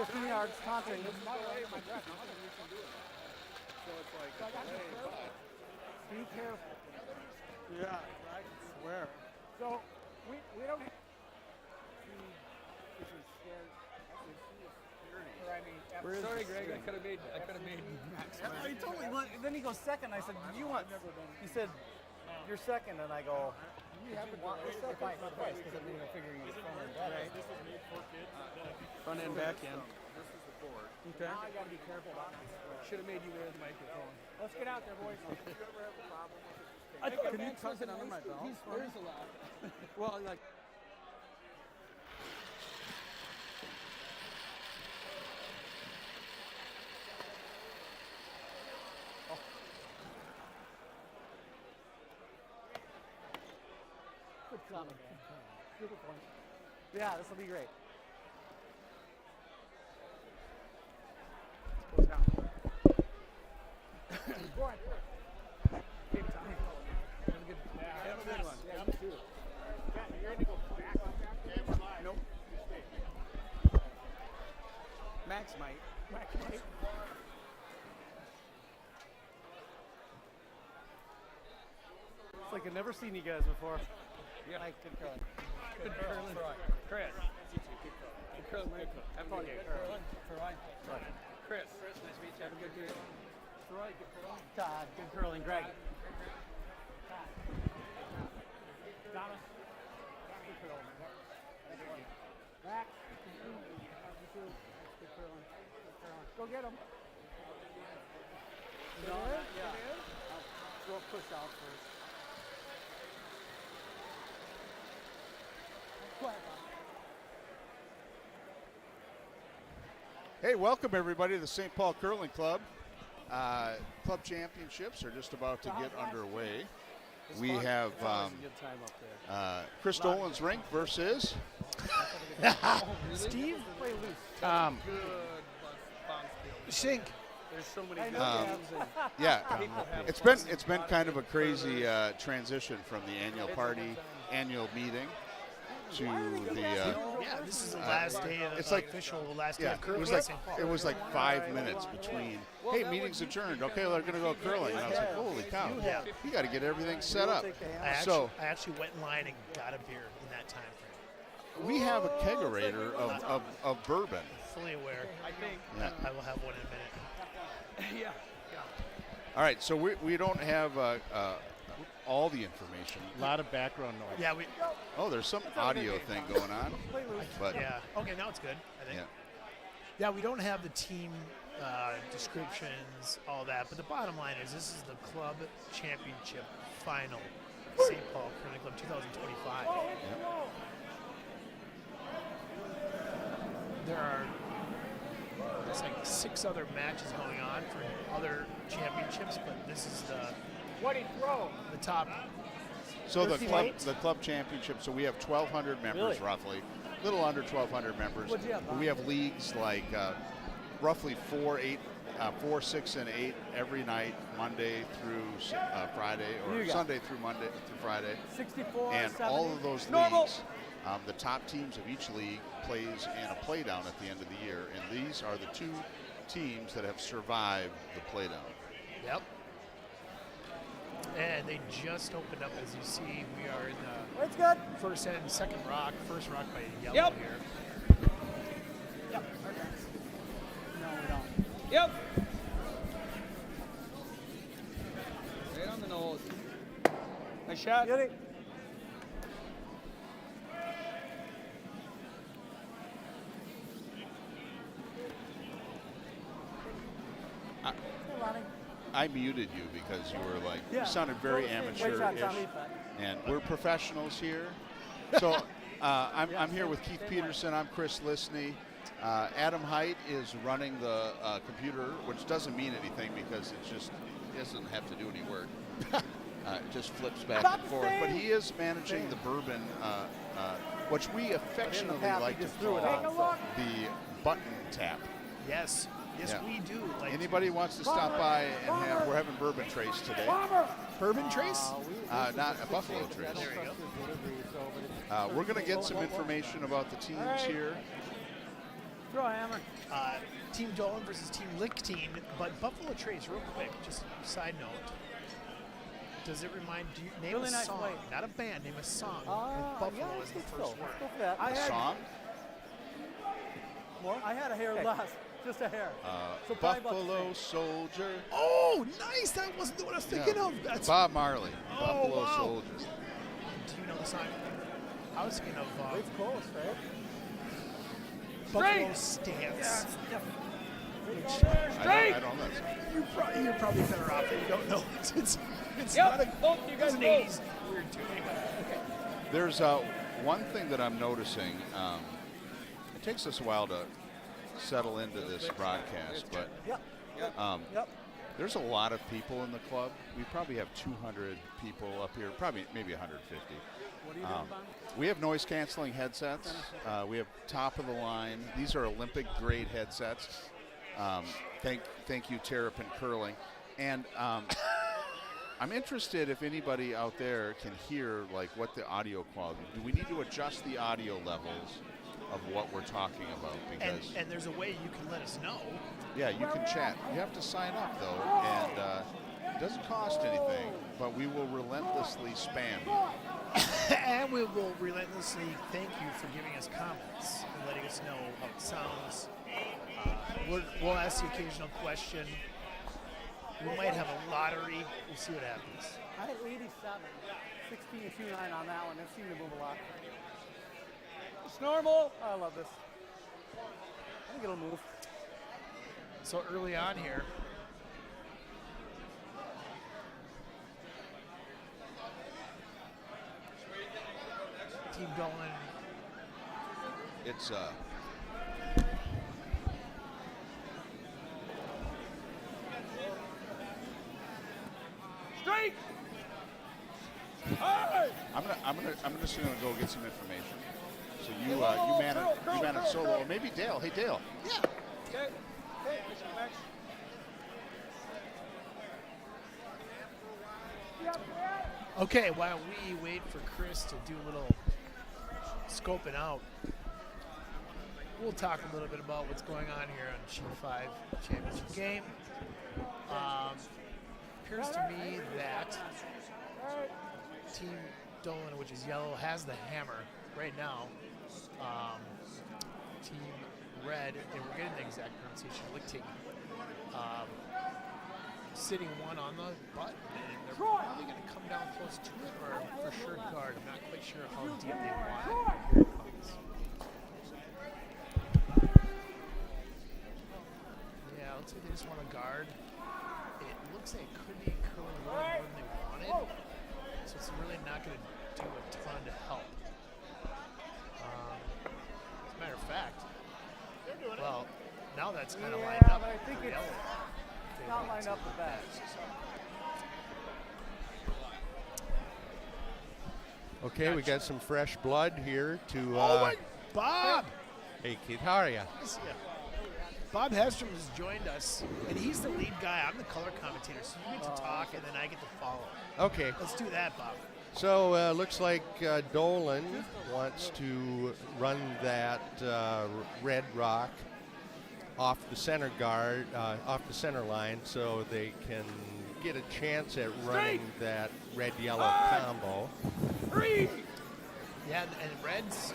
15 yards, taunting. So it's like, Be careful. Yeah, I swear. So we don't. sorry, Greg, I could have made Max. Yeah, he totally. Then he goes second. I said, "You want?" He said, "You're second," and I go, "You want the second?" Because I didn't figure you were front and back. This was made for kids. Front end, back end. This is the board. Okay. Now I gotta be careful about this. Should have made you wear the microphone. Let's get out there, boys. Can you tuck it under my belt? He swears a lot. Well, like. Good job, man. Super fun. Yeah, this will be great. Goes down. Go on. Take time. Have a good one. Yeah, you too. You're going to go back on that? Nope. Max might. It's like I've never seen you guys before. Yeah. Mike, good curling. Good curling. Chris. Good curling. Have a good day. Chris. Nice to meet you. Have a good day. Troy, good curling. Todd, good curling. Greg. Todd. Thomas. Good curling. Max. Good curling. Go get him. No, yeah. We'll push out first. Hey, welcome everybody to the St. Paul Curling Club. Club championships are just about to get underway. We have Chris Dolan's rink versus Steve, play loose. Tom. Sink. There's so many yeah. It's been kind of a crazy transition from the annual meeting to the. Yeah, this is the last day of it's like official last day yeah. of curling. It was like 5 minutes between. Hey, meeting's adjourned. Okay, they're gonna go curling. And I was like, holy cow! Yeah. You got to get everything set up. I actually went in line and got a beer in that time frame. We have a kegerator of bourbon. Fully aware. I think. Yeah. I will have one in a minute. Yeah. All right, so we don't have all the information. A lot of background noise. Yeah, Oh, there's some audio thing going on. But yeah. Okay, now it's good, I think. yeah. Yeah, we don't have the team descriptions, all that, but the bottom line is this is the club championship final, St. Paul Curling Club 2025. There are it's like 6 other matches going on for other championships, but this is the top. So the club championship. So we have 1,200 members roughly, a little under 1,200 members. We have leagues like roughly 4, 6, and 8 every night, Monday through Friday, or Sunday through Monday through Friday. 64. And 70. all of those leagues, the top teams of each league plays in a playdown at the end of the year, and these are the 2 teams that have survived the playdown. Yep. And they just opened up, as you see. We are in the It's good. first and second rock. First rock by yellow here. Yep. No, we don't. Yep. Right on the nose. Nice shot. Get it. I muted you because you were like, Yeah. you sounded very amateurish, Tommy. and we're professionals here. So I'm here with Keith Peterson. I'm Chris Lisney. Adam Height is running the computer, which doesn't mean anything because it doesn't have to do any work. It just flips back and forth. But he is managing the bourbon, which we affectionately like to call the button tap. Yes. Yes, Yeah. we do. Like Anybody wants to stop by and we're having bourbon trace today. Bourbon Trace? Not a Buffalo Trace. There we go. We're going to get some information about the teams here. Throw a hammer. Team Dolan versus Team Lickteig, but Buffalo Trace, real quick, just side note. Does it remind you? Name Really a nice song, weight. not a band. Name a song. with Buffalo Yeah, is I the think first so. word. Let's go for that. A song? More? I had a hair less. Just a hair. So probably about the Buffalo same. Soldier. Oh, nice! That wasn't what I was thinking of. That's Bob Marley. Oh, Buffalo wow. Soldier. Do you know the song? I was thinking of It's close, right? Buffalo Stance. I don't know that song. You're probably better off if you don't know it. It's Yep, not a, both you guys it's an both. 80s weird tune. Anyway, okay. There's one thing that I'm noticing. It takes us a while to settle into this broadcast, but Yep. there's a lot of people in the club. We probably have 200 people up here, probably maybe 150. What are you doing, Bon? We have noise canceling headsets. We have top of the line. These are Olympic grade headsets. Thank you, Terrapin Curling. And I'm interested if anybody out there can hear like what the audio quality. Do we need to adjust the audio levels of what we're talking about? Because And there's a way you can let us know. yeah, you can chat. You have to sign up though, and it doesn't cost anything. But we will relentlessly spam you. And we will relentlessly thank you for giving us comments and letting us know how it sounds. We'll ask the occasional question. We might have a lottery. We'll see what happens. I had 87. 16.29 on that one. It seemed to move a lot. It's normal. I love this. I think it'll move. So early on here, Team Dolan. It's Straight. I'm just gonna go get some information. So you man it solo, or maybe Dale. Hey Dale. Yeah. Okay. Okay, while we wait for Chris to do a little scoping out, we'll talk a little bit about what's going on here on Sheet 5 championship game. Appears to me that Team Dolan, which is yellow, has the hammer right now. Team Red, and we're getting the exact pronunciation, Lickteig, sitting one on the button, and they're probably going to come down close to it, or for sure guard. I'm not quite sure how deep they want it. Here it comes. Yeah, looks like they just want to guard. It looks like it could be curling more than they wanted, so it's really not going to do a ton to help. As a matter of fact, well, now that's kind of lined up. But I think for it's yellow. not lined up the best. Okay, we got some fresh blood here to. Bob! Hey, Keith, how are you? Yeah. Bob Hestrom has joined us, and he's the lead guy. I'm the color commentator, so you get to talk, and then I get to follow. Okay, Let's do that, Bob. so looks like Dolan wants to run that red rock off the center guard, off the center line, so they can get a chance at running that red-yellow combo. Three. Yeah, and Red's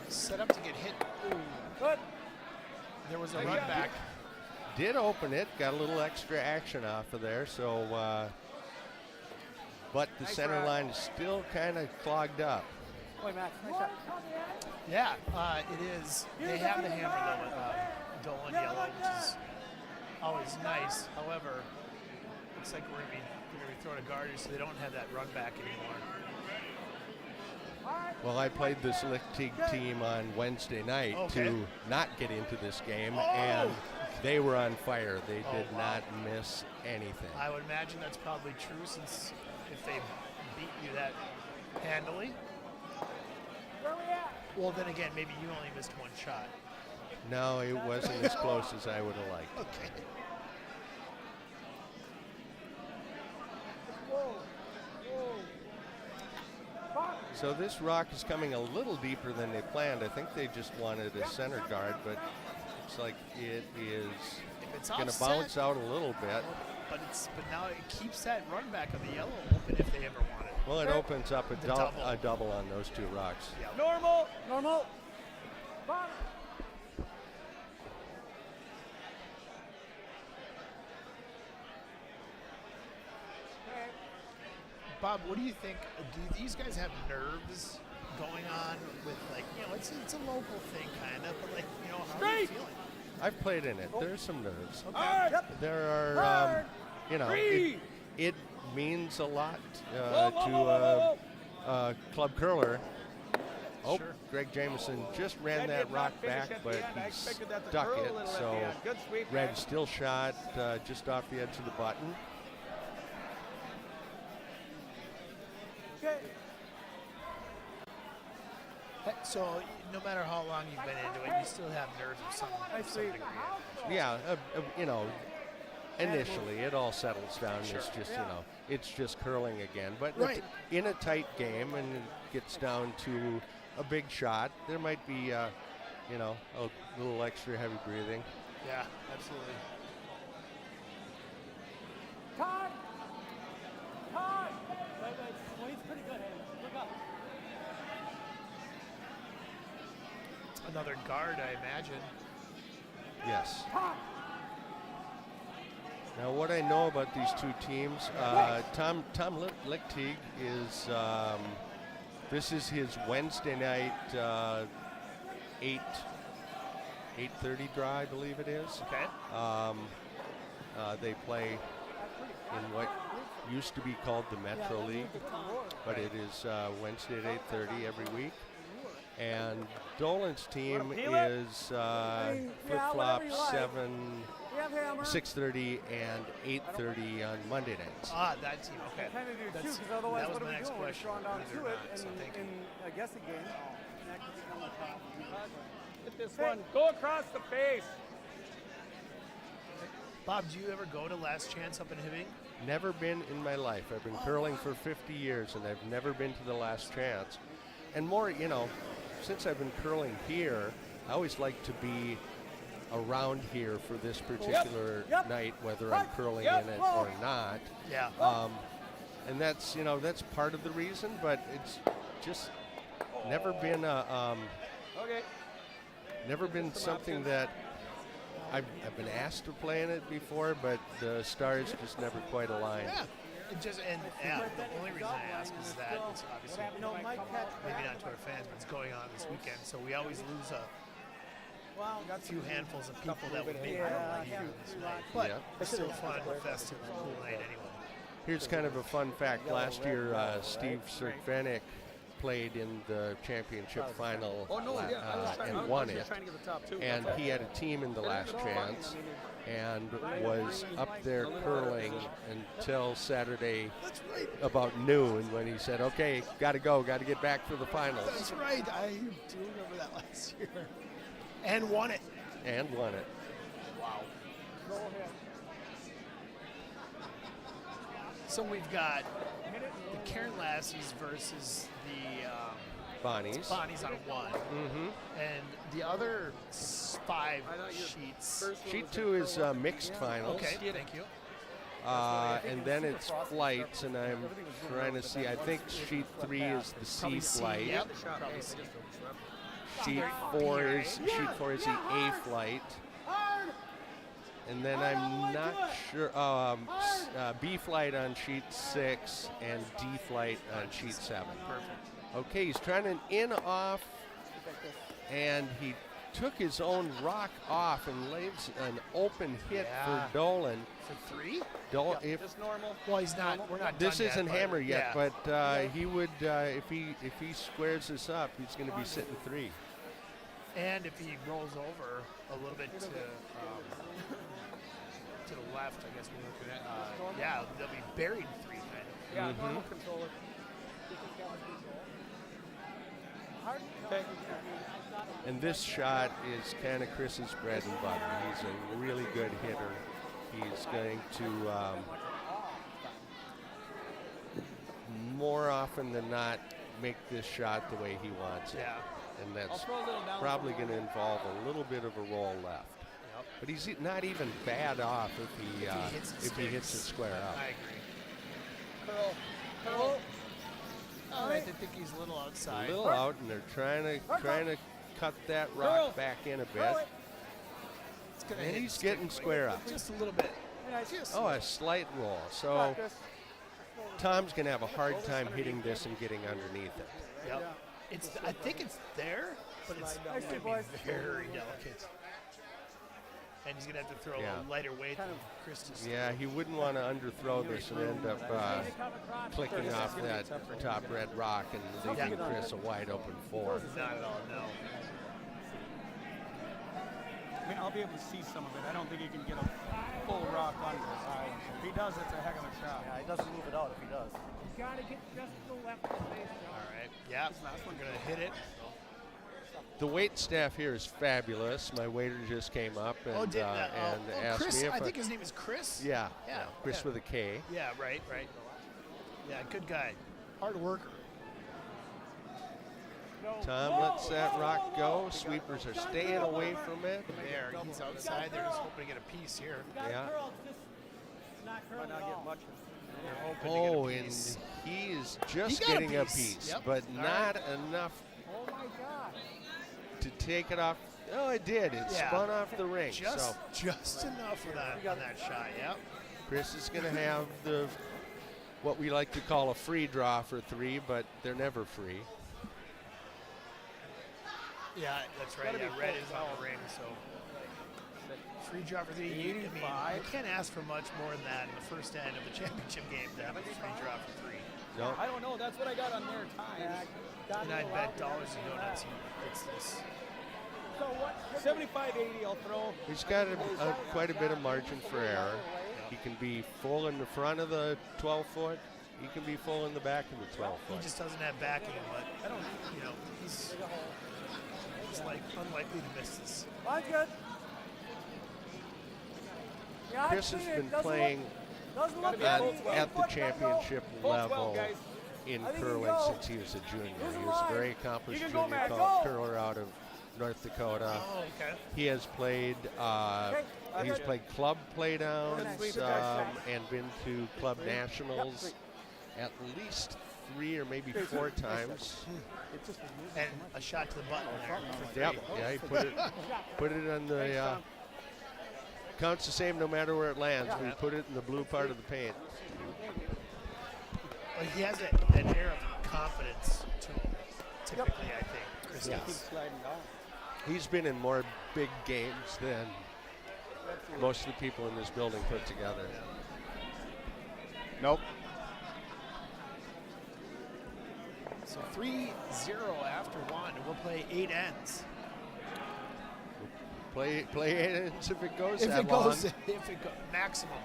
set up to get hit. Ooh. Good. There was a run back. Did open it, got a little extra action off of there, so, but the center line is still kind of clogged up. Boy, Max, nice shot. Yeah, it is. They have the hammer, though, with Dolan yellow, which is always nice. However, looks like we're going to be throwing a guard, so they don't have that run back anymore. Well, I played this Lickteig team on Wednesday night to not get into this game, and they were on fire. They did not miss anything. I would imagine that's probably true, since if they beat you that handily. Well, then again, maybe you only missed one shot. No, it wasn't as close as I would have liked. Okay. So this rock is coming a little deeper than they planned. I think they just wanted a center guard, but looks like it is If it's going to offset, bounce out a little bit. but now it keeps that run back of the yellow open if they ever want it. Well, it opens up The a double. double on those two rocks. Yeah. Normal. Normal. Bob, what do you think? Do these guys have nerves going on with, like, it's a local thing kind of, but, like, how are you Straight. feeling? I've played in it. There's some nerves. Hard. There are, Hard. it, it means a lot Whoa, whoa, to whoa, whoa, a club curler. Oh, Sure. Greg Jameson just ran That that did rock not finish back, at the but end. I he expected that to stuck curl a it. little at So the end. Good sweep, Red Greg. still shot just off the edge of the button. Okay. So no matter how long you've been into it, you still have nerves of some degree. Yeah, initially it all settles down. Sure. It's just it's just curling again. But Right. in a tight game and it gets down to a big shot, there might be a little extra heavy breathing. Yeah, absolutely. Todd. Todd. Well, he's pretty good. Look up. Another guard, I imagine. Yes. Now, what I know about these two teams, Tom Lickteig is. This is his Wednesday night 8:30 draw, I believe it is. Okay. They play in what used to be called the Metro League, but it is Wednesday at 8:30 every week. And Dolan's team is flip-flop 6:30 and 8:30 on Monday nights. Ah, that team. Okay. Kind of do too, That's- because otherwise, that was what are my we next doing? We're question. just drawn down Believe it to or it, not, so thank you. in I guess a game. That could become a problem. Hit this one. Go across the face. Bob, do you ever go to Last Chance up in Hibbing? Never been in my life. I've been curling for 50 years, and I've never been to the Last Chance. And more, since I've been curling here, I always like to be around here for this particular night, whether I'm curling in it or not. Yeah. And that's part of the reason, but it's just never been Okay. never been something that I've been asked to play in it before, but the stars just never quite aligned. Yeah. The only reason I ask is that it's obviously, maybe not to our fans, but it's going on this weekend, so we always lose a few handfuls of people that would be here this night. But Yeah. it's still fun, festive, cool night anyway. Here's kind of a fun fact. Last year, Steve Sirkvenik played in the championship final and won it. Trying to get the top two. And he had a team in the Last Chance and was up there curling until Saturday about noon when he said, okay, got to get back for the finals. That's right. I do remember that last year. And won it. And won it. Wow. So we've got the Karen Lassies versus the Bonnies. Bonnies on one. Mm-hmm. And the other 5 sheets. Sheet 2 is mixed finals. Okay, thank you. And then it's flights, and I'm trying to see. I think sheet 3 is the C Probably C, flight. yep. Probably C. Sheet 4 is the A flight. And then I'm not sure. B flight on sheet 6 and D flight on sheet 7. Perfect. Okay, he's trying an in off, and he took his own rock off and lays an open hit for Dolan. For 3? Just normal. Well, he's not. We're not. This done isn't yet, hammered yet, yeah. but he would if he squares this up, he's going to be sitting 3. And if he rolls over a little bit to the left, I guess we're looking at. They'll be buried in 3 then. Yeah, normal controller. Okay. And this shot is kind of Chris's bread and butter. He's a really good hitter. He's going to, more often than not, make this shot the way he wants it. Yeah. And that's I'll throw a little down. probably going to involve a little bit of a roll left. But he's not even bad off if he hits it square up. I agree. Curl. I think he's a little A outside. little out, and they're trying to cut that rock back in a bit. It's gonna And hit he's stick getting square up. just a little bit. Oh, a slight roll. So Tom's going to have a hard time hitting this and getting underneath it. Yep. I think it's there, but it's going to be very delicate. And he's going to have to throw a little lighter weight than Chris just Yeah, he wouldn't want to underthrow this and end up clicking off that top red rock and leaving Chris a wide open 4. Not at all, no. I mean, I'll be able to see some of it. I don't think he can get a full rock under his eye. If he does, it's a heck of a shot. Yeah, he doesn't move it out if he does. You gotta get just to the left of the face, All right. Yeah, we're going to hit it. The wait staff here is fabulous. My waiter just came up and, asked Chris, me if I think his name is Chris. Yeah, Yeah, Chris with a K. Yeah, right. Yeah, good guy. Hard worker. Tom lets that rock go. Sweepers are staying away from it. There, he's outside. They're just hoping to get a piece here. Yeah. Might not get much. They're hoping to Oh, get a and piece. he is just He got a getting a piece. piece, Yep. but All not enough Oh my God. to take it off. Oh, it did. It spun off the ring. So Just enough of that on that shot. Yep. Chris is going to have what we like to call a free draw for 3, but they're never free. Yeah, that's right. Yeah, red is on the ring, so free draw for 3. I mean, you can't ask for much more than that in the first end of a championship game to have a free draw for 3. No. I don't know. That's what I got on their time. And I'd bet dollars and donuts he gets this. 75-80 I'll throw. He's got quite a bit of margin for error. He can be full in the front of the 12-foot. He can be full in the back of the 12-foot. He just doesn't have backing, but I don't, he's like unlikely to miss this. I'm good. Yeah, Chris has been playing at the championship level in curling since he was a junior. He was a very accomplished junior curler out of North Dakota. Oh, okay. He has played club playdowns and been to club nationals at least 3 or maybe 4 times. And a shot to the button there. Yeah, he put it on the counts the same no matter where it lands. We put it in the blue part of the paint. Well, he has an air of confidence to him, typically, I think. Chris does. He's been in more big games than most of the people in this building put together. Nope. So 3-0 after 1, and we'll play 8 ends. Play 8 ends if it goes If that it long. goes, maximum.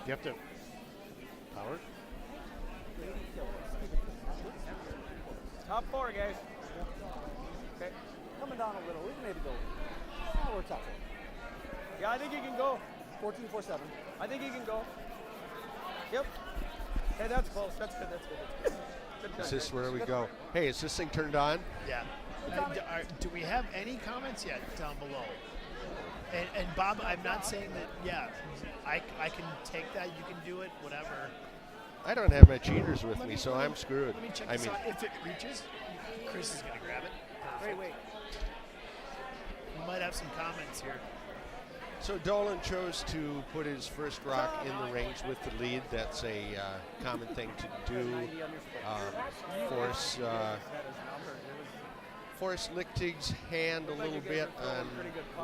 You have to power. Top 4, guys. Okay. Coming down a little. We can maybe go. We're top 4. Yeah, I think he can go. 14-4-7. I think he can go. Yep. Hey, that's close. That's good. Is this where we go? Hey, is this thing turned on? Yeah. Do we have any comments yet down below? And Bob, I'm not saying that, I can take that, you can do it, whatever. I don't have my cheaters with me, so I'm screwed. Let me check this out. If it reaches, Chris is going to grab it. Wait. We might have some comments here. So Dolan chose to put his first rock in the rings with the lead. That's a common thing to do. Force Lickteig's hand a little bit on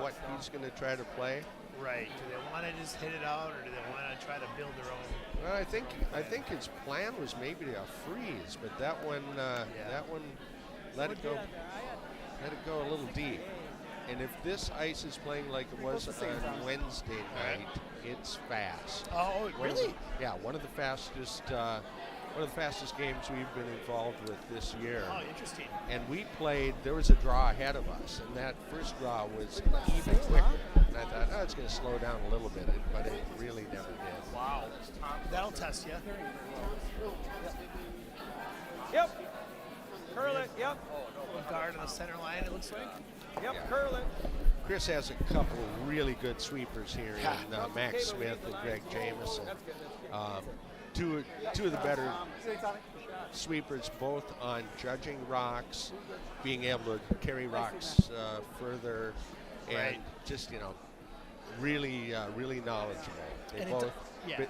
what he's going to try to play. Right. Do they want to just hit it out, or do they want to try to build their own? Well, I think his plan was maybe a freeze, but that one let it go a little deep. And if this ice is playing like it was on Wednesday night, it's fast. Oh, really? One of the fastest games we've been involved with this year. Oh, interesting. And there was a draw ahead of us, and that first draw was even quicker. And I thought, it's going to slow down a little bit, but it really never did. Wow. That'll test you. Yep. Curl it. Yep. A guard on the center line, it looks like. Yep. Curl it. Chris has a couple of really good sweepers here in Max Smith and Greg Jameson. Two of the better sweepers, both on judging rocks, being able to carry rocks further, and just really knowledgeable.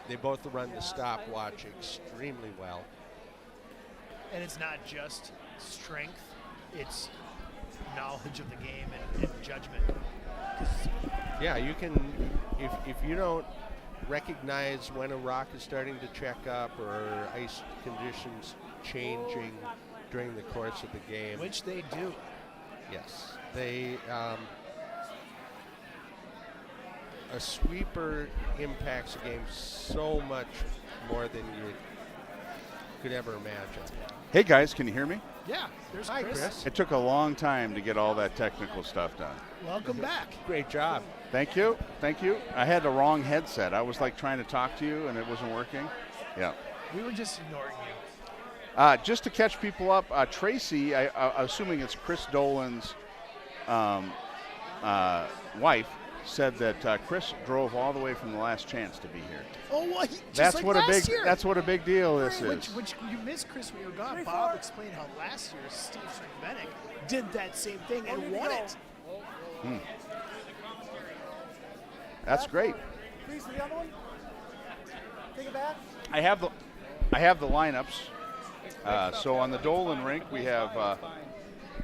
They both run the stopwatch extremely well. And it's not just strength; it's knowledge of the game and judgment. Yeah, you can if you don't recognize when a rock is starting to check up or ice conditions changing during the course of the game, Which they do. yes, they a sweeper impacts a game so much more than you could ever imagine. Hey guys, can you hear me? Yeah, there's Hi, Chris. Chris. It took a long time to get all that technical stuff done. Welcome back. Great job. Thank you. Thank you. I had the wrong headset. I was like trying to talk to you and it wasn't working. Yeah. We were just ignoring you. Just to catch people up, Tracy, assuming it's Chris Dolan's wife, said that Chris drove all the way from the Last Chance to be here. Oh, well, That's what a big deal this is. Which you missed, Chris, when you were gone. Bob explained how last year Steve Bennett did that same thing and won it. That's great. Freeze the other one. Take it back. I have the lineups. So on the Dolan rink, we have.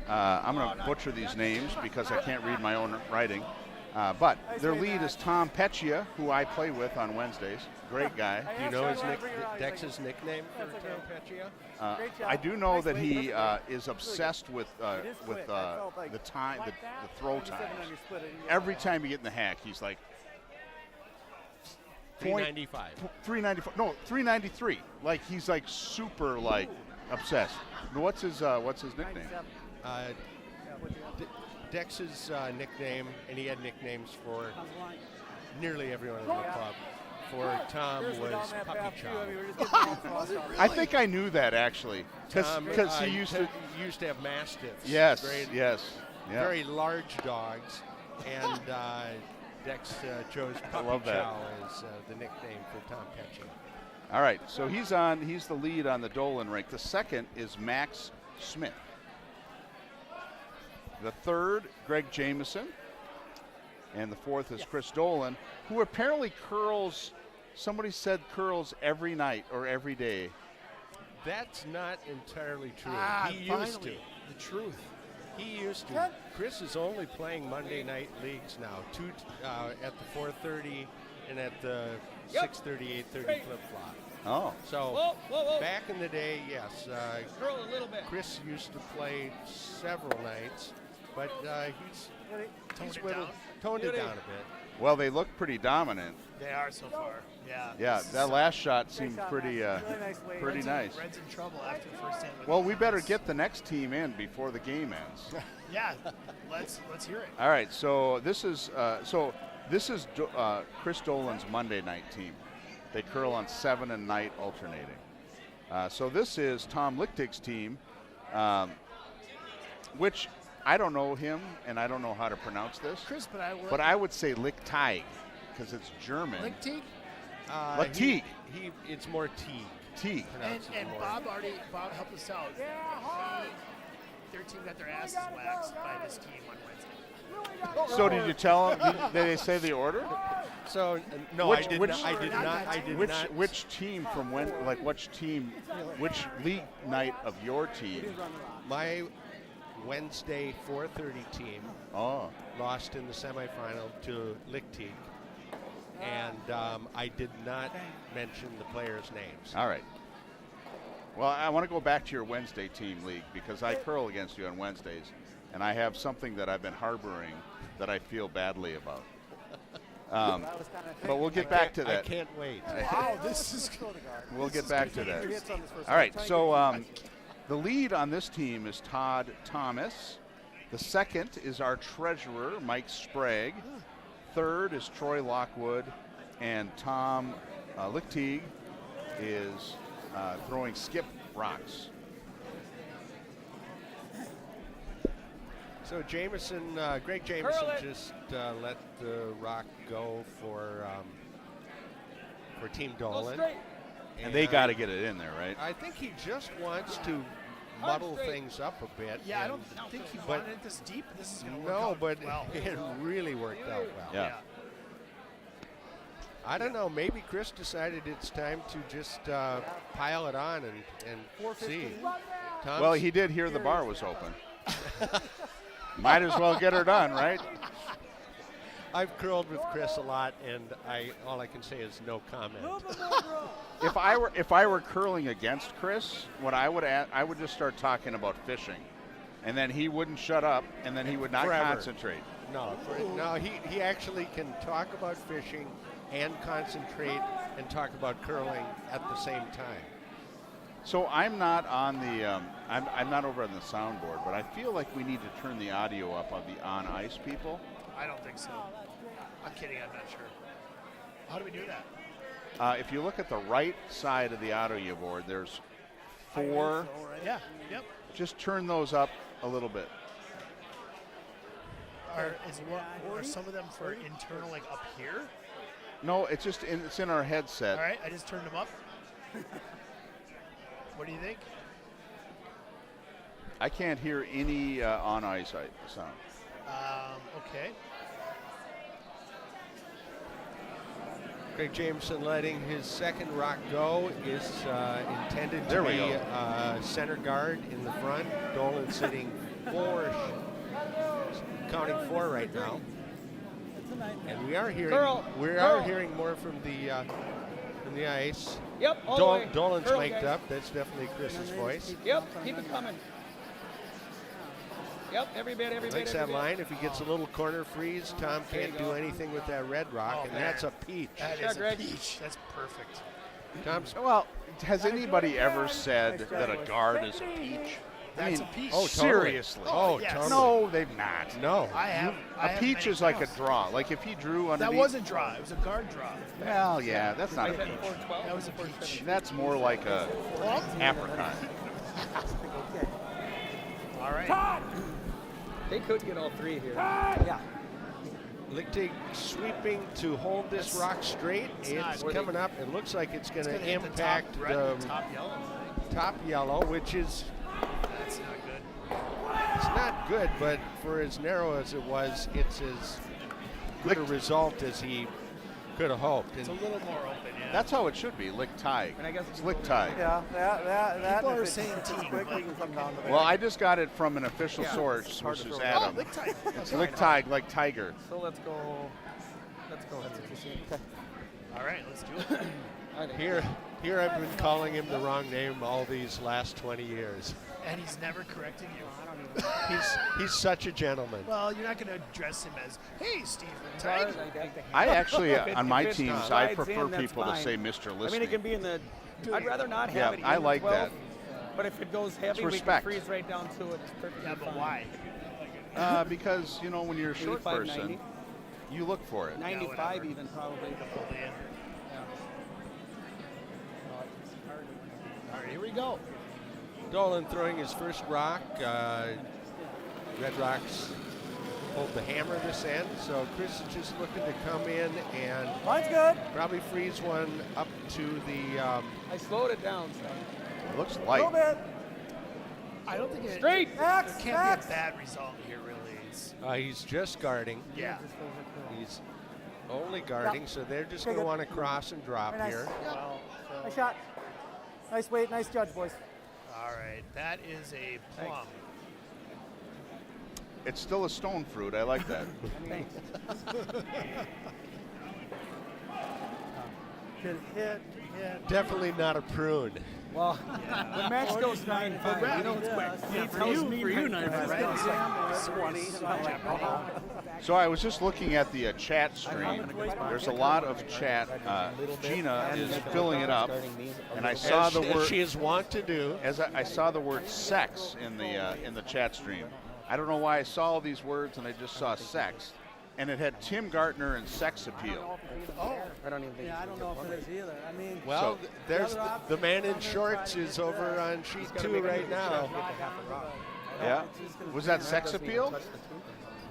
I'm going to butcher these names because I can't read my own writing. But their lead is Tom Peccia, who I play with on Wednesdays. Great guy. Do you know Dex's nickname for Tom Peccia? I do know that he is obsessed with the time, the throw times. Every time you get in the hack, he's like 395. 394. No, 393. Like he's like super obsessed. What's his nickname? Dex's nickname, and he had nicknames for nearly everyone in the club. For Tom was Puppy Chow. I think I knew that actually, because he used to have mastiffs. Yes, very, yes, yeah. very large dogs, and Dex chose Puppy Chow as the nickname for Tom Peccia. All right, so he's the lead on the Dolan rink. The second is Max Smith. The third, Greg Jameson. And the fourth is Chris Dolan, who apparently curls, somebody said curls every night or every day. That's not entirely true. He used to. The truth. He used to. Chris is only playing Monday night leagues now, two at the 4:30 and at the 6:30, 8:30 flip-flop. Oh. So back in the day, yes, Curl a little bit. Chris used to play several nights, but he's toned it down a bit. Well, they look pretty dominant. They are so far. Yeah. Yeah, that last shot seemed pretty pretty nice. Red's in trouble after the first 10. Well, we better get the next team in before the game ends. Yeah, let's hear it. All right, so this is Chris Dolan's Monday night team. They curl on 7 and night alternating. So this is Tom Lickteig's team, which I don't know him and I don't know how to pronounce this. Chris, but I would say Lickteig because it's German. Lickteig? Lickteig. It's more Teague. Teague. And Bob helped us out. Their team got their asses waxed by this team on Wednesday. So did you tell them? Did they say the order? So no, I did not. Which team from when? Like which team? Which league night of your team? My Wednesday 4:30 team lost in the semifinal to Lickteig, and I did not mention the players' names. All right. Well, I want to go back to your Wednesday team league because I curl against you on Wednesdays, and I have something that I've been harboring that I feel badly about. But we'll get back to that. I can't wait. Wow, this is. We'll get back to that. All right, so the lead on this team is Todd Thomas. The second is our treasurer, Mike Sprague. Third is Troy Lockwood. And Tom Lickteig is throwing skip rocks. So Jameson, Greg Jameson just let the rock go for Team Dolan. And they got to get it in there, right? I think he just wants to muddle things up a bit. Yeah, I don't think he wanted it this deep. This is going to work out No, but well. it really worked out well. Yeah. I don't know. Maybe Chris decided it's time to just pile it on and see. Tom's, Well, he did hear the bar was open. Might as well get her done, right? I've curled with Chris a lot, and all I can say is no comment. If I were curling against Chris, what I would just start talking about fishing, and then he wouldn't shut up, and then he would not Forever. concentrate. No, he actually can talk about fishing and concentrate and talk about curling at the same time. So I'm not on the I'm not over on the soundboard, but I feel like we need to turn the audio up on the on ice people. I don't think so. I'm kidding. I'm not sure. How do we do that? If you look at the right side of the audio board, there's 4. Yeah. Yep. Just turn those up a little bit. Are some of them for internal, like up here? No, it's just it's in our headset. All right. I just turned them up. What do you think? I can't hear any on ice sound. Okay. Greg Jameson letting his second rock go is intended There to we be go. center guard in the front. Dolan sitting 4, counting 4 right now. And we are hearing more from the ice. Yep, all the way. Dolan's Curl, mic'd guys. up. That's definitely Chris's voice. Yep, keep it coming. Yep, every bit. Likes that line. If he gets a little corner freeze, Tom There you can't do go. anything with that red rock, and man. that's a peach. That Yeah, is a Greg. peach. That's perfect. Tom's Well, has anybody ever said that a guard is a peach? That's a peach. oh, totally. Seriously? Oh, yes. totally. No, they've not. No. I have. A peach is like a draw. Like if he drew underneath. That wasn't draw. It was a guard draw. Well, yeah, that's not a Is that peach. 412? That was a peach. That's more like a Well, apricot. all right. They could get all 3 here. Yeah. Lickteig sweeping to hold this rock straight. It's not- coming up. It looks like it's going It's to gonna hit the impact top red the and top yellow. I think. top yellow, which is That's not good. it's not good, but for as narrow as it was, it's as good a result as he could have hoped. It's a And little more open. Yeah. That's how it should be. Lickteig. And I guess It's Lickteig. Yeah, that. People if are it's saying team, quick, but- we can come down to Well, I just got it from an official Yeah, source, it's hard which to is throw. Adam. Oh, Lickteig. It's Lickteig, like tiger. So let's go. Okay. All right, let's do it. I think- here I've been calling him the wrong name all these last 20 years. And he's never corrected you. He's such a gentleman. Well, you're not going to address him as, "Hey, Steve Sorry, Lickteig." I actually, If it- on my if it teams, I slides prefer in, that's people to fine. say Mr. I mean, Listening. it can be in the. I'd rather not have Yeah, it. In I the like 12, that. But if it goes heavy, we can respect. freeze right down to it. It's perfectly Yeah, but fine. why? Because, you know, when you're a short 85, person, 90. you look for it. 95 whatever. even probably. Oh, man. All right, here we go. Dolan throwing his first rock. Red Rocks hold the hammer this end, so Chris is just looking to come in and Mine's good. probably freeze one up to the I slowed it down. So. It looks A light. little bit. I don't think it Straight. X, there can't be a bad result here, really. It's, he's just guarding. yeah. He's only guarding, so they're just going to want to cross and drop Very nice. here. Nice shot. Nice weight. Nice judge, boys. All right, that is a plum. It's still a stone fruit. I like that. Thanks. Good hit. Definitely not a prune. Well, when match goes 9-5, you know it's quick. Yeah, for you, 20. So I was just looking at the chat stream. There's a lot of chat. Gina is filling it up, and I saw the As word. she is wont to do. As I saw the word sex in the chat stream. I don't know why I saw all these words and I just saw sex, and it had Tim Gartner and sex appeal. I don't even think. Yeah, I don't know if it is either. I mean, Well, there's the other the man in shorts is over on sheet 2 right now. Yeah. Was that sex appeal?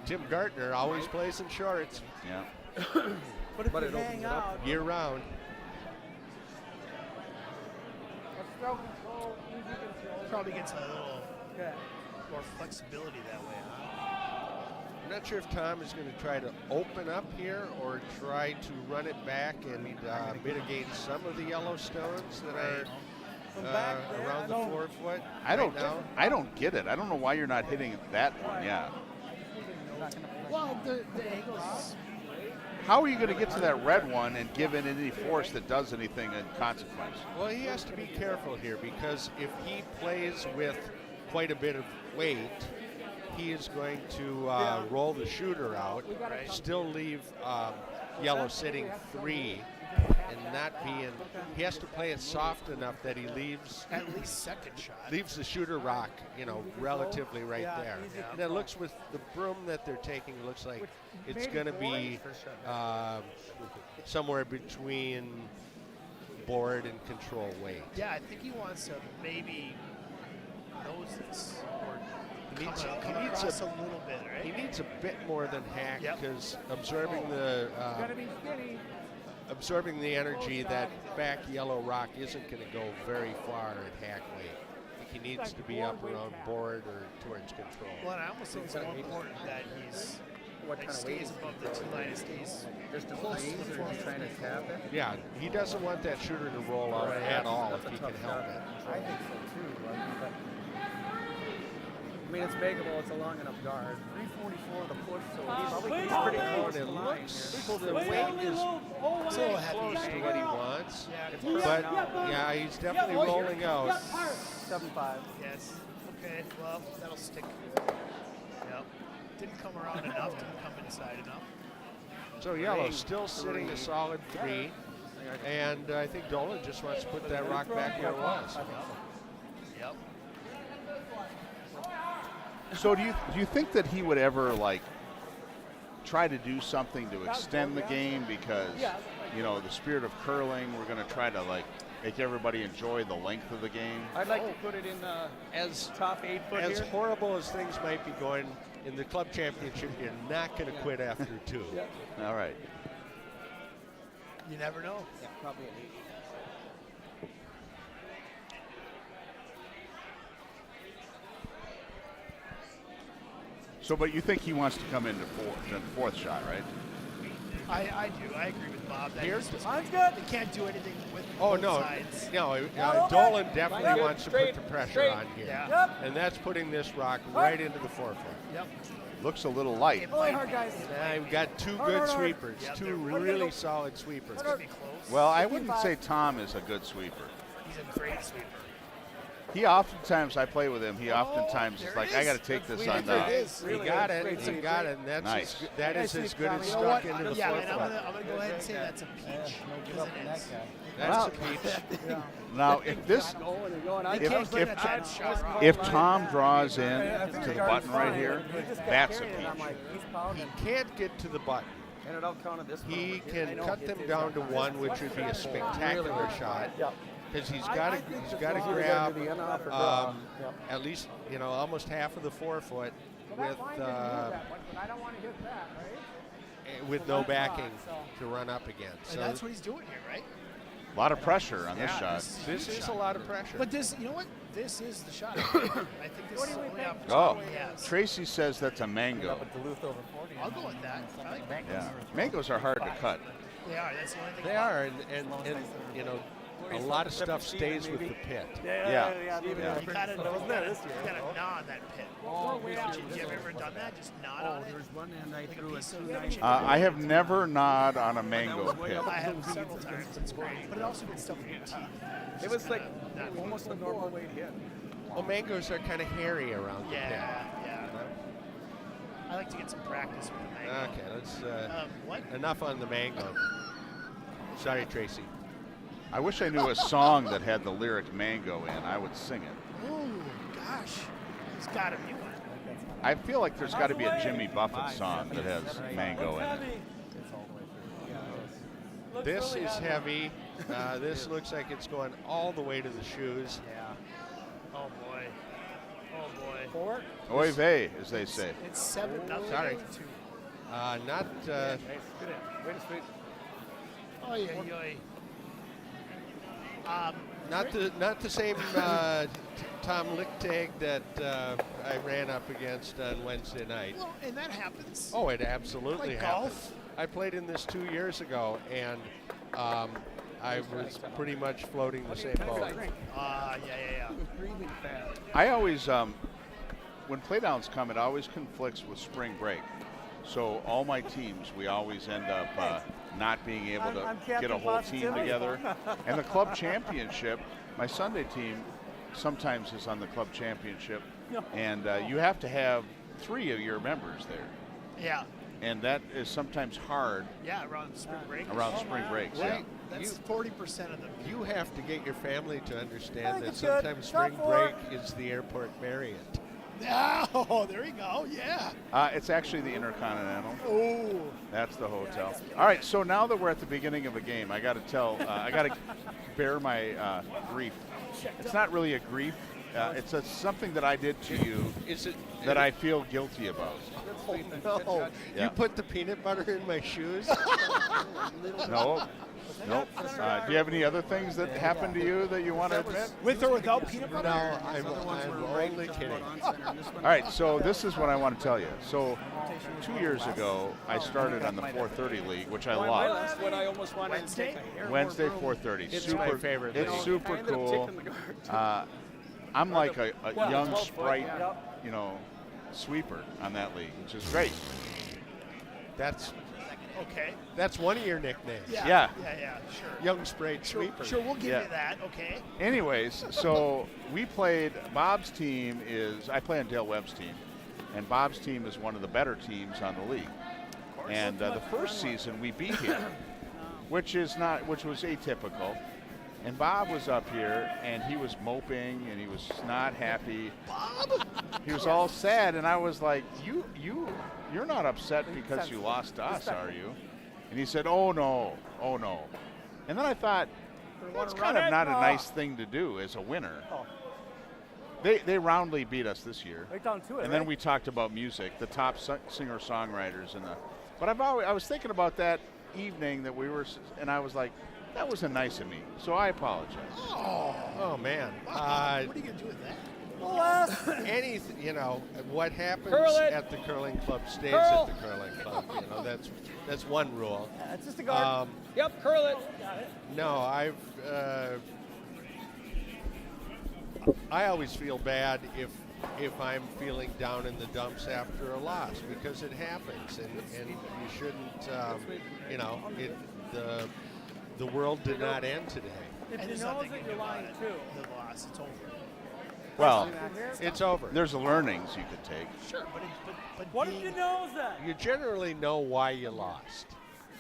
Tim Gartner always plays in shorts Yeah. But if you hang out, year round. Probably gets a little more flexibility that way, huh? I'm not sure if Tom is going to try to open up here or try to run it back and mitigate some of the yellow stones that are around the forefoot. I don't. now. I don't get it. I don't know why you're not hitting that one. Yeah. Well, the angles. How are you going to get to that red one and give it any force that does anything in consequence? Well, he has to be careful here because if he plays with quite a bit of weight, he is going to roll the shooter out, still leave yellow sitting 3, and not be in. He has to play it soft enough that he leaves At least second shot. leaves the shooter rock, relatively right there. And it looks with the broom that they're taking, it looks like it's going to be somewhere between board and control weight. Yeah, I think he wants to maybe nose this or He needs come across a little bit, right? He needs a bit more than hack Yep. because absorbing the energy, that back yellow rock isn't going to go very far at hack weight. I think he needs to be up around board or towards control. Well, and I almost think it's more important that he's stays above the 2 line and stays Just a close to breeze, the or just trying to tap it? Yeah, he doesn't want that shooter to roll out at all if he can help it. I think so too. I mean, it's makeable. It's a long enough guard. 344 to push, so he's pretty close to It the line looks here. the weight is a little heavy. close to what he wants, Yeah, but yeah, he's definitely rolling out. 7.5. Yes. Okay, well, that'll stick. Yep. Didn't come around enough, didn't come inside enough. So yellow still sitting a solid 3, and I think Dolan just wants to put that rock back where it was. Yep. So do you think that he would ever try to do something to extend the game because the spirit of curling, we're going to try to make everybody enjoy the length of the game? I'd like to put it in As top 8 foot as here. horrible as things might be going in the club championship, you're not going to quit after 2. All right. You never know. Yeah, probably an 8. So, but you think he wants to come into the fourth shot, right? I do. I agree with Bob. That Here's he's- mine's good. they can't do anything with Oh, both no. sides. No, Dolan definitely wants to put the pressure straight. on here. Yeah. And that's putting this rock right into the forefoot. Yep. Looks a little light. It Really might hard, be. guys. Now we've got 2 Hard, good hard, hard. sweepers, Yeah, 2 they're really solid sweepers. It's going to be close. Well, I wouldn't 55. say Tom is a good sweeper. He's a great sweeper. He oftentimes, I play with him, he oftentimes is there like, it I is. got to take this Sweet on as the. it is. He Really got good. it. Great He sweep. got it. And that's Nice. that is as good as You know what? stuck into the Yeah, and I'm forefoot. gonna go ahead and say that's a peach. Because it is. That's a peach. Now, if this, Going and going. I They can't can't get that shot. if Tom draws in to the button right here, that's a I'm peach. like, he's pounding. He can't get to the button. And it outcounted this one. He over here. can cut them down to 1, which would be a spectacular shot. Because he's got to grab at least almost half of the forefoot with no backing to run up again. And So that's what he's doing here, right? A lot of pressure on this shot. this is a lot of pressure. But this, you know what? This is the shot. I think this is the only opportunity Oh, he has. Tracy says that's a mango. Duluth over 40. I'll go with that. I like mangoes. Yeah, mangoes are hard to cut. They are. That's the only thing. They about are, and a lot of stuff stays with the pit. Yeah. it. You gotta gnaw on that pit. Have you ever done that? Just gnaw on it? There's one and I Like a threw a piece of 290. I have never gnawed on a mango pit. I have several times. It's great. But it also gets stuff in your teeth. It was like almost a normal weight hit. Well, mangoes are kind of hairy around the pit. Yeah. I like to get some practice with the mango. Okay, let's What? enough on the mango. Sorry, Tracy. I wish I knew a song that had the lyric mango in. I would sing it. Oh, gosh. There's got to be one. I feel like there's got to be a Jimmy Buffett song that has mango in it. This is heavy. This looks like it's going all the way to the shoes. Yeah. Oh, boy. Oh boy. 4. Oy vey, as they say. It's 7-0. Sorry. Not Nice. Good hit. Way to sweep. Oy, oy, oy. not the same Tom Lickteig that I ran up against on Wednesday night. Well, and that happens. Oh, it absolutely Like happened. golf. I played in this 2 years ago, and I was pretty much floating the same boat. Yeah. Breathing fast. I always, when playdowns come, it always conflicts with spring break. So all my teams, we always end up not being able to I'm get a Captain whole team Positivity. together. And the club championship, my Sunday team sometimes is on the club championship, and you have to have 3 of your members there. Yeah. And that is sometimes hard Yeah, around spring break. around spring breaks. Well, Yeah. That's 40% of them. You have to get your family to I understand think that it's good. sometimes Top spring 4. break is the airport Marriott. Oh, there you go. Yeah. It's actually the Intercontinental. Oh. That's the hotel. All right, so now that we're at the beginning of a game, I got to tell, I got to bear my grief. It's not really a grief. It's something that I did to you Is it that I feel guilty about. No, Yeah. you put the peanut butter in my shoes. No. Nope. Do you have any other things that happened to you that you want to admit? With or without peanut No, butter? I'm only kidding. All right, so this is what I want to tell you. So 2 years ago, I started on the 4:30 league, which I Well, love. that's what I almost wanted Wednesday? to take. Wednesday 4:30. It's super, my favorite It's league. super I ended up cool. taking the guard. I'm like a Well, young 12 foot, sprite, yeah. you know, sweeper on that league, which is great. Okay. That's one of your nicknames. Yeah. Yeah, sure. Young sprayed sweeper. Sure, we'll give Yeah. you that. Okay. Anyways, so we played, Bob's team is, I play on Dale Webb's team, and Bob's team is one of the better teams on the league. And the first season we beat him, which was atypical. And Bob was up here and he was moping and he was not happy. Bob? He was all sad, and I was like, you're not upset because you lost to us, are you? And he said, oh no. And then I thought, that's kind of not a nice thing to do as a winner. Oh. They roundly beat us this year. Right down to it. And then we talked about music, the top singer-songwriters, but I was thinking about that evening that we were, and I was like, that wasn't nice of me. So I apologize. Oh man. What are you going to do with that? What happens Curl it. at the curling club stays Curl. at the curling club. That's one rule. It's just a guard. Yep, curl it. No, I always feel bad if I'm feeling down in the dumps after a loss, because it happens, and you shouldn't. The world did not end today. If And you there's know nothing that you you're can do about lying it. too. The loss, it's over. Well, It's over. there's learnings you could take. Sure, but What if being- you know that? You generally know why you lost.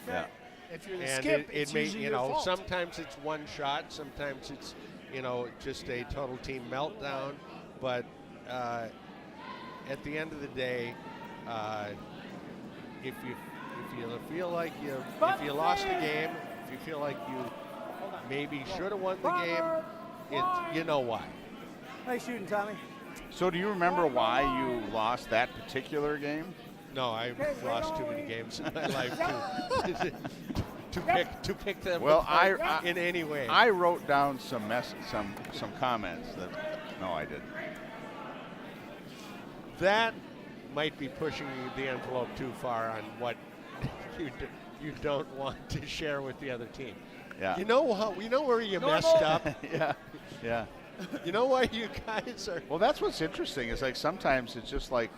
Yeah. if you're the And skip, it it's may, usually your fault. sometimes it's one shot, sometimes it's, just a total team meltdown. But at the end of the day, if you feel like if you lost the game, if you feel like you maybe should have won the game, you know why. Nice shooting, Tommy. So do you remember why you lost that particular game? No, I've lost too many games in my life to pick them Well, apart in any way. I wrote down some comments that, no, I didn't. That might be pushing the envelope too far on what you don't want to share with the other team. Yeah. You know where you messed up. Yeah. You know why you guys are. Well, that's what's interesting is like sometimes it's just like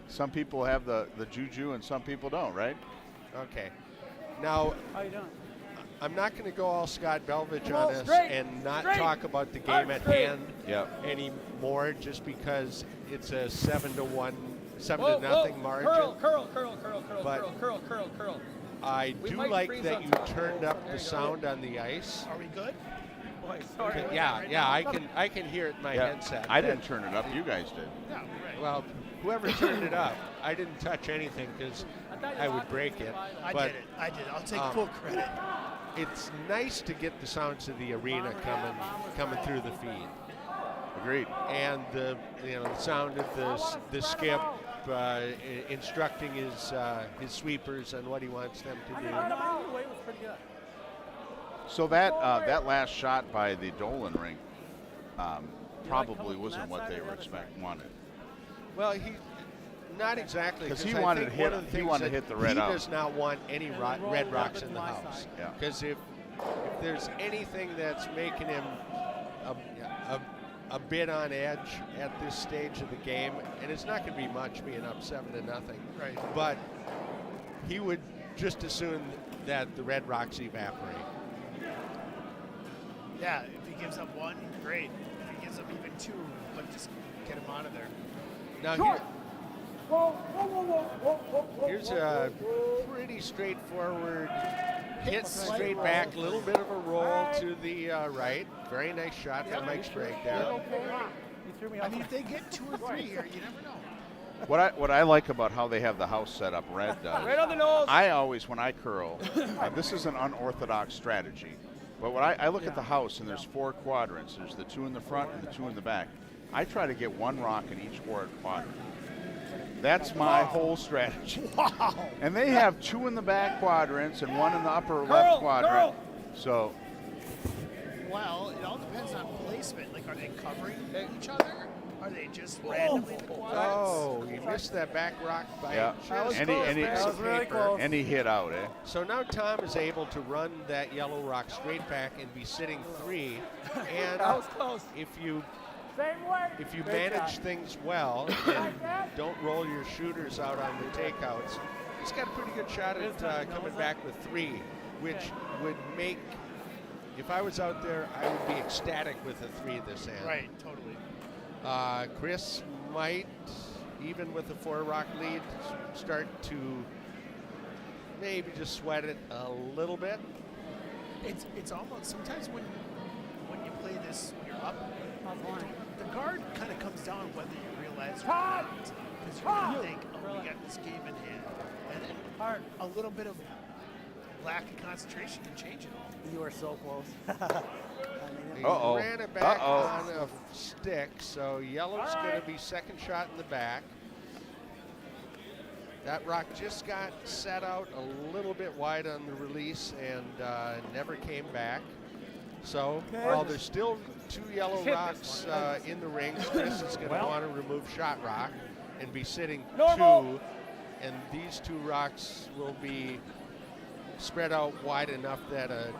some people have the juju and some people don't, right? Okay. Now, How you doing? I'm not going to go all Scott Belvich Come on on, this straight, and not straight. talk about the Hard game at straight. hand Yep. anymore, just because it's a 7-1, 7-0 Whoa, margin. Curl. But- I We do might like freeze that on you top. turned up There the you go. sound on the ice. Are we good? Boy, sorry. Yeah, I can hear it in my Yeah. headset. I didn't turn it up. You guys did. Yeah, right. Well, whoever turned it up, I didn't touch anything because I would break it. I But did it. I'll take um, full credit. it's nice to get the sounds of the arena coming through the feed. Agreed. and the sound of the skip instructing his sweepers on what he wants them to do. The weight was pretty good. So that last shot by the Dolan rink probably wasn't what they were wanted. Well, not exactly, because he I wanted think to one of the he things wanted to that hit the red he out. does not want any red rocks in the house. Yeah. Because if there's anything that's making him a bit on edge at this stage of the game, and it's not going to be much, being up 7-0. Right. But he would just as soon that the red rocks evaporate. Yeah, if he gives up 1, great. If he gives up even 2, but just get him out of there. Now here's a pretty straightforward hit straight back, a little bit of a roll to the right. Very nice shot from Mike Sprague there. I mean, if they get 2 or 3 here, you never know. What I like about how they have the house set up, Red does. Right on the nose. I always, when I curl, this is an unorthodox strategy, but when I look at the house and there's 4 quadrants, there's the 2 in the front and the 2 in the back. I try to get 1 rock in each quadrant. That's my whole strategy. Wow. And they have 2 in the back quadrants and 1 in the upper left quadrant. So. Well, it all depends on placement. Like, are they covering each other? Are they just randomly in the quadrants? Oh, he missed that back rock by Yeah. just And he hit out, eh? So now Tom is able to run that yellow rock straight back and be sitting 3. And That was close. if you manage things well and don't roll your shooters out on the takeouts, he's got a pretty good shot at coming back with 3, which would make, if I was out there, I would be ecstatic with a 3 this end. Right, totally. Chris might, even with a 4 rock lead, start to maybe just sweat it a little bit. It's almost sometimes when you play this when you're up, the guard kind of comes down whether you realize or not, because you really think, oh, we got this game in hand, and then a little bit of lack of concentration can change it all. You are so close. He ran it back on a stick, so yellow's going to be second shot in the back. That rock just got set out a little bit wide on the release and never came back. So while there's still 2 yellow rocks in the rings, Chris is going to want to remove shot rock and be sitting 2. And these 2 rocks will be spread out wide enough that a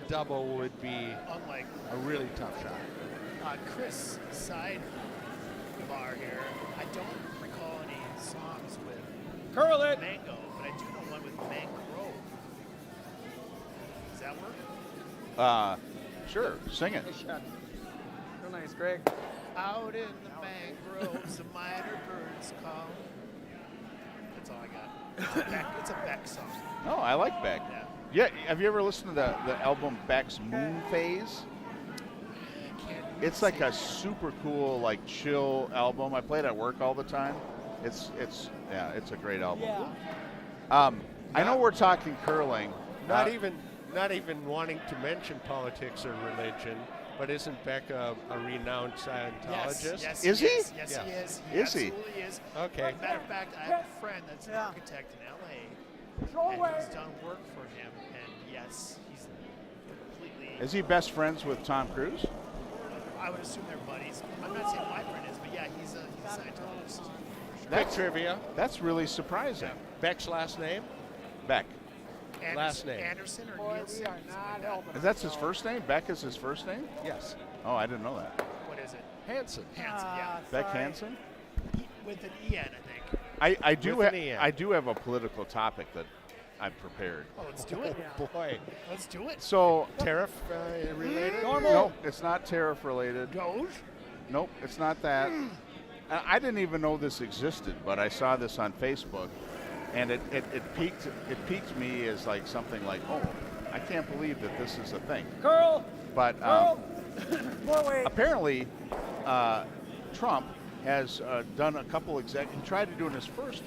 double would be a really tough shot. Chris, side bar here. I don't recall any songs with Curl it. Mango, but I do know one with Mangrove. Does that work? Sure, sing it. Nice shot. Real nice, Greg. Out in the mangroves, the minor birds call. That's all I got. It's a Beck song. No, I like Beck. Yeah. Have you ever listened to the album Beck's Moon Phase? It's like a super cool, like chill album. I play it at work all the time. It's a great album. Yeah. I know we're talking curling. Not even wanting to mention politics or religion, but isn't Beck a renowned Scientologist? Yes, Is he? Yes, Yeah. he is. Is he? Absolutely is. Okay. Matter of fact, I have a friend that's an architect in LA, and he's done work for him, and yes, he's completely. Is he best friends with Tom Cruise? I would assume they're buddies. I'm not saying my friend is, but yeah, he's a Scientologist. Quick trivia. That's really surprising. Beck's last name? Beck. Last name. Anderson or Nielsen? That's his first name? Beck is his first name? Yes. Oh, I didn't know that. What is it? Hansen. Hansen, yeah. Beck Hansen? With an EN, I think. I do have a political topic that I've prepared. Oh, let's do it. Oh, boy. Let's do it. So Tariff related? Nope, it's not tariff related. Doge? Nope, it's not that. I didn't even know this existed, but I saw this on Facebook, and it piqued me as like something like, oh, I can't believe that this is a thing. Curl. But More weight. apparently, Trump has done a couple he tried to do in his first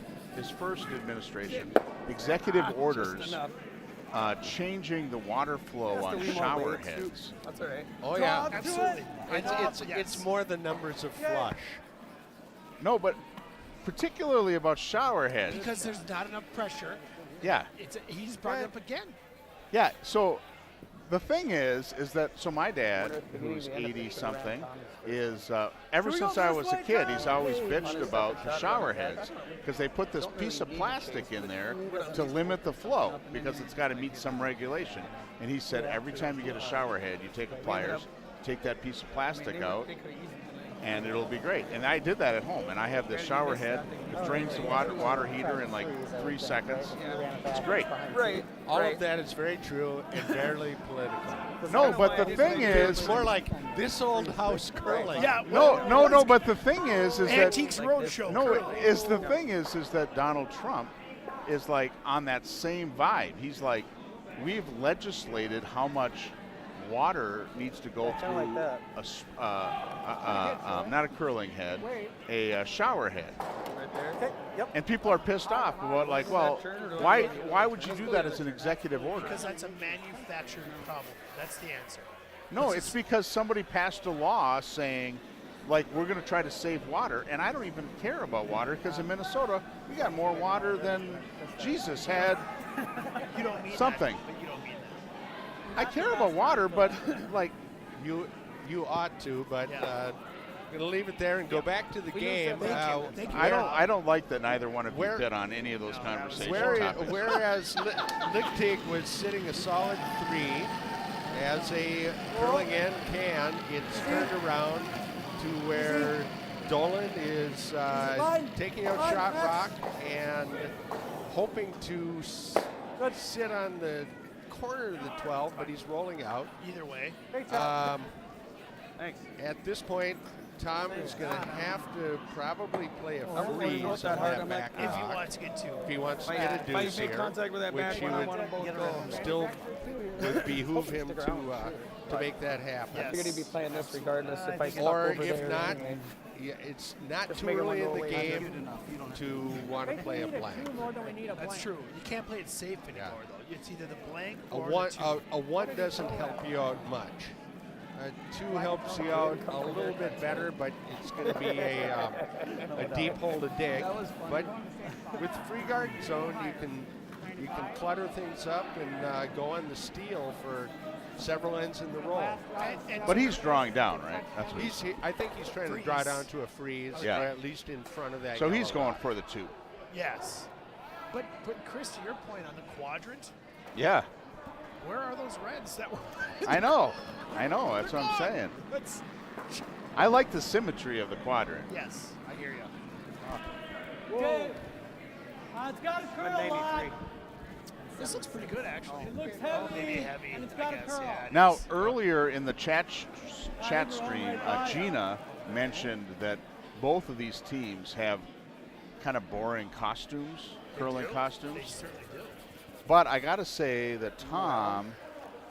administration executive orders Enough. changing the water flow That's on the remote shower weights, too. heads. That's all right. Oh yeah, Absolutely. it's more the numbers of flush. No, but particularly about shower heads. Because there's not enough pressure. Yeah. He's brought it up again. Yeah, so the thing is that, so my dad, who's 80 something, is, ever since I was a kid, he's always bitched about the shower heads because they put this piece of plastic in there to limit the flow because it's got to meet some regulation. And he said every time you get a shower head, you take a pliers, take that piece of plastic out, and it'll be great. And I did that at home, and I have this shower head that drains the water heater in like 3 seconds. It's great. Right. All of that is very true and barely political. No, but the thing It's is, more like this old house curling. Yeah. no, but the thing is that Antiques Roadshow. no, curling. is the thing is that Donald Trump is like on that same vibe. He's like, we've legislated how much water needs to go through like that. not a curling head, a shower head. Right there. Okay. Yep. And people are pissed off about like, well, why would you do that as an executive order? Because that's a manufactured problem. That's the answer. No, it's because somebody passed a law saying, like, we're going to try to save water, and I don't even care about water because in Minnesota we got more water than Jesus had. You don't mean Something. That, but you don't mean that. I care about water, but like, You ought to, but Yeah. I'm gonna leave it there and go back to the game. Thank you. I don't like that neither one of you Where- bid on any of those conversation topics. Whereas Lickteig was sitting a solid 3, as a curling end can, it's turned around to where Dolan is taking out shot rock and hoping to sit on the corner of the 12, but he's rolling out. Either way. Thanks. At this point, Tom is going to have to probably play a really freeze not on that hard. that I'm back If he rock. wants to get to. If he wants to If get a I deuce make here, contact with that which back he one, I would want them both go. still would behoove him to make that happen. Yes. I figured he'd be playing this regardless if I stuck Or over if there not, anyway. yeah, it's not Just too make it early in one the go away. game to want to play a blank. That's true. You can't play it safe anymore, though. It's either the blank A or one, the 2. a 1 doesn't help you out much. 2 helps you out a little bit better, but it's going to be a deep hole to dig. But with the free guard zone, you can clutter things up and go on the steal for several ends in the roll. But he's drawing down, right? That's what I think he's trying to draw down to a freeze, Yeah. or at least in front of that. so he's yellow going line. for the 2. Yes. But Chris, to your point on the quadrant, Yeah, where are those reds that were? I know. That's what I'm saying. That's, I like the symmetry of the quadrant. yes, I hear you. Whoa. It's got a curl line. This looks pretty good, actually. It looks Oh, maybe heavy, heavy. and it's I got a guess, curl. yeah, it Now, is. earlier in the chat stream, Gina mentioned that both of these teams have kind of boring costumes, curling They costumes. certainly do. But I got to say that Tom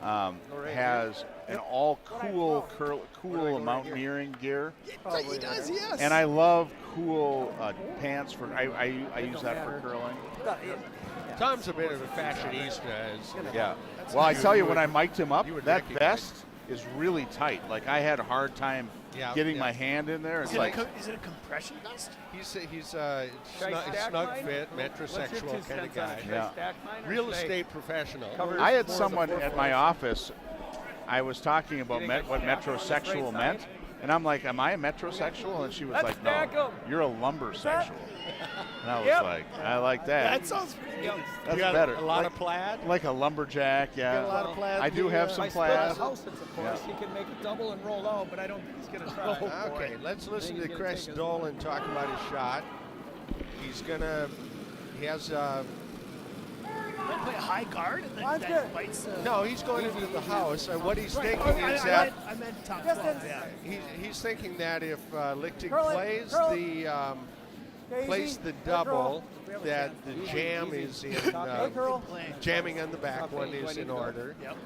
has an all cool mountaineering gear, He does, yes. and I love cool pants for. I use that for curling. Tom's a bit of a fashionista. Yeah. Well, I tell you, when I mic'd him up, you would that recognize. vest is really tight. Like I had a hard time getting my hand in there. It's like Is it a compression vest? He's Should I stack snug mine? fit, What's your 2 metrosexual kind of cents on it? guy. Should I Yeah. stack mine or Real should I estate professional. cover I had more of the someone four at my floors? office. I was talking about You think I what stack them on this metrosexual right meant, side? and I'm like, "Am I a metrosexual?" And she was Let's like, stack "No, 'em." you're a lumbersexual." And I was Yep. like, "I like that. That sounds pretty good. That's You got better." a lot like, of plaid. like a lumberjack, yeah. Got a lot of plaid. I do have If some I split plaid. the house, it's of course, he can make it double and roll out, but I don't think he's going to try. Okay, let's listen Think to he's gonna Chris take us- Dolan talk about his shot. He has Might play a high guard and then that bites the. no, he's going into the house. And what he's thinking is I that meant top 12, yeah. he's thinking that if Lickteig Curl it, plays curl it. plays the double, that the jam is in curl. jamming on the back one is in order. Yep.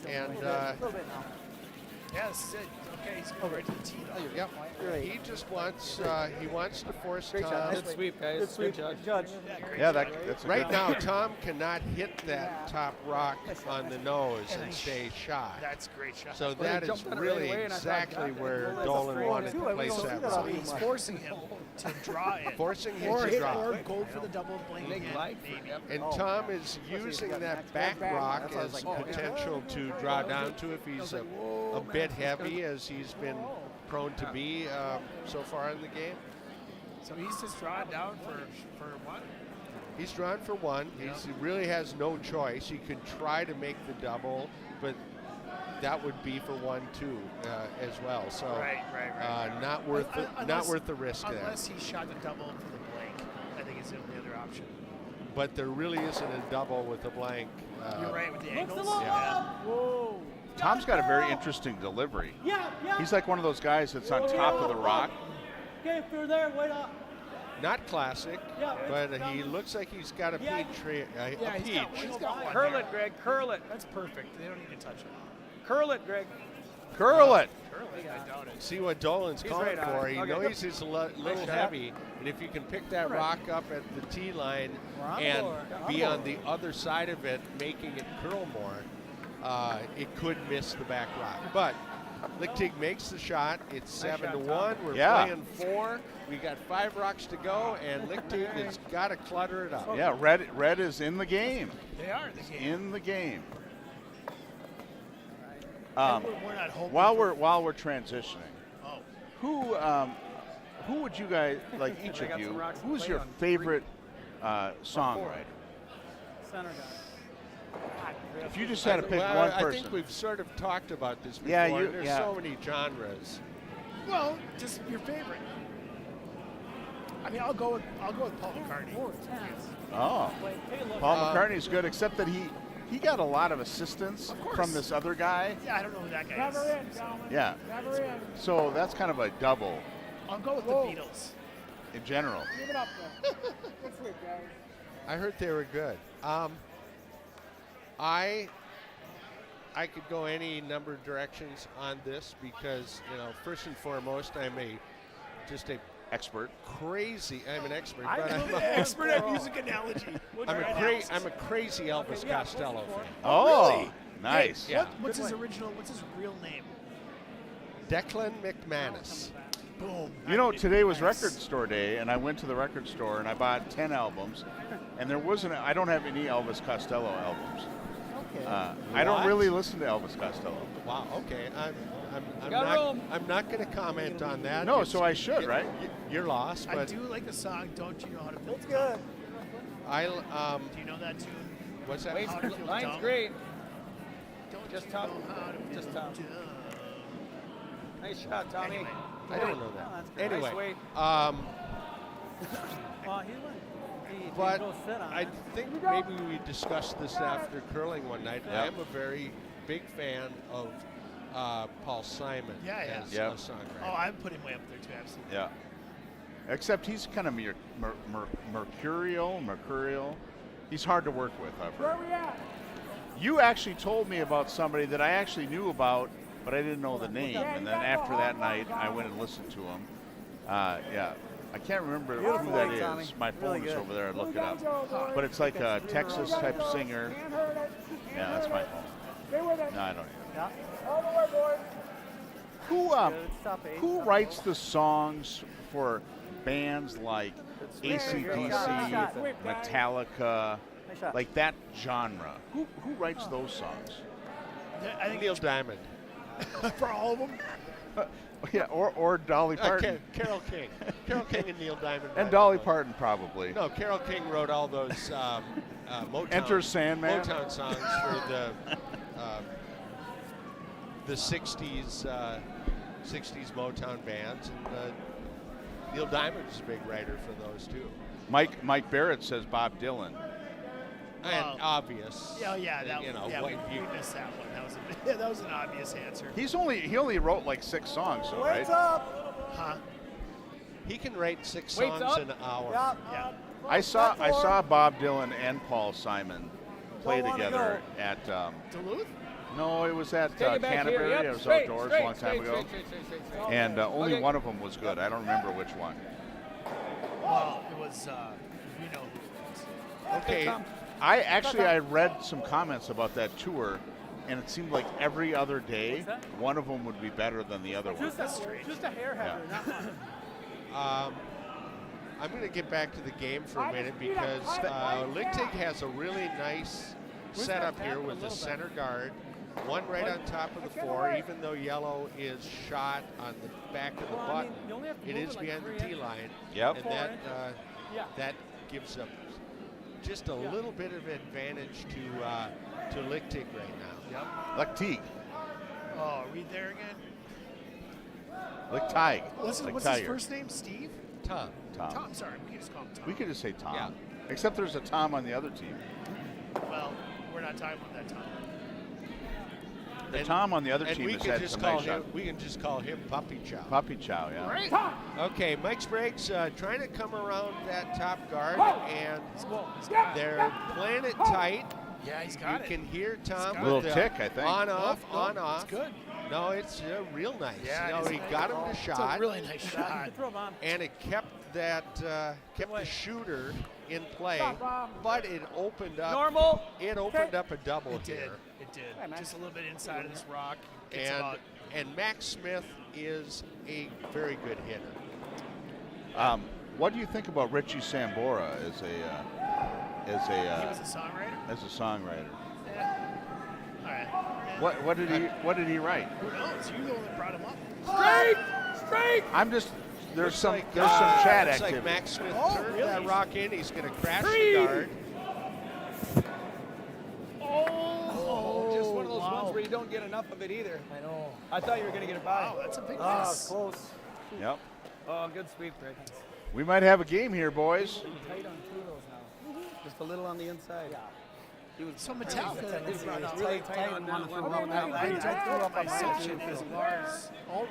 And A little bit now. Yeah, this is it. Okay, he's going right to the tee. Yep. Great. He just wants he wants to force Great shot. Tom. Nice Good sweep, guys. Good sweep, judge. Judge. Yeah, that's a Right good now, Tom cannot hit that top rock on the nose and stay shy. That's a great shot. So Well, he that is jumped on it right really away, and I thought, exactly God, where that's Dolan afraid wanted too. to We place don't see that that rock. all He's forcing him to draw in. Forcing him or to hit, drop. or go for the double blank Big again, light. maybe. Yep. And Oh. Tom is using that back rock That's why I was as like, oh, potential to draw down to if he's a bit heavy, as he's been prone to be so far in the game. So he's just drawing down for one. He's drawn for one. He really has no choice. He could try to make the double, but that would be for 1-2 as well. So Right. not worth the risk there. Unless he shot the double for the blank, I think it's the only other option. But there really isn't a double with a blank. You're right with the angles. Yeah. Whoa. Tom's got a very interesting delivery. He's like one of those guys that's on top of the rock. Okay, if you're there, wait up. Not classic, Yeah, but he looks like he's got a peach. Yeah, he's got one Curl there. it, Greg. Curl it. That's perfect. They don't need to touch it. Curl it, Greg. Curl it. I doubt it. See what Dolan's He's calling right on for. it. He Okay. knows he's a little shot. heavy, and if you can pick that rock up at the tee line on and board. be on the other side of it, making it curl more, it could miss the back rock. But Lickteig makes the shot. It's 7-1. We're playing 4. We got 5 rocks to go, and Lickteig has got to clutter it up. Yeah, red is in the game. They are in the game. In the game. And we're not hoping While we're transitioning, Oh, who would you guys like? Each They of got you, some rocks to who's play your on. favorite songwriter? Center guy. If you just had to pick Well, one I person, think we've sort of talked about this before. Yeah, and there's yeah. so many genres. well, just your favorite. I mean, I'll go with Paul McCartney. oh, Paul McCartney's good, except that he got a lot of assistance from this other guy. Yeah, I don't know who that guy is. Yeah, so that's kind of a double I'll go with the Beatles. in general. Give it up there. Good sweep, guys. I heard they were good. I could go any number of directions on this because, first and foremost, I'm a Expert. I'm an expert, but I'm Expert at music analogy. I'm a crazy Elvis Costello fan. Oh, really? nice. Yeah. What's his real name? Declan McManus. Boom. You know, today was record store day, and I went to the record store and I bought 10 albums, and I don't have any Elvis Costello albums. Okay. I don't What? really listen to Elvis Costello. Wow. Okay. Got room. I'm not going to comment on that. No, It's- so I should, right? You're lost, I but do like the song "Don't You Know How to Feel It's the Dumb." good. Do you know that tune? What's that? Wait, How to feel line's dumb. great. Don't Just you top. know how to feel Just top. dumb? Nice shot, Tommy. Anyway. I don't know Oh, that. that's great. Anyway, Nice weight. Well, he went. He but go sit on I it. think maybe we discussed this after curling one night. Yeah. I am a very big fan of Paul Simon Yeah. as Yeah. a songwriter. Oh, I'm putting way up there too. Absolutely. Yeah. Except he's kind of mercurial. He's hard to work with, I've heard. Where we at? You actually told me about somebody that I actually knew about, but I didn't know the name. And then after that night, I went and listened to him. Yeah. I can't remember Beautiful who that leg, Tommy. is. My Really phone is good. over there. I look it up. But it's like a Texas type singer. Yeah, that's my phone. No, I don't. Yeah. Who Good. Stop eight. who writes the songs for bands like AC/DC, Shot. Metallica, Nice shot. like that genre? Who writes those songs? I think Neil Diamond. for all of them. Yeah, or Dolly Parton. Carole King. Carole King and Neil Diamond. And Dolly Parton probably. No, Carole King wrote all those Motown. Enter Sandman. Motown songs for the 60s Motown bands, and Neil Diamond is a big writer for those too. Mike Barrett says Bob Dylan. And obvious. Yeah, that you know, yeah, what we you- missed that one. That was an obvious answer. He only wrote like 6 songs, though, right? Waits up. Huh? he can write 6 Waits songs up. in an hour. Yeah. Yeah. I saw Bob Dylan and Paul Simon play Don't wanna together at Duluth? No, it was at Take it back here. Canterbury. Yep. It was Straight, outdoors straight, a long time ago. straight. And only Okay. one of them was good. I don't remember which one. Well, it was, you know who it was. Okay. I read some comments about that tour, and it seemed like every other day, one of them would be better than the other one. Just a hair header, not one. I'm going to get back to the game for a minute because Lickteig has a really nice setup here with the center guard, one right on top of the four, even though yellow is shot on the back of the button. It is behind the tee line. Yep. And that gives them just a little bit of advantage to Lickteig right now. Yep. Lickteig. Oh, read there again. Lickteig. What's his Lickteig. first name? Steve? Tom. Tom, sorry. We can just call him Tom. We could just say Tom. Yeah. Except there's a Tom on the other team. Well, we're not talking about that Tom. The Tom on the other And team we has can had just some call nice him. shots. We can just call him Puppy Chow. Puppy Chow, yeah. Okay, Mike Sprague's trying to come around that top guard, and they're playing it tight. Yeah, he's got You it. can hear Tom A little with the tick, I think. on off, Nope, on off. It's good. No, it's real nice. Yeah, you know, it's he nice. got him to It's a shot, really nice shot. and it kept that kept the shooter in play, but it opened up. Normal. It opened up a double It did. here. It did. Just a little bit inside of this rock. It's about And Max Smith is a very good hitter. What do you think about Richie Sambora as he a was a songwriter. songwriter? Yeah. All right. Yeah. What did he write? Who knows? You the one that brought him up. Straight. I'm just there's some Like, chat looks activity. like Max Smith turned really? that rock in. He's going to crash Three. the guard. Just one of those ones where you don't get enough of it either. I know. I thought you were going to get it by. Wow, that's a big Oh, miss. close. Yep. Oh, good sweep, Rick. We might have a game here, boys. Tight on two of those now. Just a little on the inside. Yeah. He was So Metallica is really not really tight on that one. I threw up my assumption is Lars Ulrich.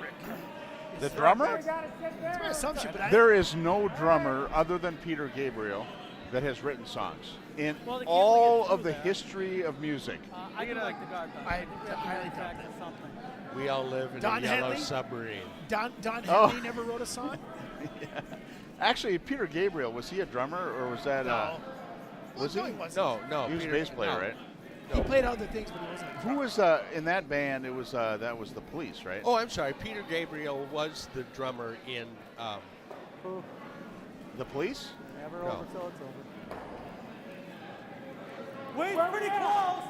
The drummer? That's my assumption, but There is no drummer other than Peter Gabriel that has written songs in Well, they can't all really get of the through that. history of music. I do like the guard. I highly doubt that. Something. We all live in Don a yellow Henley? submarine. Don Oh. Henley never wrote a song? Actually, Peter Gabriel, was he a drummer or was that No. was No, he? he wasn't. No, He was a Peter- bass player, no. right? He played other things, but he wasn't a Who drummer. was in that band? It was that was the Police, right? Oh, I'm sorry. Peter Gabriel was the drummer in. The Police? Never No. over till it's over. Wait, pretty close.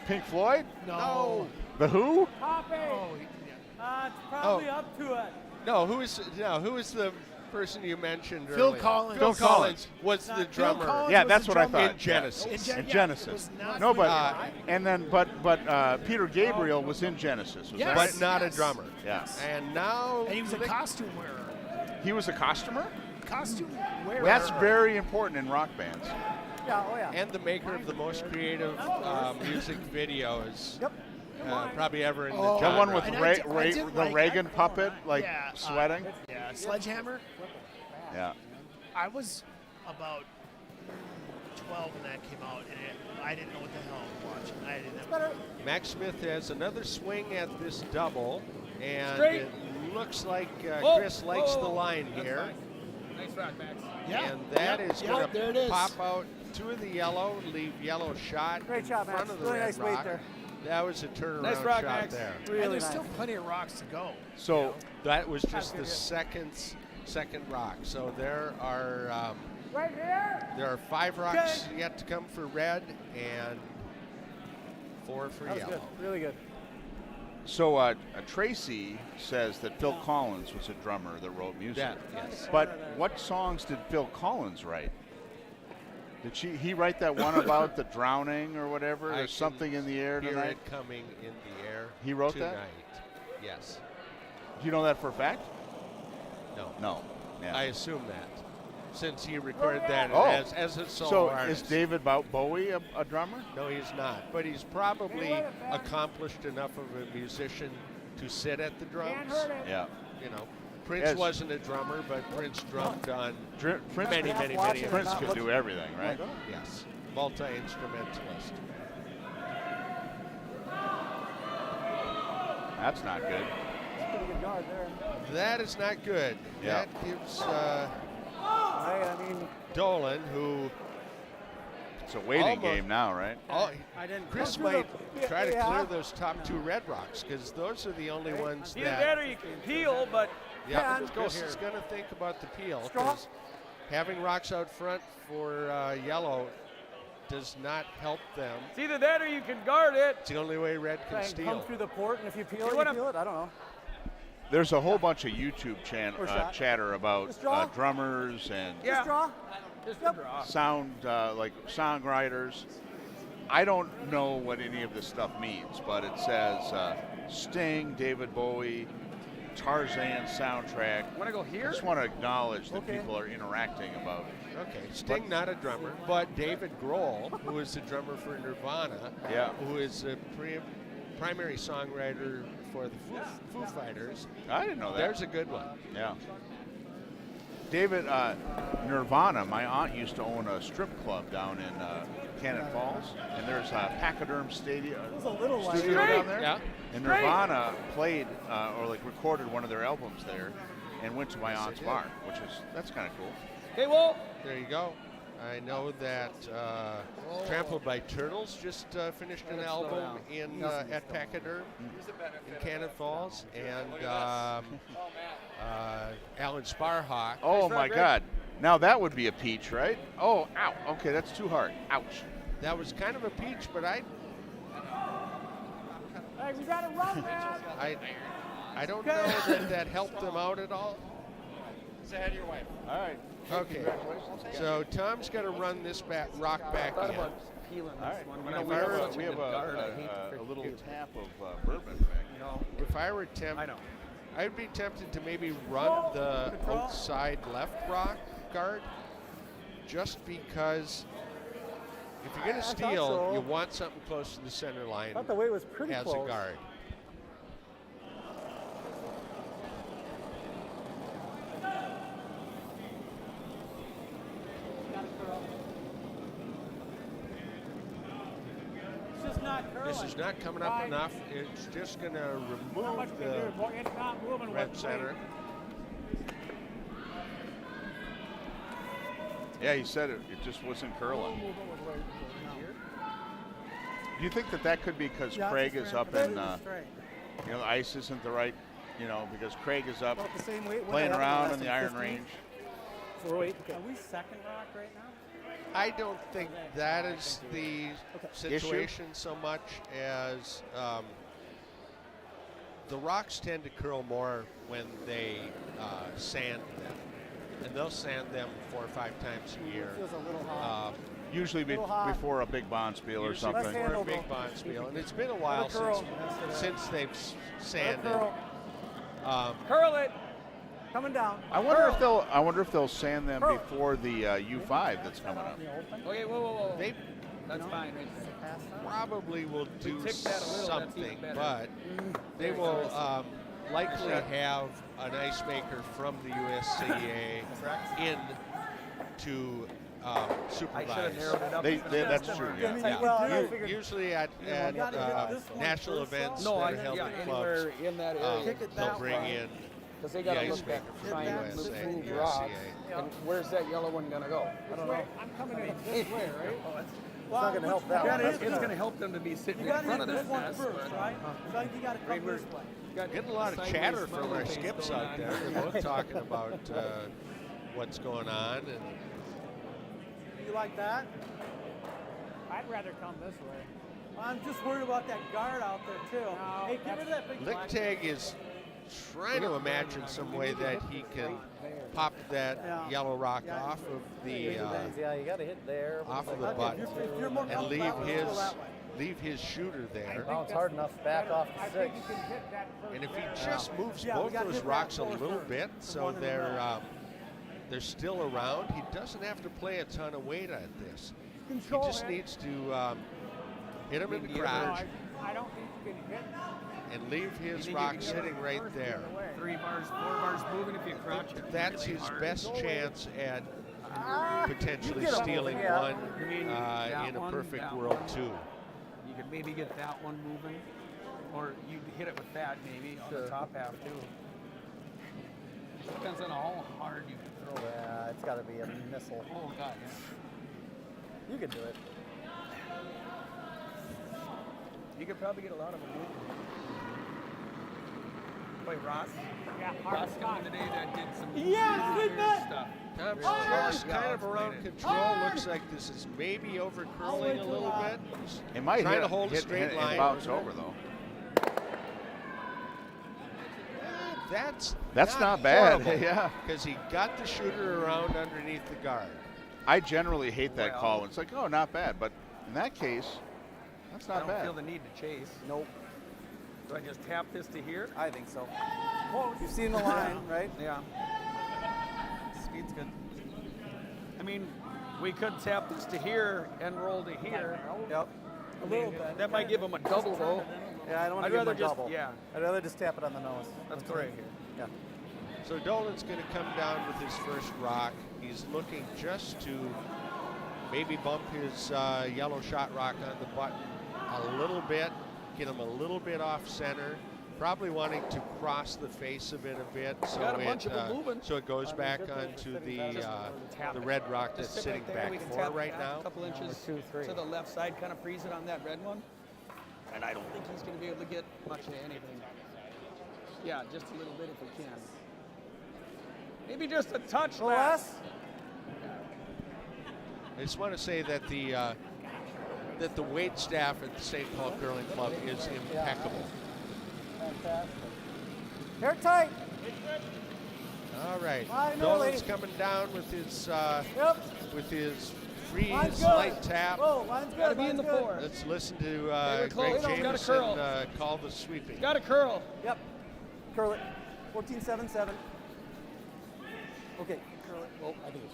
Pink Floyd? No. The Who? Copy. Oh, It's probably up to it. No, who is the person you mentioned Phil earlier? Collins. Phil Phil Collins was the Phil drummer. Collins Yeah, was that's the what I drummer thought. in Genesis. In In yeah, Genesis. it was not No, but Fleetwood Mac. and then but Peter Gabriel was in Genesis. Was that Yes. But not a Yes. drummer. Yeah. And now And he was a costume wearer. He was a costumer? Costume wearer. That's very important in rock bands. Yeah, oh yeah. and the maker of the most creative music videos Yep. probably ever in the Oh. genre. That one with And I Ray, did- I Ray, did the like- Reagan puppet, like Yeah, sweating. Yeah, Sledgehammer. Yeah. I was about 12 when that came out, and I didn't know what the hell I was watching. I didn't have Max Smith has another swing at this double, and Straight. it looks like Oh, Chris likes the oh, line that's here. fine. Nice rock, Max. Yeah. And that Yep, is yep, going there it to is. pop out two of the yellow, leave yellow shot Great in job, front Max. of the Really red nice weight rock. there. That was a turnaround Nice rock, shot Max. there. and Really there's nice. still plenty of rocks to go. So That was just the second rock. So there are Right here. there are 5 rocks yet to come for red and 4 for That was yellow. good. Really good. So Tracy says that Phil Collins was a drummer that wrote music. That, yes. But what songs did Phil Collins write? Did he write that one about the drowning or whatever? I There's something can in the air hear tonight. it coming in the air. He wrote tonight. that? Yes. Do you know that for a fact? No. No. Yeah. I assume that, since he recorded that Oh. as a solo So artist. is David Bowie a drummer? No, he's not. But he's probably accomplished enough of a musician to sit at the drums. Yeah. You know, Prince Yes. wasn't a drummer, but Prince drummed on Prince, many Prince of could them. do everything, right? Yes, multi-instrumentalist. That's not good. That's a pretty good guard there. That is not good. Yeah. That gives I mean, Dolan, who It's a waiting Almost. game now, right? I didn't. Chris Come through might the- try to yeah. clear those top 2 Red Rocks because those are the only ones Either that that. or you can peel, but Yeah, let's go Chris here. is going to think about the peel Straw. because having rocks out front for yellow does not help them. it's either that or you can guard it. It's the only way red can try and steal. come through the port, and if you peel You it, you wanna- peel it. I don't know. There's a whole bunch of YouTube Or shot. chatter about Just draw. drummers and Yeah. Just draw. Just Yep. a draw. sound like songwriters. I don't know what any of this stuff means, but it says Sting, David Bowie, Tarzan soundtrack. Want to go I here? just want to acknowledge that Okay. people are interacting about. Okay, Sting not a drummer, but David Grohl, who is the drummer for Nirvana, Yeah. who is a primary songwriter for the Foo Fighters. I didn't know that. There's a good one. Yeah. David, Nirvana, my aunt used to own a strip club down in Cannon Falls, and there's a Pachyderm Stadium It was a little light. studio Straight. down there. Yeah. And Straight. Nirvana played or like recorded one of their albums there, and went to my aunt's bar, that's kind of cool. Okay, well, There you go. I know that Trampled by Turtles just finished an album in at Pachyderm in Cannon Falls, and Alan Sparhawk. Oh my God! Now that would be a peach, right? Oh, ow! Okay, that's too hard. Ouch! That was kind of a peach, but Hey, we got to run, man. I don't know that helped them out at all. All right. Okay, so Tom's got to run this rock back thought in. about peeling this All right. one. You When know, I we found have, such we a have good guard, I hate a to little forget. tap of bourbon back. If I were tempted, I know. I'd be tempted to maybe run the outside left rock guard, just because if you're going to I thought steal, so. you want something close to the center line I thought the weight was pretty as close. a guard. It's just not curling. This is not coming up enough. It's just going to remove the It's not moving red center. Yeah, he said it just wasn't curling. Do you think that could be because Craig is up in, the ice isn't the right, because Craig is up About the same weight. playing around in the Iron Range? For weight. Okay. Are we second rock right now? I don't think that is the situation so much as the rocks tend to curl more when they sand them. And they'll sand them 4 or 5 times a year. Feels a little hot. Usually Little hot. before a big bond spiel or Usually something. before a handle, big though. bond spiel. And it's been a while curl. since they've sanded. Curl. Curl it. Coming down. I wonder if they'll sand them before the U5 that's coming up. Okay, whoa. They That's fine. Right? probably will do tick that a little, that's something, even better. but they will likely have an ice maker from the USCA in to I should have supervise. narrowed it up. That's true. Yeah. Yeah. Well, I figured- Usually at gotta get this one national first, events No, that are held at clubs, anywhere in that area. they'll bring in Because they the got to ice look maker at from trying the to USA, move USCA. rocks. And where's that yellow one going to go? I don't know. I'm coming in this way, right? It's not going to help that one. It's going to help them to be sitting in front of this nest. right? So you got to come this way. Getting a lot of chatter from our skips out there. They're both talking about what's going on. And You like that? I'd rather come this way. I'm just worried about that guard out there too. Hey, get rid of that big black. Lickteig is trying to imagine some way that he can pop that yellow rock off of the Yeah, you got to hit there. off of the Okay, button if you're more and comfortable that way, go that way. leave his shooter there. Bounce hard enough, back off the 6. And if he just moves Yeah, we both gotta those hit that rocks a forward little first. bit The so one in the they're still around, he doesn't have to play a ton of weight on this. He just needs to hit him in the crotch I don't think you can hit. and leave his rock sitting right there. 3 bars, 4 bars moving if you crouch it. That's his best chance at potentially get him stealing moving, yeah. one You mean that in a one, perfect that world one? too. You could maybe get that one moving. Or you hit it with that maybe on Sure. the top half too. Depends on how hard you can throw it. Yeah, it's got to be a missile. Oh God, yeah. You can do it. You could probably get a lot of them. Wait, Ross? Yeah, Ross come in today that did some Yeah, weird good bet. stuff. Tom Yeah, Sawyer kind of around explain it. control. Looks like this is maybe over curling a little bit. It might Trying hit, to hold a hit- straight hit- line. and bounce over though. That's not bad. horrible, Yeah. because he got the shooter around underneath the guard. I generally hate that call. It's like, oh, not bad. But in that case, that's I not don't bad. feel the need to chase. Nope. Do I just tap this to here? I think so. You've seen the line, right? Yeah. Speed's good. I mean, we could tap this to here and roll to here. Yep. A little bit. That might give him a double though. Yeah, I don't want I'd to give him rather a just- double. yeah. I'd rather just tap it on the nose. That's what I correct. hear. Yeah. So Dolan's going to come down with his first rock. He's looking just to maybe bump his yellow shot rock on the button a little bit, get him a little bit off center. Probably wanting to cross the face of it a bit, so Got a bunch of them moving. so it goes back onto the red rock that's Just sit sitting right there. back We can four tap it right back now. a couple inches Two, three. to the left side, kind of freeze it on that red one. And I don't think he's going to be able to get much of anything. Yeah, just a little bit if we can. Maybe just a touch A little less. less? I just want to say that the wait staff at the St. Paul Curling Club is impeccable. Fantastic. Hair tight. All right, Line Dolan's early. coming down with his Yep. freeze Line's good. light tap. Whoa, line's good. Gotta be in line's the good. four. Let's listen to were close. Greg Got a Jameson curl. call the sweeping. Got a curl. Yep. Curl it. 14.77. Okay. Curl it. Oh, I think it's.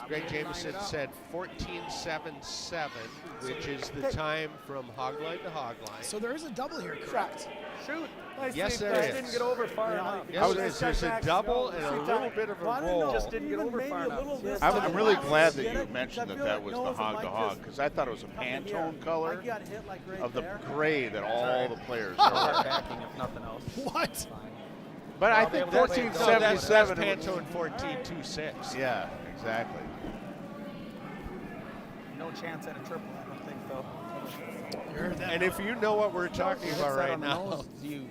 Greg Line Jameson it up. said 14.77, which is the Okay. time from hog line to hog line. So there is a double here, correct? Shoot. Nice Yes, sweep, there guys. is. Didn't get over far Yeah, enough. Yes, there is. There's a double and a little bit of a roll. Just didn't get Even over maybe far a enough. little this I'm side. really Wow. glad that Get you it? mentioned I that feel that like was nose the is hog like to hog this. because I thought it was a Come in here. Pantone color I got hit like right of the there. gray that all the players are Start wearing. backing if nothing else. What? But I Well, think they were playing- No, that's 14.77. Pantone 14.26. Yeah, exactly. No chance at a triple, I don't think, though. You heard that? And if you know what we're talking about right now, You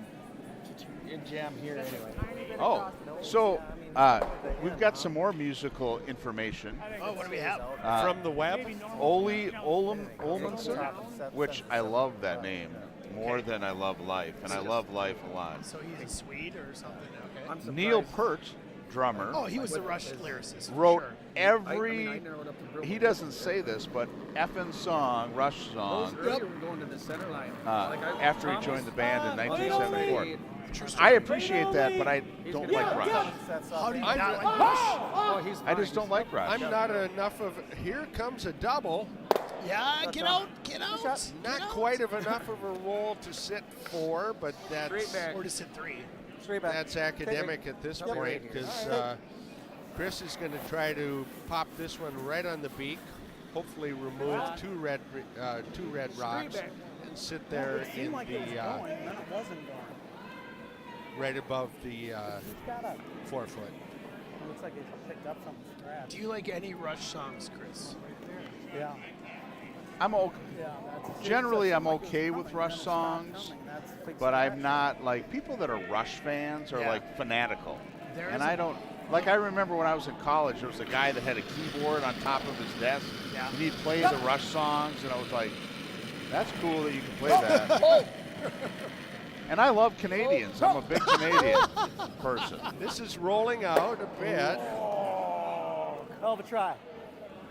jam here anyway. Oh, so we've got some more musical information. Oh, what do we have? from the web, Ole Olmanson, which I love that name more than I love life, and I love life a lot. So he's a Swede or something? Okay. I'm surprised. Neil Peart, drummer, Oh, he was the Rush lyricist. for wrote sure. every, I narrowed up the he doesn't say this, but effing song, Rush Those song, earlier were going to the center line. after he joined the band in 1974. True story. I appreciate that, but I don't like Rush. How do you I'm- not like Rush? Oh, he's I just fine. don't like Rush. I'm not enough of. Here comes a double. Yeah, get out, get out. Not quite of enough of a roll to sit four, but Straight that's back. Or to sit three. Straight back. that's academic at this Yep. point because Chris is going to try to pop this one right on the beak. Hopefully, remove two red rocks back. and sit there It seemed in like it was the going, and then it wasn't going. right above the It's got a. 4 foot. It looks like it picked up some scratch. Do you like any Rush songs, Chris? Yeah. I'm okay. Yeah. That's, Generally, I'm like it was okay with coming, Rush then it stopped songs, coming. That's a big but I'm scratch. not like people that are Rush fans are Yeah. like fanatical, There and is I a- don't. Like I remember when I was in college, there was a guy that had a keyboard on top of his desk, Yeah. and he'd play the Rush songs, and I was like, "That's cool that you can play that." And I love Canadians. I'm a big Canadian person. This is rolling out a bit. Oh, hell of a try.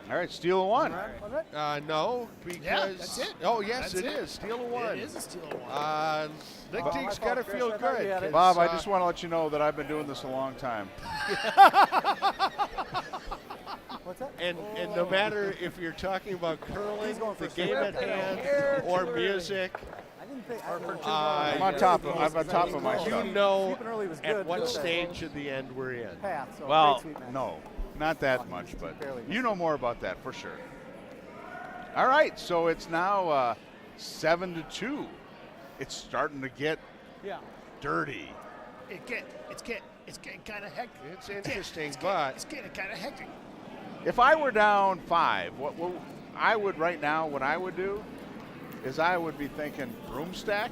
All right, steal a one. All right. No, because that's it. oh yes, That's it it. is. Steal a one. It is a steal of one. Lickteig's my got to fault, Chris. feel I thought you had good. it. 'cause, Bob, I just want to let you know that I've been doing this a long time. What's that? and no matter if you're talking about curling, He's going for the a game straight at hand, hair or too early. music, I didn't think. I'm on top of. I'm on top of my you stuff. know Sweeping early was at good, what but- stage of the end we're in. Path. So Well, great sweep, man. no, not that much, but barely you know more about that for sure. All right, so it's now 7-2 it's starting to get dirty. It's getting kind of hectic. It's interesting, but It's getting kind of hectic. If I were down 5, what I would right now, what I would do is I would be thinking broom stack.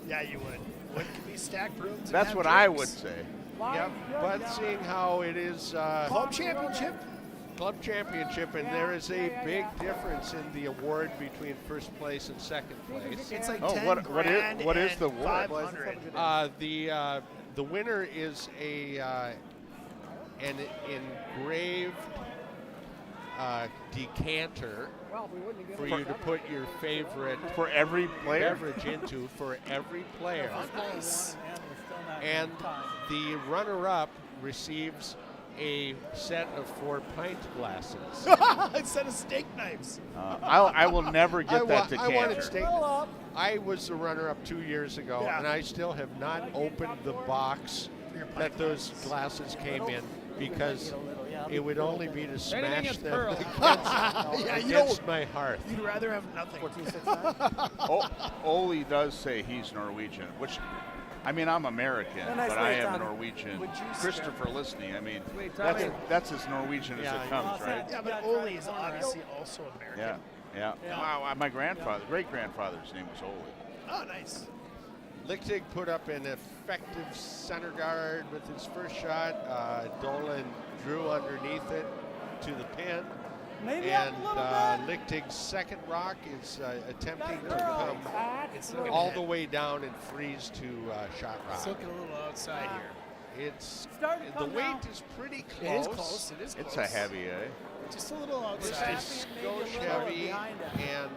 Yeah, you would. Wouldn't we stack brooms? and That's have what I drinks? would say. yep. But seeing how it is Club championship? club championship, and there is a big difference in the award between first place and second place. It's like Oh, 10 what grand is and the award? 500. The winner is an engraved decanter for you to put your favorite For every player? beverage into for every player. Nice. And the runner-up receives a set of 4 pint glasses. Instead of steak knives. I will never get that I wanted decanter. steak. I was the runner-up 2 years ago, Yeah. and I still have not opened the box that those glasses came in because it would only be to smash them against my hearth. You'd rather have nothing. Ole does say he's Norwegian, which, I mean, I'm American, A nice but I way, am Tommy. Norwegian. Would you Christopher Listening, I mean, Wait, Tommy. that's as Norwegian as it comes, right? Yeah, but Ole is obviously also American. Yeah. Wow, my grandfather, great-grandfather's name was Ole. Oh, nice. Lickteig put up an effective center guard with his first shot. Dolan drew underneath it to the pin. And Lickteig's second rock is attempting to come It's looking all the way down and freeze to shot It's rock. looking a little outside here. It's the weight is pretty It close. is close. It is close. It's a heavy, eh? Just a little This outside. is skosh heavy, and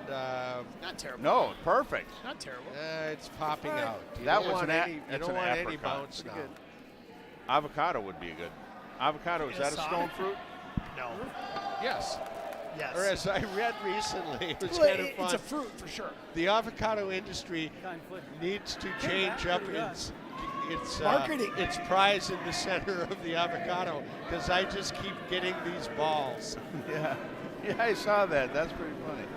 Not terrible. No, perfect. Not terrible. it's popping out. You That don't was want an a- any, you that's don't an want any apricot. bounce now. Avocado would be good. Avocado, is that a stone fruit? No. Yes. Yes. Or as I read recently, it was Well, kind of fun. it's a fruit for sure. The avocado industry needs to change up its Marketing. its prize in the center of the avocado because I just keep getting these balls. Yeah, I saw that. That's pretty funny.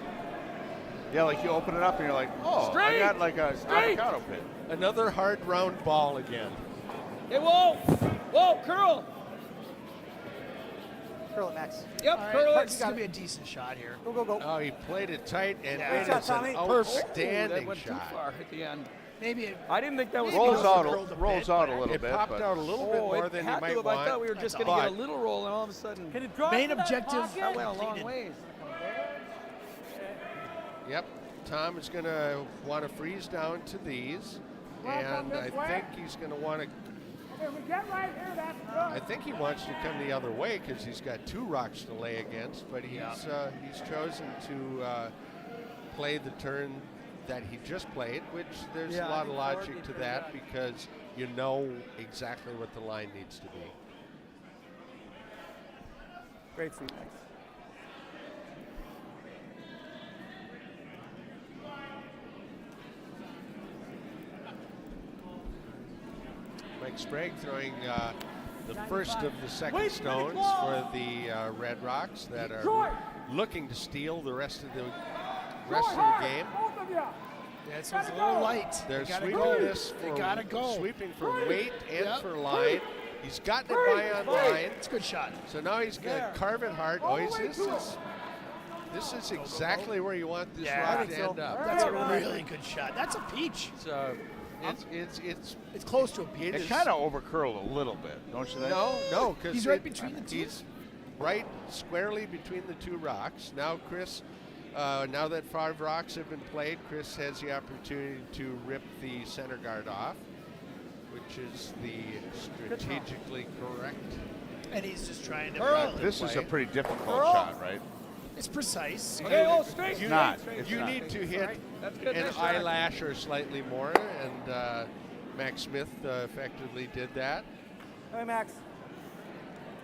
Yeah, like you open it up and you're like, oh, I Straight! got like a Straight! avocado pit. Another hard round ball again. Hey, whoa, curl. Curl it, Max. Yep, All right, curl This it. is going to be a decent shot here. Go. Oh, he played it tight and Yeah. made Good it shot, an Tommy. That outstanding went too shot. far at the end. Maybe it I didn't think that was Maybe Rolls it out, curled a rolls bit, out but a little It bit, popped but out a little bit more it than had you might to have. want. I thought we were just going to but get a little roll, and all of a sudden, Can it drop main to that objective. pocket? that went a long completed. ways. Yep, Tom is going to want to freeze down to these, and I think he's going to want to. I think he wants to come the other way because he's got 2 rocks to lay against, but he's chosen to play the turn that he just played, which there's a lot of logic to that because you know exactly what the line needs to be. Great sweep, Max. Mike Sprague throwing the first of the second stones for the Red Rocks that are looking to steal the rest of the game. Yeah, so it's a little light. They're They gotta sweeping go. this They for gotta go. sweeping for weight and Yep. for line. He's gotten it by on line, It's a good shot. so now he's going to carve it hard. Oh, this is exactly where you want this Yeah, I rock think to so. end up. That's a really good shot. That's a peach. So It's close to a peach. it kind of overcurled a little bit, don't you think? no, because He's right between the two. He's right squarely between the 2 rocks. Now, Chris, now that 5 rocks have been played, Chris has the opportunity to rip the center guard off, which is the strategically correct. And he's just trying to. Earl. really This is a play. pretty difficult shot, right? It's precise. Okay, straight. You not. need, It's you not. need to hit That's good. an Nice shot. eyelash or slightly more, and Max Smith effectively did that. Hey, Max.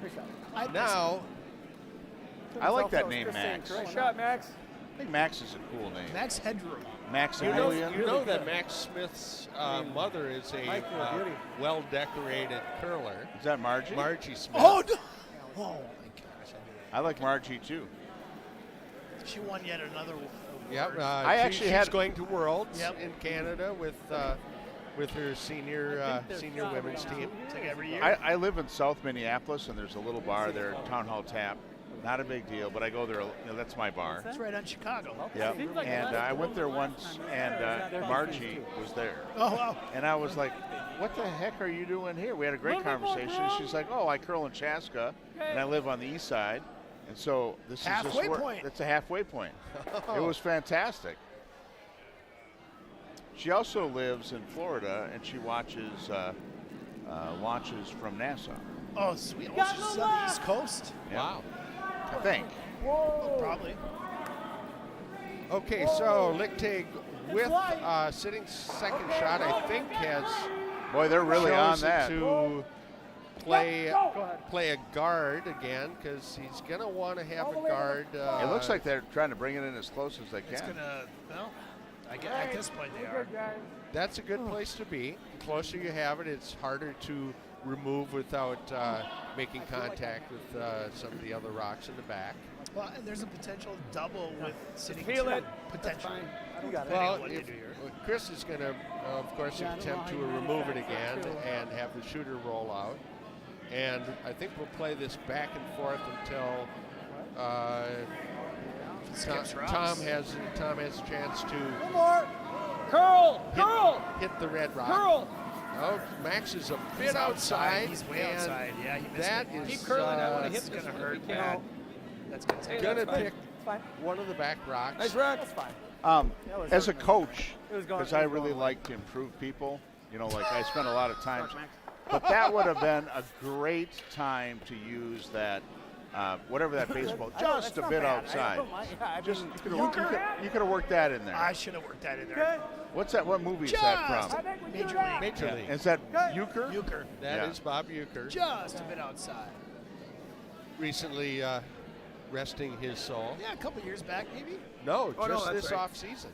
Great shot. Now, I like that Chris name, saying Max. curl. Nice shot, Max. I think Max is a cool name. Max Headroom. Maximilian. you know that Max Smith's mother is a Mike, you're a beauty. well-decorated curler, Is that Margie? Margie Smith. Oh, no. Oh, my gosh. I like Margie too. She won yet another Yep. I actually she's had- going to Worlds Yep. in Canada with her senior women's team. It's like every year. I live in South Minneapolis, and there's a little bar there, Town Hall Tap. Not a big deal, but I go there. That's my bar. It's right on Chicago. Yep. And I went there once, and Margie was there. Oh, wow. And I was like, what the heck are you doing here? We had a great conversation. She's like, oh, I curl in Chaska, and I live on the east side. And so this is Halfway just where, point. It's a halfway point. It was fantastic. She also lives in Florida, and she watches from Nassau. Oh, sweet. Oh, she's on the East Coast? Yeah, Wow. I think. Oh, probably. Okay, so Lickteig with sitting second shot, I think has Boy, they're really on chosen that. to play a guard again because he's going to want to have a guard. It looks like they're trying to bring it in as close as they It's can. going to, well, I guess at this point they are. That's a good place to be. The closer you have it, it's harder to remove without making contact with some of the other rocks in the back. Well, and there's a potential double with sitting Feel two, it. potentially. You got it. Depending Well, on what they if, do here. Chris is going to, of course, attempt to remove it again and have the shooter roll out. And I think we'll play this back and forth until Skips rocks. Tom has a chance to Curl! hit the red rock. Curl! Oh, Max is a bit He's outside. He's way and outside. Yeah, he missed That it. is Keep curling. I want to That's hit this going to one. hurt You bad. know, That's going to take gonna it. pick It's fine. one of the back rocks. Nice rock. That's fine. As a coach, It was going- because it I was really going like to improve people, like I spend a lot of time. But that would have been a great time to use that, whatever that baseball, just a bit outside. Just you could have worked that in there. I should have worked that in there. What's that? What movie is that Just from? Major League. Major League. Is that Euchre? Euchre. That Yeah. is Bob Euchre. Just a bit outside. Recently resting his soul. Yeah, a couple years back, maybe. No, Oh, no, just that's this right. off season.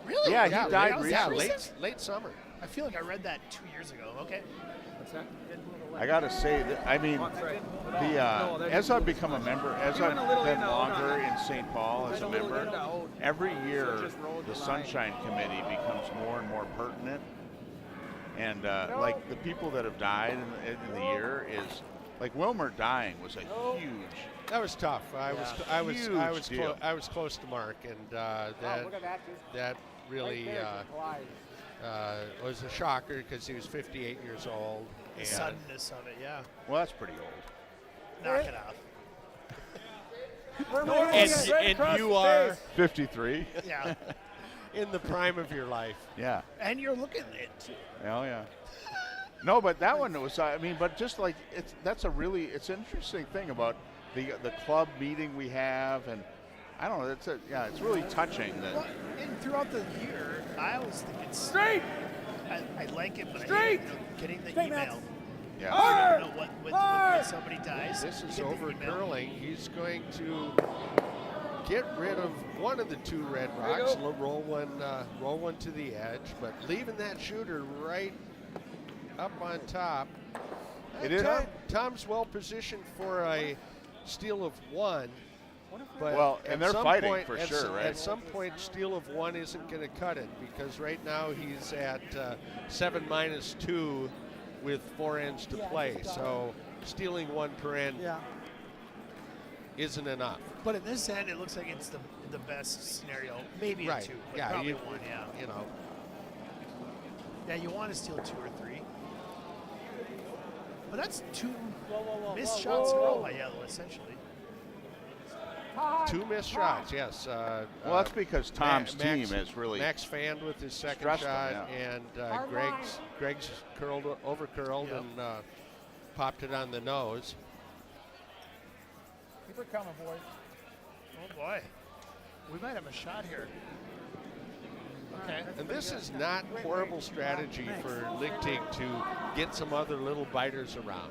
Really? Yeah, he Yeah, died late, yeah, recently. late summer. I feel like I read that 2 years ago. Okay. What's that? I got to say that, I mean, as I've become a member, as I've been longer in St. Paul as a member, every year the Sunshine Committee becomes more and more pertinent. And like the people that have died in the year is, like Wilmer dying was a huge. That was tough. I Huge deal. was close to Mark, and that really was a shocker because he was 58 years old. The And suddenness of it, yeah. Well, that's pretty old. Knock it off. and you are 53. Yeah. in the prime of your life. Yeah. And you're looking at it, too. Oh yeah. No, but that one was. I mean, but just like it's an interesting thing about the club meeting we have, and I don't know. It's really touching that. Well, and throughout the year, I always think it's Straight! I like it, but I Straight! hate getting the Straight, email. Max. Yeah. You know, when somebody dies, This is you get the over email. curling. He's going to get rid of one of the two red rocks, roll one to the edge, but leaving that shooter right up on top. It is. Tom's well positioned for a steal of one. But Well, and at they're some fighting point- for at sure, some- right? At some point, steal of one isn't going to cut it because right now he's at 7-2 with 4 ends to play. So stealing one per end isn't enough. But in this end, it looks like it's the best scenario. Maybe Right. a 2, but Yeah, probably 1, yeah. You know, Yeah, you want to steal 2 or 3. But that's 2 missed shots in a row by Yellow, essentially. 2 missed shots, yes. Well, that's because Tom's team Max- has really. Max fanned with his second stressed him, shot, yeah. and Greg's over curled Yep. and popped it on the nose. Keep her coming, boys. Oh, boy. We might have a shot here. Okay. And this is not horrible strategy for Lickteig to get some other little biters around.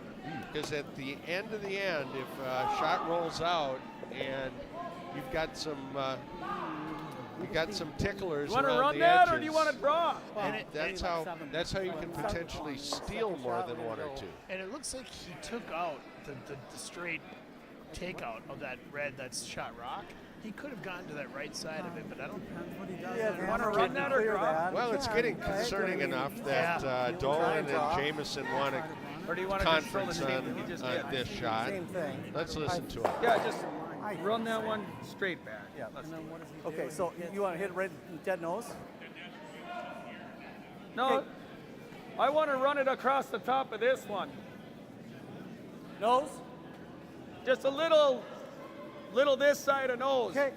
Because at the end of the end, if a shot rolls out and you've got some ticklers You want to around run the that, edges, or do you want to draw? that's how you can potentially steal more than 1 or 2. And it looks like he took out the straight takeout of that red that's shot rock. He could have gone to that right side of it, but I don't. Yeah, wanna run that or clear drop? that. Well, it's getting concerning enough that Dolan and Jamison want to Or do you want to just throw the conference same on that you just did? this shot. Same thing. Let's listen to it. Yeah, just run that one straight back. Yeah. Let's see. Okay, so you want to hit it right in dead nose? No, I want to run it across the top of this one. Nose? Just a little this side of nose. Okay.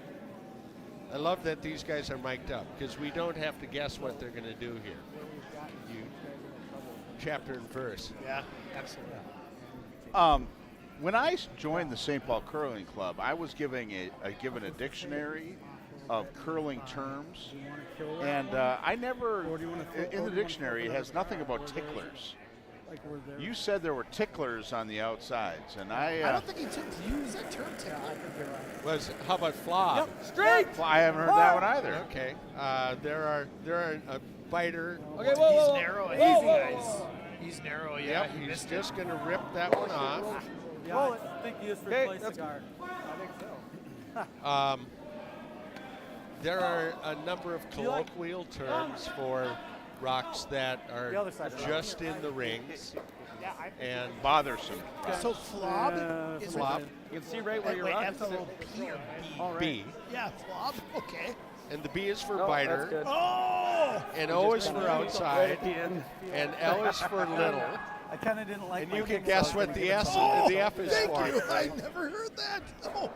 I love that these guys are mic'd up because we don't have to guess what they're going to do here. You chapter and verse. Yeah, absolutely. When I joined the St. Paul Curling Club, I was given a dictionary of curling terms, and I never, in the dictionary, it has nothing about ticklers. You said there were ticklers on the outsides, and I don't think he used that term tickler. How about flob? Straight. Well, I haven't heard that one either. Okay. There are a biter. Okay, whoa. He's narrow. Whoa, Easy, whoa, guys. whoa. He's narrow. Yeah, Yep, he he's missed just it. going to rip that one off. Yeah, I think you just replaced the guard. There are a number of colloquial terms for rocks that are The other side of the just in the rings and Bothersome. So flob is flop. You can see right where Wait, you're wait, at. F-L-O-P or B? All right. B. Yeah, flob. Okay. And the B is for Oh, that's biter, good. Oh! and O is for Right outside, at the end. and L is for little. I kind of didn't like And my you can kicks, guess so I was what gonna the give it S, some. the F is Thank for. you. I never heard that. Oh.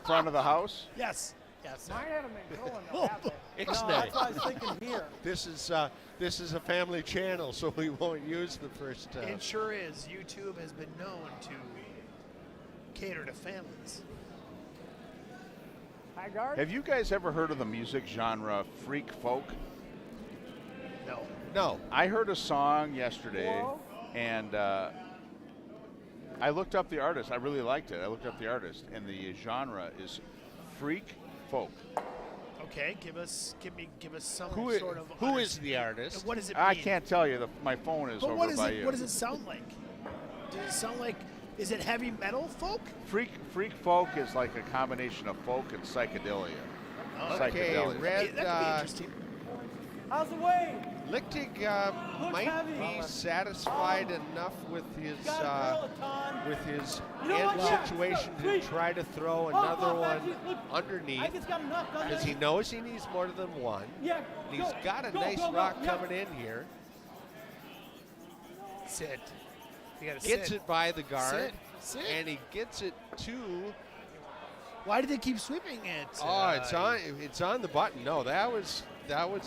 Front of the house. Yes. Yes. Mine had them in going Oh. No, Ixnay. that's what I was thinking here. This is a family channel, so we won't use the first. It sure is. YouTube has been known to cater to families. High guard? Have you guys ever heard of the music genre freak folk? No. No. I heard a song yesterday, Whoa. and I looked up the artist. I really liked it. I looked up the artist, and the genre is freak folk. Okay, give us some Who sort of. who is the artist? What does it mean? I can't tell you. My phone is But over what is by it? you. What does it sound like? Does it sound like? Is it heavy metal folk? Freak folk is like a combination of folk and psychedelia. Okay, Psychedelia. Red. That could be interesting. How's the weight? Lickteig might heavy. be satisfied enough with his You know what? end Yeah. situation to Sweet. try to throw Oh, another oh, one look. underneath I just got knocked under. because he knows he needs more than one. Yeah. And he's got a nice go, rock yeah. coming in here. Sit. You gotta Gets sit. it by the guard, Sit. and he gets it to. Why do they keep sweeping it? Oh, it's on the button. No, that was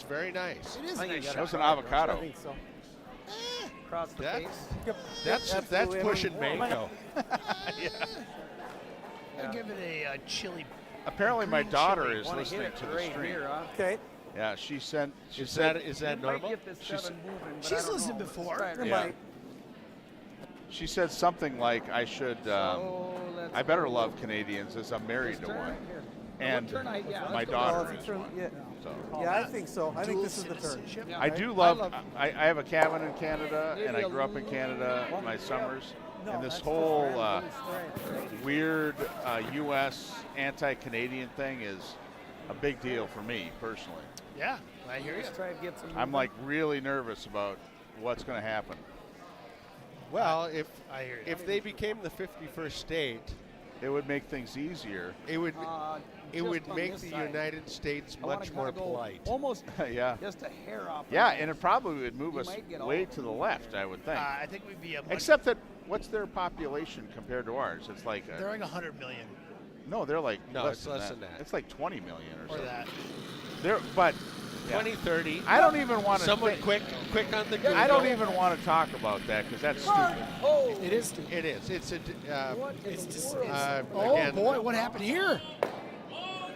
very nice. It is I think you nice. got That was an I avocado. think so. Across the That's face. that's Absolutely. pushing mango. I give it a chili. Apparently, my Green daughter chili. is Want to listening hit it to the right stream. here, huh? Okay. Yeah, she said. Is that You might normal? get this She's- seven moving, but She's I don't listened know. before. Let's try it There right Yeah. might- She said something like, "I should. So let's I better go. love Canadians as I'm married to Turn one." right here. And Turn right, yeah, my let's go. Oh, daughter it's is a turn. one. Yeah. So. Yeah, I think so. I think Dual this is the turn. citizenship. Yeah. I Right? do I love. love- I have a cabin in Canada, and I Maybe a grew up in Canada little- my summers. No, And this that's whole just random. weird U.S. anti-Canadian thing is a big deal for me personally. Yeah, I hear you. Let's try to get some. I'm like really nervous about what's going to happen. Well, if I hear you. if they became the 51st state, It would make things easier. it would just on make this the side. United States I wanna much more kinda go polite. Almost Yeah. just a hair off. Yeah, and it probably would move You us might get way all- to the left, I would think. I think we'd be a much, Except that, what's their population compared to ours? It's like they're like 100 million no, they're like No, less it's than less that. than that. It's like 20 million or or something. that. But 2030. I don't even want to. Someone quick on the Google. I don't even want to talk about that because that's stupid. Oh, It is stupid. It is. It's a. what It's in the just, world? oh again- boy, what happened here?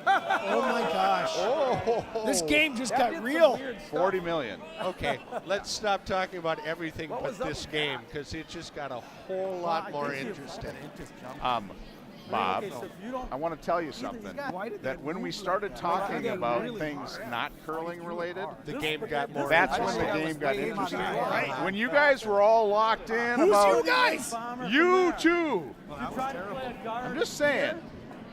Oh my gosh. Oh, This game just That got did some real. weird stuff. 40 million. Okay, let's stop talking about everything What but was up this with game because it just got a whole lot more interesting. Bob, Okay, so if you don't- I want to tell you something. Why did That they when we move started like that? talking They about really things not curling related, The game got more. that's when interesting. the game got interesting. Right. When you guys were all locked in Who's about you guys? you too. You tried to play a guard I'm just saying.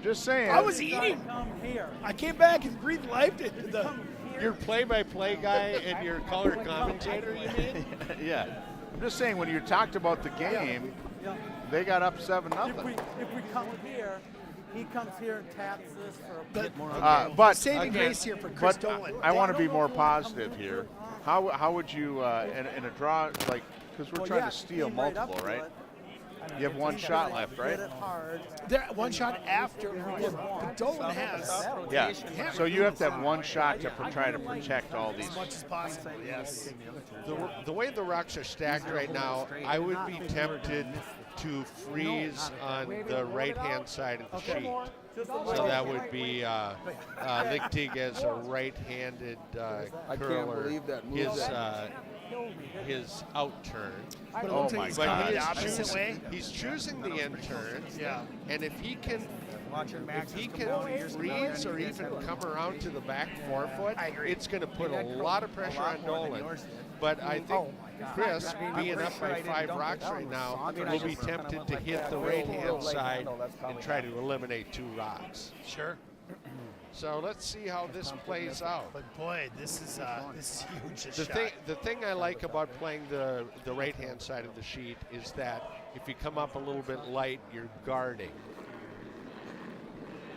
Just saying. I was eating. Come here. I came back and breathed life into the. Your play-by-play guy and your color commentator, you mean? Yeah. I'm just saying, when you talked about the game, they got up 7-0. If we come here, he comes here and taps this for a bit more. But saving grace here for Chris but Dolan. I want to be more positive here. How would you in a draw, like, because we're trying to steal multiple, right? You have one shot left, right? They're one shot after. But Dolan has Yeah. So you have to have one shot to try to protect all these. as much as possible. Yes. The way the rocks are stacked right now, I would be tempted to freeze on the right-hand side of the sheet. So that would be Lickteig as a right-handed curler. believe that move His out turn. But it Oh looks my like he's God. going But the opposite way. he's choosing the end turn. Yeah. And if he can freeze or even come around to the back forefoot, it's going to put a lot of pressure on Dolan. But I think Chris, being up by 5 rocks right now, will be tempted to hit the right-hand side and try to eliminate 2 rocks. Sure. So let's see how this plays out. But boy, this is huge. The thing I like about playing the right-hand side of the sheet is that if you come up a little bit light, you're guarding.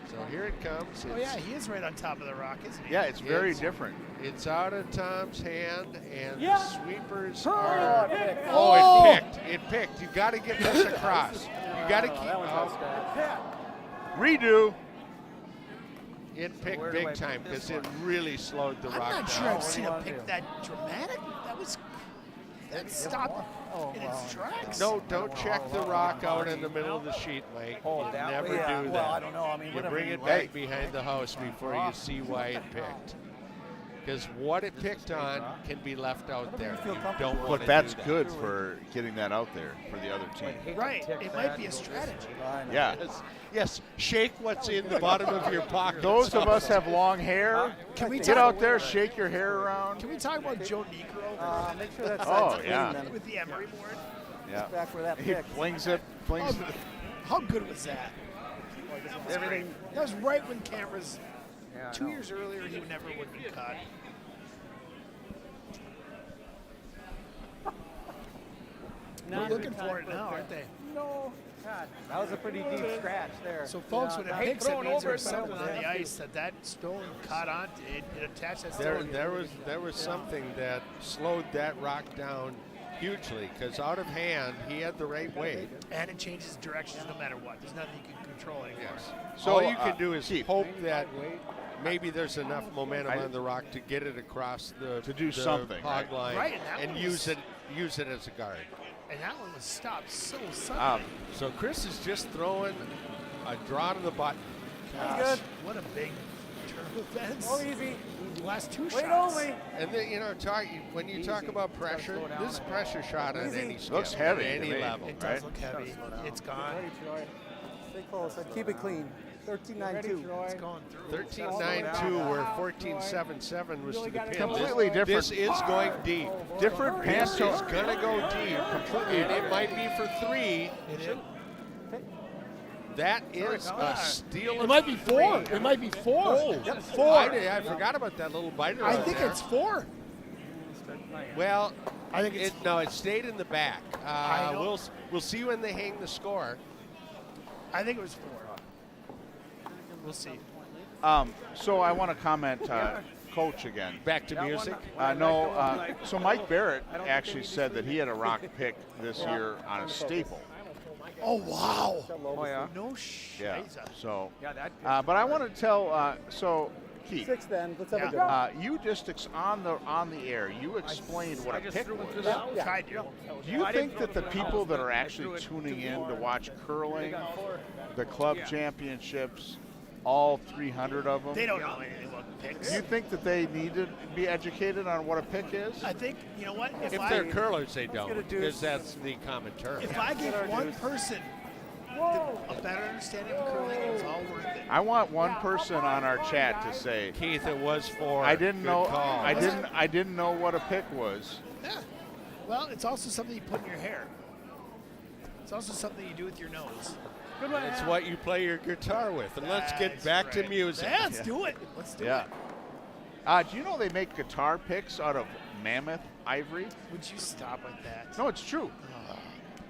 So here it comes. Oh yeah, he is right on top of the rock, isn't he? Yeah, it's very different. It's out of Tom's hand, and Yeah. the sweepers are. Oh, it picked. It picked. You got to get this across. You got to keep. Redo. It picked big time because it really slowed the I'm rock not sure down. I've seen a pick that dramatic. That stopped in its tracks. No, don't check the rock out in the middle of the sheet, Mike. You never do that. Well, I don't know. I mean, You whatever bring you it like. back behind the house before you see why it picked. Because what it picked on can be left out there. You don't want But to that's do that. good for getting that out there for the other team. Right. It might be a strategy. Yeah. Yes, shake what's in the bottom of your pocket. Those of us have long hair. Can we Get talk- out there, shake your hair around. Can we talk about Joe Negro Make sure that's Oh, yeah. with the Emery board? Yeah. back where that He pick. flings it. How, how good was that? Everything. That was right when cameras. 2 years earlier, he never would have been caught. They're looking for it now, aren't they? No. God, that was a pretty deep scratch there. So, folks, when it I hate picks, it throwing means over there's it, something but on it the ice that stone caught on. It attached that stone. There was something that slowed that rock down hugely because out of hand he had the right weight. And it changes directions no matter what. There's nothing you can control anymore. Yes. So, All you can do is Keith. hope that maybe there's enough momentum on the rock to get it across the To do the something, hog right. line Right, and that and one use was- it as a guard. And that one was stopped so suddenly. So Chris is just throwing a draw to the button. Gosh, what a big turn of events. Oh, easy. The last 2 Wait shots. only. And then, when you talk about pressure, this is pressure shot on any scale, Looks heavy at to any me. level. It does Right? look heavy. It's gone. Ready, Troy. Stay close. And keep it clean. 13-9-2. It's going through. 13.92 where 14.77 was to the pin. Completely different. This is going deep. Different This is Panto. going to go deep. Completely. And it might be for 3. It is. That is a steal. It might be 4. It might be 4. Oh, Yep, 4. I forgot about that little biter. I out think there. it's 4. Well, I think it's it stayed in the back. I know. We'll see when they hang the score. I think it was 4. We'll see. So I want to comment, Coach again. Back to music. So Mike Barrett actually said that he had a rock pick this year on a staple. Oh, wow. Oh, yeah. No shit. Yeah. So, Yeah, that but I want to tell. So Keith, 6 then. Let's have Yeah. a good one. you just on the air, you explained what a pick was. Yeah. Tried to. Do you think that the people that are actually tuning in to watch curling, the club championships, all 300 of them, They don't know anything about picks. do you think that they need to be educated on what a pick is? I think, you know what? If they're curlers, they don't, because that's the common term. If I give one person a better understanding of curling, it's all worth it. I want one person on our chat to say, Keith, it was 4. I didn't Good know. call. I didn't know what a pick was. Yeah. Well, it's also something you put in your hair. It's also something you do with your nose. Good one. It's what you play your guitar with. And let's get That's back to right. music. Yeah, let's do it. Let's do Yeah. it. Do you know they make guitar picks out of mammoth ivory? Would you stop with that? No, it's true.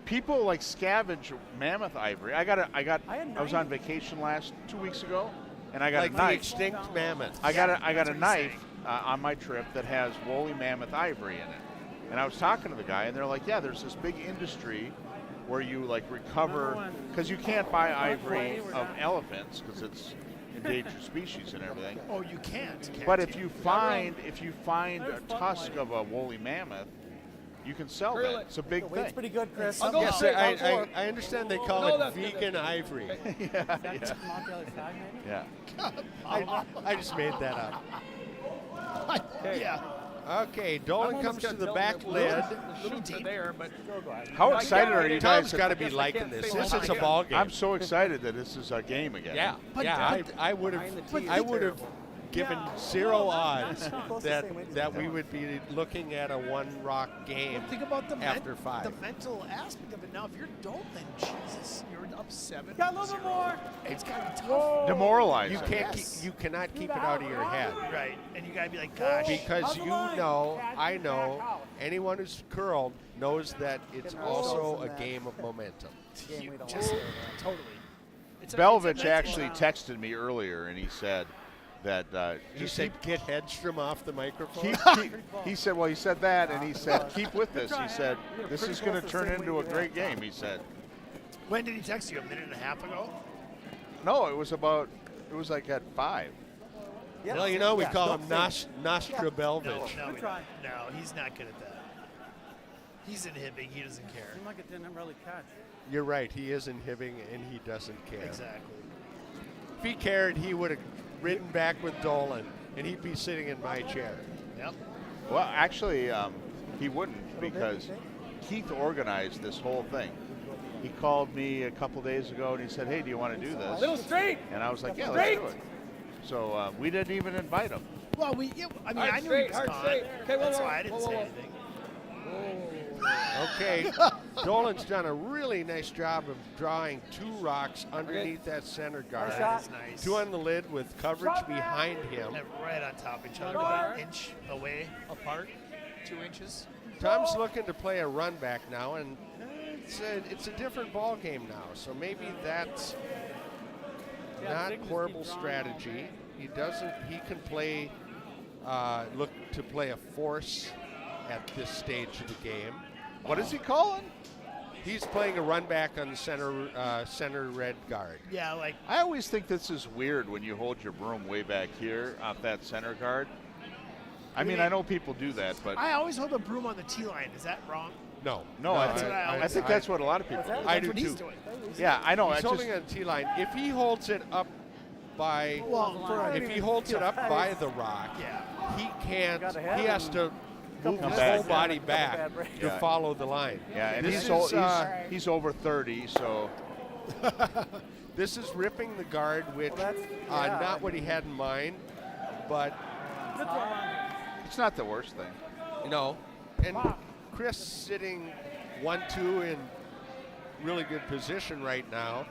People like scavenge mammoth ivory. I was on vacation 2 weeks ago, and I got Like a the knife. extinct mammoth. I got a That's what knife he's on my trip that has woolly mammoth ivory in it. And I was talking to the guy, and they're like, "Yeah, there's this big industry where you like recover because you can't buy ivory of elephants because it's endangered species and everything. Oh, you can't. But if you find a tusk of a woolly mammoth, you can sell that. It's a big The weight's thing. pretty good, Chris. I'll go Yes, straight. I understand they call No, it that's- vegan ivory. Yeah. I just made that up. Yeah. Okay, Dolan comes to the back lid. The shoots are there, but How excited are you guys? Tom's got to be guess I liking can't this. say This why. is a ball game. I'm so excited that this is a game again. Yeah, But- yeah. but- I would Behind the have. tee I is would have terrible. given 0 odds Close to that the same weight. that we would be looking at a one-rock game Think about the after 5. the mental aspect of it. Now, if you're Dolan, Jesus, you're up 7. Got a little bit more. It's gotta be tough. Demoralizing. You can't. Yes. You cannot keep it out of your head Right, and you gotta be like, gosh. because you know. I know. Anyone who's curled knows that it's Getting also ourselves a in that. game of momentum. Game we don't Just want. totally. It's a Belvich mental- actually texted me earlier, and he said that You just said get Hedstrom off the microphone. he said, well, he said that, and he said, keep with this. He said, this is going to turn into a great game. He said, When did he text you? A minute and a half ago? no, it was like at 5. Yeah. Well, you know, we Yeah, call don't him say it. Nostra Belvich. No, Good try. no, he's not good at that. He's inhibiting. He doesn't care. Seemed like it didn't really catch. You're right. He is inhibiting, and he doesn't care. Exactly. If he cared, he would have ridden back with Dolan, and he'd be sitting in my chair. Yep. Well, actually, he wouldn't because Keith organized this whole thing. He called me a couple days ago, and he said, hey, do you want to do this? little straight. And I was like, yeah, let's do it. So we didn't even invite him. Well, I mean, Hard I knew he straight, was hard gone. straight. Okay, whoa, That's whoa, why I didn't whoa, say whoa. anything. Okay, Dolan's done a really nice job of drawing 2 rocks underneath that center guard. That is nice. 2 on the lid with coverage behind him. And right on top of each other, about an inch away apart, 2 inches. Tom's looking to play a run back now, and it's a different ball game now. So maybe that's not horrible strategy. He can play, look to play a force at this stage of the game. What is he calling? He's playing a run back on the center red guard. Yeah, like I always think this is weird when you hold your broom way back here off that center guard. I mean, I know people do that, but I always hold a broom on the tee line. Is that wrong? No, no, I, that's what I think that's what a lot of people do. I That's do what he's too. doing. Yeah, I know. He's I just, holding on the tee line. If he holds it up by, Well, if he holds it up by the rock, yeah. he can't. Got ahead He has to move Couple his bad- whole body couple back bad breaks. to Yeah. follow the line. yeah, and This he's, is, he's over 30, so This is ripping the guard, which Well, that's- yeah. not what he had in mind, but it's not the worst thing. you know, and Chris sitting 1-2 in really good position right now.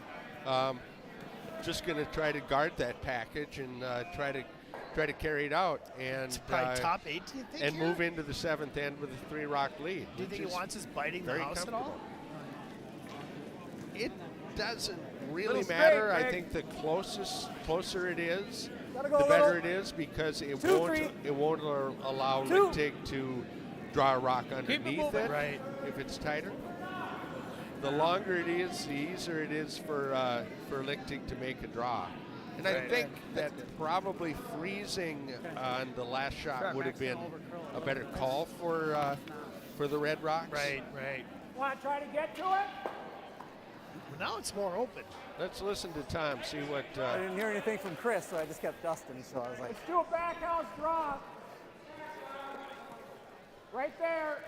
Just going to try to guard that package and try to carry it out and It's probably top 8, do you think? and here? move into the 7th end with a 3-rock lead. Do you think he which is wants us biting the very house at all? comfortable. It doesn't really Little matter. straight, I Greg. think the closer it is, Gotta go the a better little. it is because it Two, won't three. allow Two. Lickteig to draw a rock underneath moving. it Right. if it's tighter. The longer it is, the easier it is for Lickteig to make a draw. And I Right. think that probably freezing on the last shot would have been a better call for the Red Rocks. Right, right. Want to try to get to it? Well, now it's more open. Let's listen to Tom, see what. I didn't hear anything from Chris, so I just kept dusting. So I was like, Do a back house drop. Right there.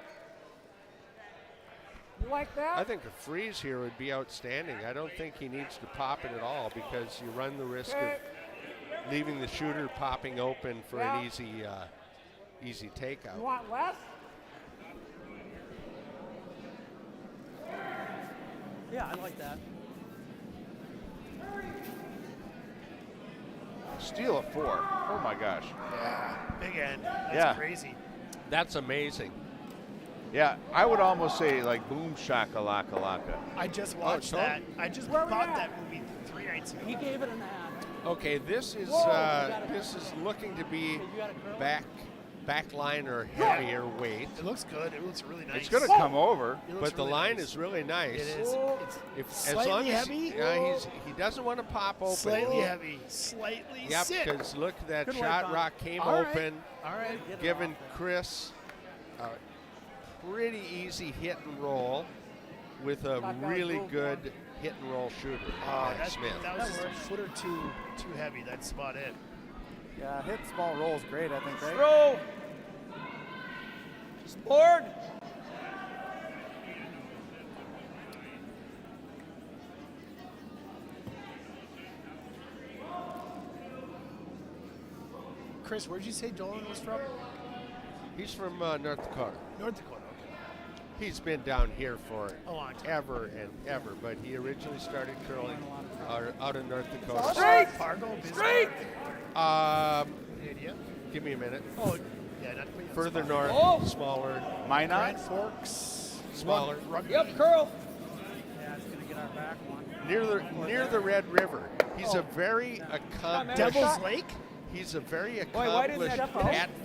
You like that? I think a freeze here would be outstanding. I don't think he needs to pop it at all because you run the risk Okay. of leaving the shooter popping open for Yeah. an easy You takeout. want less? Yeah, I like that. Steal a 4. Oh my gosh. Yeah. Big end. That's Yeah. crazy. That's amazing. Yeah, I would almost say like boom shakalaka laka. I just watched so- that. I just bought that movie 3 nights ago. He gave it an ad. Okay, this is looking to be back line or heavier weight, It looks good. It looks really nice. It's going to come over. It looks but the really line nice. is really nice. It is. It's As long slightly as heavy. he doesn't want to pop open. Slightly heavy. Slightly Yep, sick. because look, that Good shot work, rock came All right. open, All right. giving Chris a pretty easy hit and roll with a really good hit and roll shooter. like Smith. That was just a foot or two too heavy. That's about it. Yeah, hit small rolls great, I think, right? Throw. Board. Chris, where'd you say Dolan was from? He's from North Dakota. North Dakota. Okay. He's been down here for A long time. ever and ever, but he originally started curling out of North Dakota. Straight. Fargo, Bismarck. Straight. Any idea? Give me a minute. Oh, yeah, not quite Further Bismarck. north, Oh. smaller, Minot? Grand Forks. Smaller. Rugby. Yep, curl. Yeah, it's going to get our back one. near the Red River. He's a very accomplished. Devil's Lake. He's a very why didn't accomplished that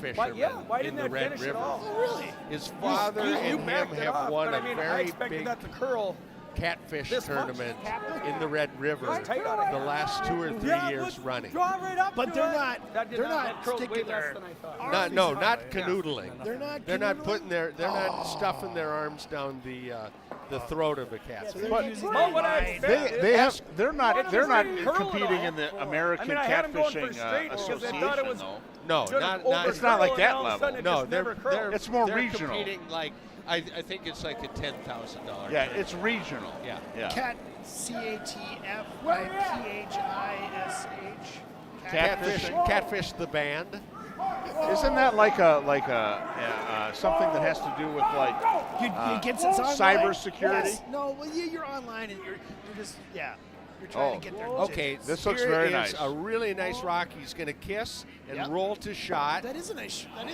catfisherman why in didn't the that Red finish River. at all? Oh, really? His father and him backed it have up, won but a I mean, I very expected big that to curl. catfish this much. tournament in the Red River Tight on it. the last 2 or 3 years running. Draw right up. But to they're it. not. That did They're not. not That curled way sticking less their than I thought. arms No, in not it. canoodling. They're not. They're not canoodling? putting they're not stuffing their arms down the throat of a So catfish. they're But using Oh, the what I line. expect. They're not Curl at competing all. in the American I had 'em going for Catfishing straight because they Association thought it was though. No, Should've not over It's not like curl, that and all of a sudden level. it no, just they're never curled. It's more they're regional. competing like I think it's like a $10,000. Yeah, it's regional. Yeah. Yeah. Cat CATFIPHISH. Catfish the band. Isn't that like a something that has to do with like You get it's online? cybersecurity? Yes. No, well, you're online and you're just you're trying to get there. Okay, This looks here very is nice. a really nice rock. He's going to kiss and Yep. roll to shot. That is a nice. That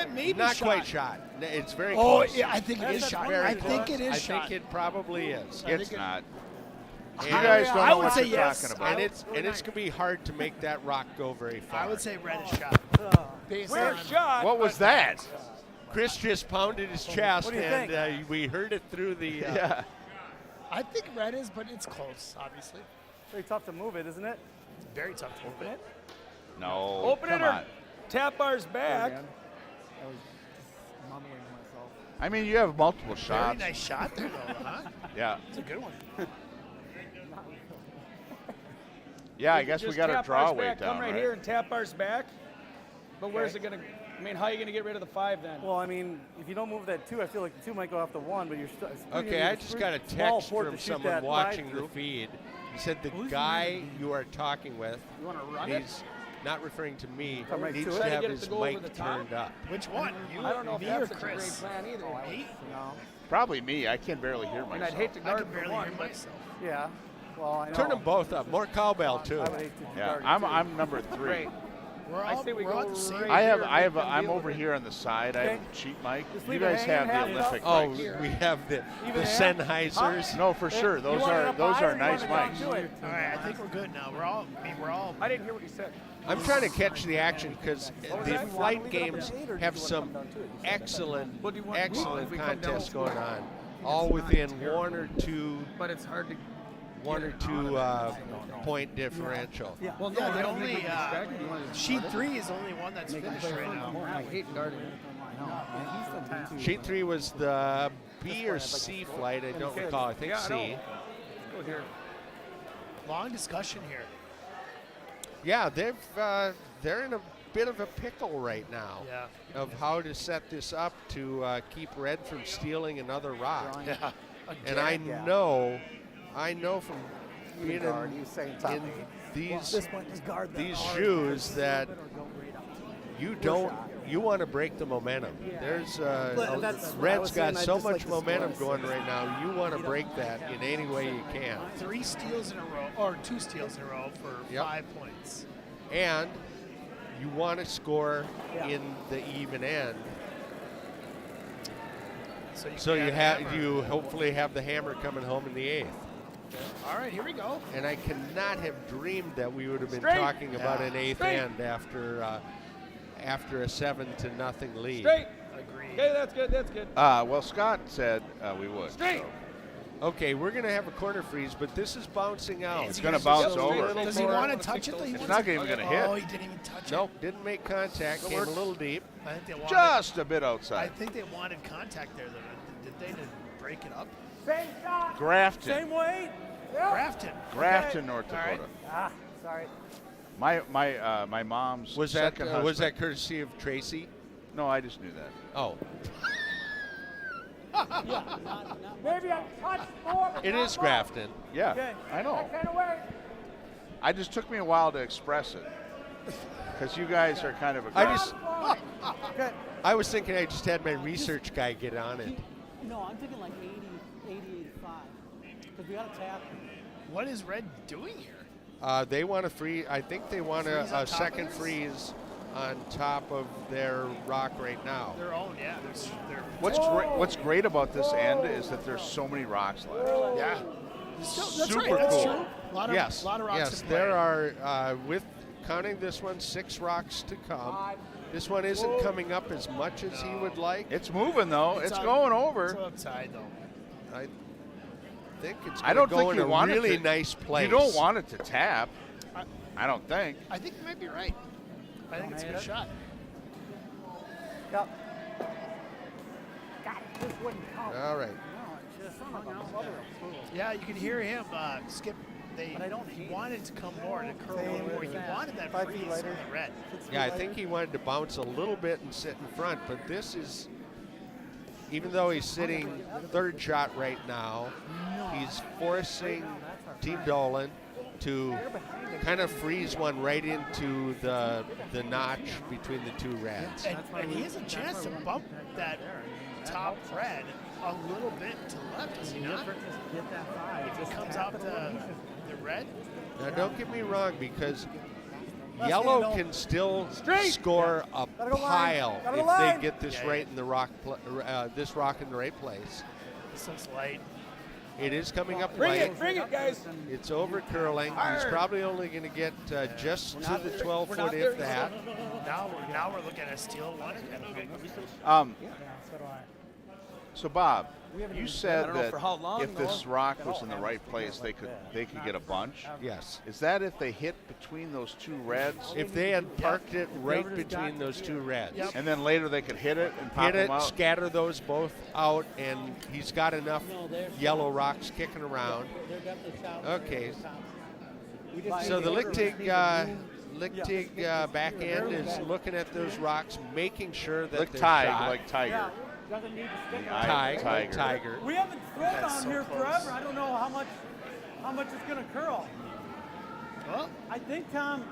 is maybe Not shot. quite shot. It's very Oh close. yeah, I think it is It's shot. very I think close. it is I shot. think it probably is. It's not. You And- guys don't I know would what say you're yes. talking I about. And it's going to be hard to make that rock go very far. I would say red is shot. Based We're on shot. What was that? Chris just pounded his chest, What do you and think? we heard it through the. Yeah. I think red is, but it's close. Obviously, Pretty tough to move it, isn't it? it's very tough to open it. No. Open come it or on. tap ours back. I was mumbling to myself. I mean, you have multiple Very shots. nice shot there, though, huh? Yeah. It's a good one. Yeah, I guess we Just got our tap draw ours weight back, down, Come right here and tap ours back. But where's it going to? I mean, how are you going to get rid of the 5 then? Well, I mean, if you don't move that 2, I feel like the 2 might go off the 1, but you're still. Okay, I just got a text from someone watching the feed. He said the guy you are talking with, You want to run it? he's not referring to me, Come right needs to to it. Try to have get it his to go over mic the top? turned up. Which one? You, I don't know if me that's or such a Chris? great plan either. Me? No. Probably me. I can barely hear I mean, myself. I'd hate to I guard can for barely one, hear but myself. Yeah. Well, I know. Turn them both up. More cowbell too. I would hate to Yeah, guard I'm too. I'm number 3. great. We're I all, say we we're go all the same. right I have here and I let have them I'm deal over with it. here on the side. I have Okay. a cheap mic. Just You leave it guys hanging have the half up. Olympic Oh, mics. we have the Even hand? Sennheisers. No, for sure. You Those want it are up those higher are or you nice want it down mics. to it? All right, I think we're good now. We're all. I mean, we're all. I didn't hear what you said. I'm trying to catch the action because was the that? flight games have some excellent, What do you want- excellent if we come down contests to going it? on, all within one or two point differential. Well, Yeah, no, the I don't only, think we can distract you. You wanna just Sheet guard 3 is only one that's finished right now. it? I hate guarding. Sheet 3 was the B or C flight. I don't recall. I think Yeah, I C. know. Go here. Long discussion here. Yeah, they're in a bit of a pickle right now Yeah. of how to set this up to keep red from stealing another rock. Yeah. And I Yeah. know from being guard, you say top in eight. these This one is guard that these hard. shoes that you don't you want to break the momentum. There's that's what I Red's was got saying, I so just like much the score. momentum going right now. You want to break that in any way you can. 3 steals in a row, or 2 steals in a row for Yep. 5 points. And you want to score in the even end. So you hopefully have the hammer coming home in the 8th. All right, here we go. And I cannot have dreamed that we would have been Straight. talking about an 8th Straight. end after a 7-0 lead. Straight. Agreed. Okay, that's good. That's good. Well, Scott said we would. Straight. So. Okay, we're going to have a corner freeze, but this is bouncing out. It's going to bounce over. Does he want to touch it? Though? It's not even going to hit. Oh, he didn't even touch it. Nope, didn't make contact. Came a little deep. I think they wanted, Just a bit I outside. think they wanted contact there. Though. Did they break it up? Same shot. Grafton. Same weight. Grafton. Grafton, North All right. Dakota. Ah, sorry. My mom's Was that second husband. courtesy of Tracy? No, I just knew that. Oh, Maybe a touch more. but it not is much. Grafton. Yeah, Okay. I know. That kind of way. I just took me a while to express it because you guys are kind of I aggressive. just, Okay. I was thinking I just had my research guy get on it. No, I'm thinking like 80, 85. Because we got to tap. What is Red doing here? They want to freeze. I think they want Freeze on a top of second this? freeze on top of their rock right now. Their own, yeah. They're What's great about this end is that there's so many rocks left. yeah. That's Super right. That's cool. true. A lot of Yes, lot of rocks yes. to play. There are with counting this one 6 rocks to come. This one isn't coming up as much as he would like. It's moving though. It's on- going It's over. outside though. I think it's I going don't to go think in you a want really it to, nice place. You don't want it to tap. I don't think. I think you might be right. I think it's a good shot. Yep. God, this wouldn't count. All right. Yeah, you can hear him skip. But I don't He hate wanted to come more to curl Same more. He with wanted that 5 feet freeze lighter. on the Red. Yeah, I think he wanted to bounce a little bit and sit in front, but this is, even though he's sitting 3rd shot right now, he's forcing Team Dolan to kind of freeze one right into the notch between the 2 Reds. And he has a chance to bump that top Red a little bit to the left, does he not? If he comes out the Red. Now, don't get me wrong, because yellow can still score a Gotta go line. pile Gotta go if line. they get this Yeah, right in the rock, this rock in the right place. This looks light. It is coming up Bring light. it, guys. It's over curling. He's probably only going to get just to the 12-foot if that. Now we're looking at a steal one. So Bob, you I said don't know that for how long, if this rock was in the right place, they could get a bunch. Yes. Is that if they hit between those 2 Reds, If they had parked it right between those 2 Reds. Yep. and then later they could hit it and pop Hit it, them out? scatter those both out, and he's got enough yellow rocks kicking around. They're definitely shot. Okay. So the Lickteig back end is looking at those rocks, making sure that they're Lickteig, shot. like tiger. Doesn't need to stick I- Tiger. tiger. Tiger. We haven't thrown That's on so here close. forever. I don't know how much it's gonna curl. Well, I think Tom.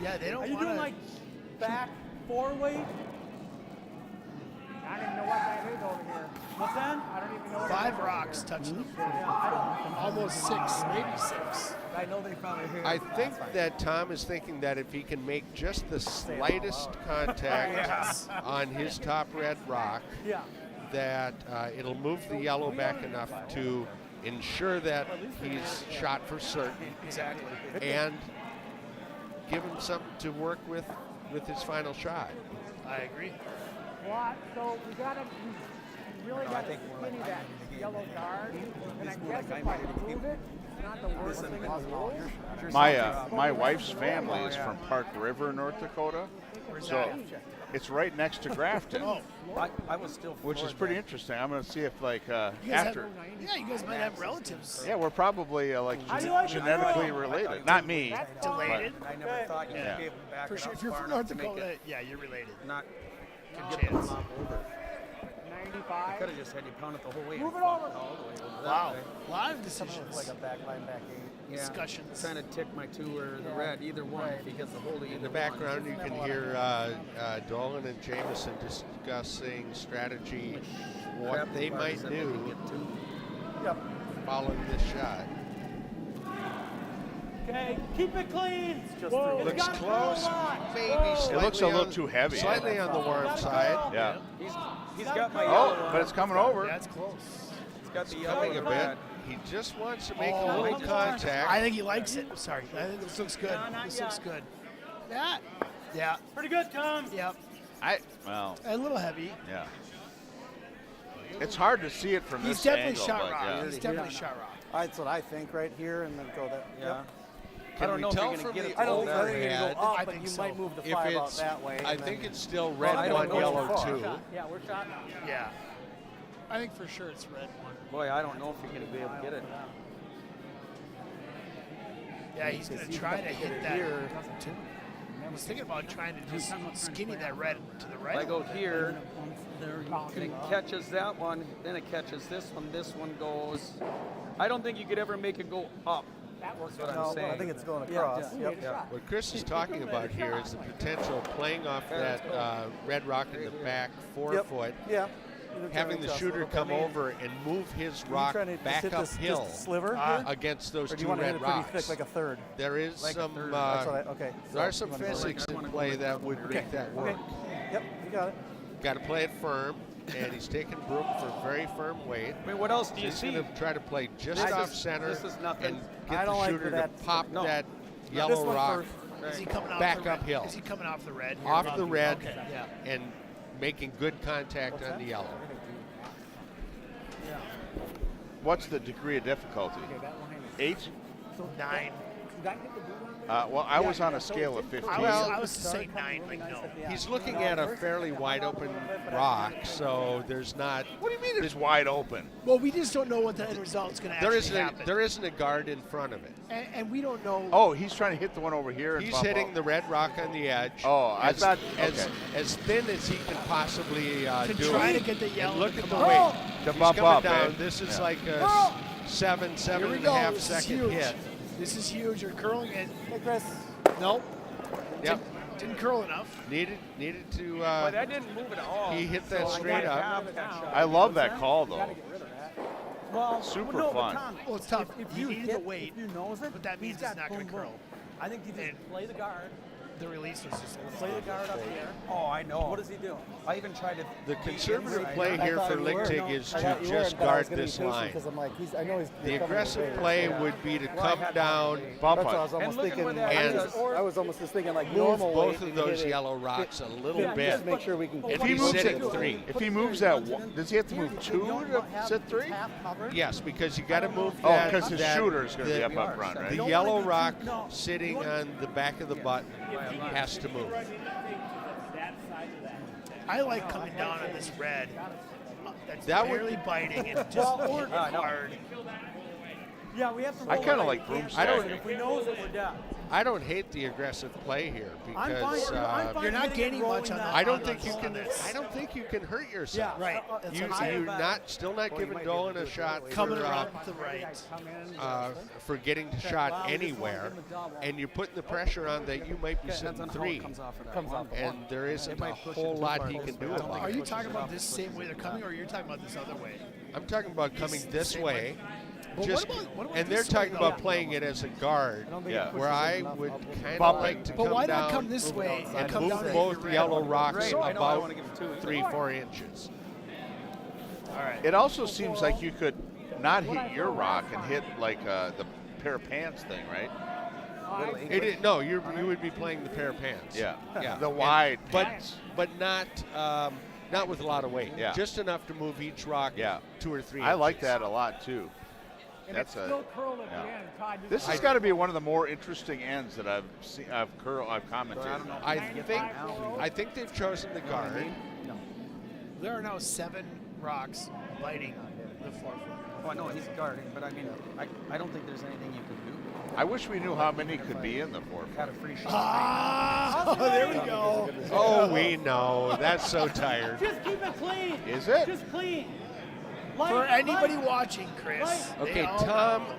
yeah, they don't Are you want doing like back 4 weight? I don't even know what that is over here. What's that? I don't even know what 5 rocks touching the floor. Almost 6, maybe 6. I know they probably hear. I think that Tom is thinking that if he can make just the slightest contact on his top red rock, Yeah. that it'll move the yellow back enough to ensure that he's shot for certain Exactly. and give him something to work with his final shot. I agree. What? So we got to, we really got to skinny that yellow guard. And I guess if I move it, it's not the worst thing in the world. My wife's family is from Park River, North Dakota, so it's right next to Grafton, Oh, I was still. which is pretty interesting. I'm going to see if like you guys after. you guys might have relatives. Yeah, we're probably like How do you like genetically it? related. Not me. That's Related. I never thought you Yeah. could be able to back For it sure. up If you're far from enough North to make Dakota, it yeah, you're related. not Good get the chance. flop over. 95. Could have just had you pound it the whole way. Move and it flopped over. all the way over that Wow. way. A lot of decisions. Like a back line, back 8. discussions. Trying to tick my 2 or the red, either one. If he gets a hold of either In the one. background, you can hear Dolan and Jameson discussing strategy, what Grab the they bars might that they can do get to. Yep. following this shot. Okay, keep it clean. Just Whoa, through. it's Looks got to close, go a lot. maybe Whoa. slightly It looks a little on- too heavy. Slightly on the warm side. Yeah. He's got my Oh, yellow. but it's coming over. That's close. He's got the yellow Coming a and bit. red. He just wants to make Oh, a little I contact. think he likes it. Sorry. I think this looks good. No, not This yet. looks good. Yeah. Yeah. Pretty good, Tom. Yep. Well, A little heavy. yeah. It's hard to see it from He's this definitely angle, shot but rock. yeah. He's definitely shot rock. That's what I think right here, and then go that. Yeah. Yep. I don't we know if tell you're going from to get the it. I don't all think that you're way. going to go I up, but think you so. might move the If 5 out it's, that way. I and think then- it's still Well, I red don't 1, know yellow so far. 2. Yeah, we're shot now. Yeah. I think for sure it's red one. Boy, I don't know if you're going to be able to get it. Yeah, he's going to try to hit that. I was thinking about trying to just skinny that red to the If right. I go here, There and it catches that one, then it catches this one goes. I don't think you could ever make it go up. That works. That's what No, I'm saying. I think it's going across. Yeah. Yep. Yeah. What Chris is talking about here is the potential playing off that red rock in the back 4 Yep. foot, Yeah. Either having trying the to adjust a shooter little come bit. over and move his Are you rock trying to just back hit this uphill just sliver here? against those Or do 2 you want to hit red it pretty rocks. thick, like a third? There is Like a some third. That's what I, okay. there are So some you wanna go physics I in wanna go play like that would Okay. make that work. Okay. Yep, you got it. Got to play it firm, and he's taking Brook for very firm weight. I mean, what else do you He's see? going to try to play just This off is- center this is nothing. and I get don't the like shooter that. to pop No. that This yellow one rock first. Is he coming off back the red? uphill. Is he coming off the red? here? off the red Okay. Yeah. and making good contact on the yellow. What's the degree of difficulty? 8? 9. Well, I was on a scale of 15. I was saying 9, like no. He's looking at a fairly wide open rock, so there's not. What do you mean it's wide open? Well, we just don't know what the end result's going to actually happen. There isn't a guard in front of it. And we don't know. Oh, he's trying to hit the one over here. And He's bump hitting up. the red rock on the edge. Oh, I thought. Okay. as thin as he can possibly to do try it. to get the yellow. And look to at come the out. weight. To He's bump coming up, down. eh? This is Yeah. like a seven Here we and a go. half This is second huge. hit. This is huge. You're curling it. Hey, Chris. Nope. Yep. Didn't curl enough. Needed to. But I didn't move it at all. He hit that So I straight gotta up. have that shot. I love that call, though. Well, Super no, but fun. Tom, Well, it's tough. If He you needed hit, the weight, if you nose it, but that means he's it's got not gonna boom, curl. boom. I think you just And- play the guard, The release was just a little play the guard up here. Oh, I know. What is he doing? I even tried to. The conservative inside. play I here thought for you were. Lickteig is I to thought you were, just but I was guard gonna be this patient line. 'cause I'm like, I know he's The coming aggressive away, play so- would be to Well, I come had down, Bump That's what I it. was almost look at thinking. where that And- is. I was almost just thinking like move normal both weight of and those hit it. yellow rocks a little Yeah, bit. just make sure we can. If If he he moves moves sitting it, three. if he moves that, does he have to move 2 to sit 3? Yes, because you got to move Oh, that. because his that- shooter is going to be the- up front, right? The yellow rock sitting on the back of the button has to move. I like coming down on this red. That's That would- barely biting and just working hard. Yeah, we have to. I roll kinda away. like We broom can't I don't- nose it. If we nose it, we're down. I don't hate the aggressive play here I'm because fine. I'm fine You're not hitting it gaining rolling much on that. that. I don't on think you on can. this. I don't think you can hurt yourself. Yeah, Right. that's You, what I you're have, still not giving Dolan a shot Coming for, around to the right. for getting the shot anywhere, and you're putting the pressure on that you might be Depends sitting on how it 3, comes off of that Comes one. off. and there isn't a might push it whole too lot far he this can do way. about Are it. you talking about this same way they're coming, or you're talking about this other way? I'm talking about coming this same way. But Just, what about and they're this way, talking about though? playing it as a guard, I don't think Yeah. it pushes where I it enough would up. kind of Bump like it. to But come why down not come this way and and come move down to both the yellow rocks Great. I know I about wanna give him 2. 3-4 inches. All right. It also seems like you could not hit your rock and hit like the pair of pants thing, right? No, you would be playing the pair of pants. Yeah. Yeah. The And- wide but pants. but not with a lot of weight. Yeah. Just enough to move each rock Yeah. 2 or 3 I like inches. that a lot too. And That's it's a. still curled at yeah. the end. Todd, you This has got to be one of the more interesting ends that I've seen. I've commented. I don't know. I think they've chosen the guard. There are now 7 rocks biting the 4-foot. Oh, I know he's guarding, but I mean, I don't think there's anything you can do. I wish we knew how many could be in the 4. Had a free shot. Ah, there we go. Oh, we know. That's so tired. Just keep it clean. Is it? Just clean. For anybody watching, Chris. Okay, they all Tom, know.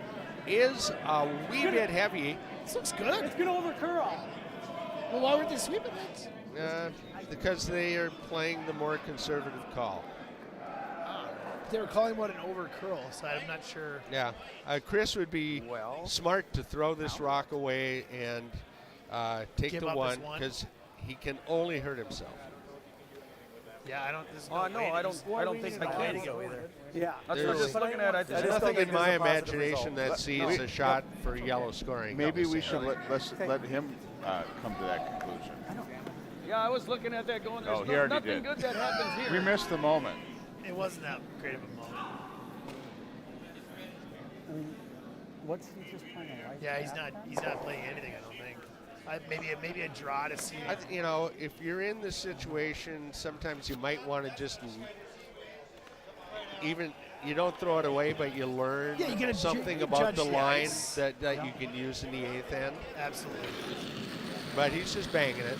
is a wee bit heavy. This looks good. It's gonna over curl. Well, why weren't they sweeping it? Because they are playing the more conservative call. They were calling what an over curl, so I'm not sure. Yeah, Chris would be smart to throw this rock away and take Give the up one his one. because he can only hurt himself. Yeah, I don't. There's Oh, no, way I to- don't think I can. Yeah. That's what I'm just looking at. There's just don't nothing think in it's my a positive imagination result. that sees a shot for yellow scoring. Maybe we notwithstanding. should let him come to that conclusion. Yeah, I was looking at that going, there's Oh, he already nothing did. good that happens here. We missed the moment. It wasn't that great of a moment. I mean, what's he just playing a light? Yeah, he's back not. then? He's not playing anything. I don't think. Maybe a draw to see. You know, if you're in this situation, sometimes you might want to just even you don't throw it away, but you learn Yeah, you gotta something ju- about the judge the line ice. that you can use in the eighth end. Absolutely. But he's just banging it.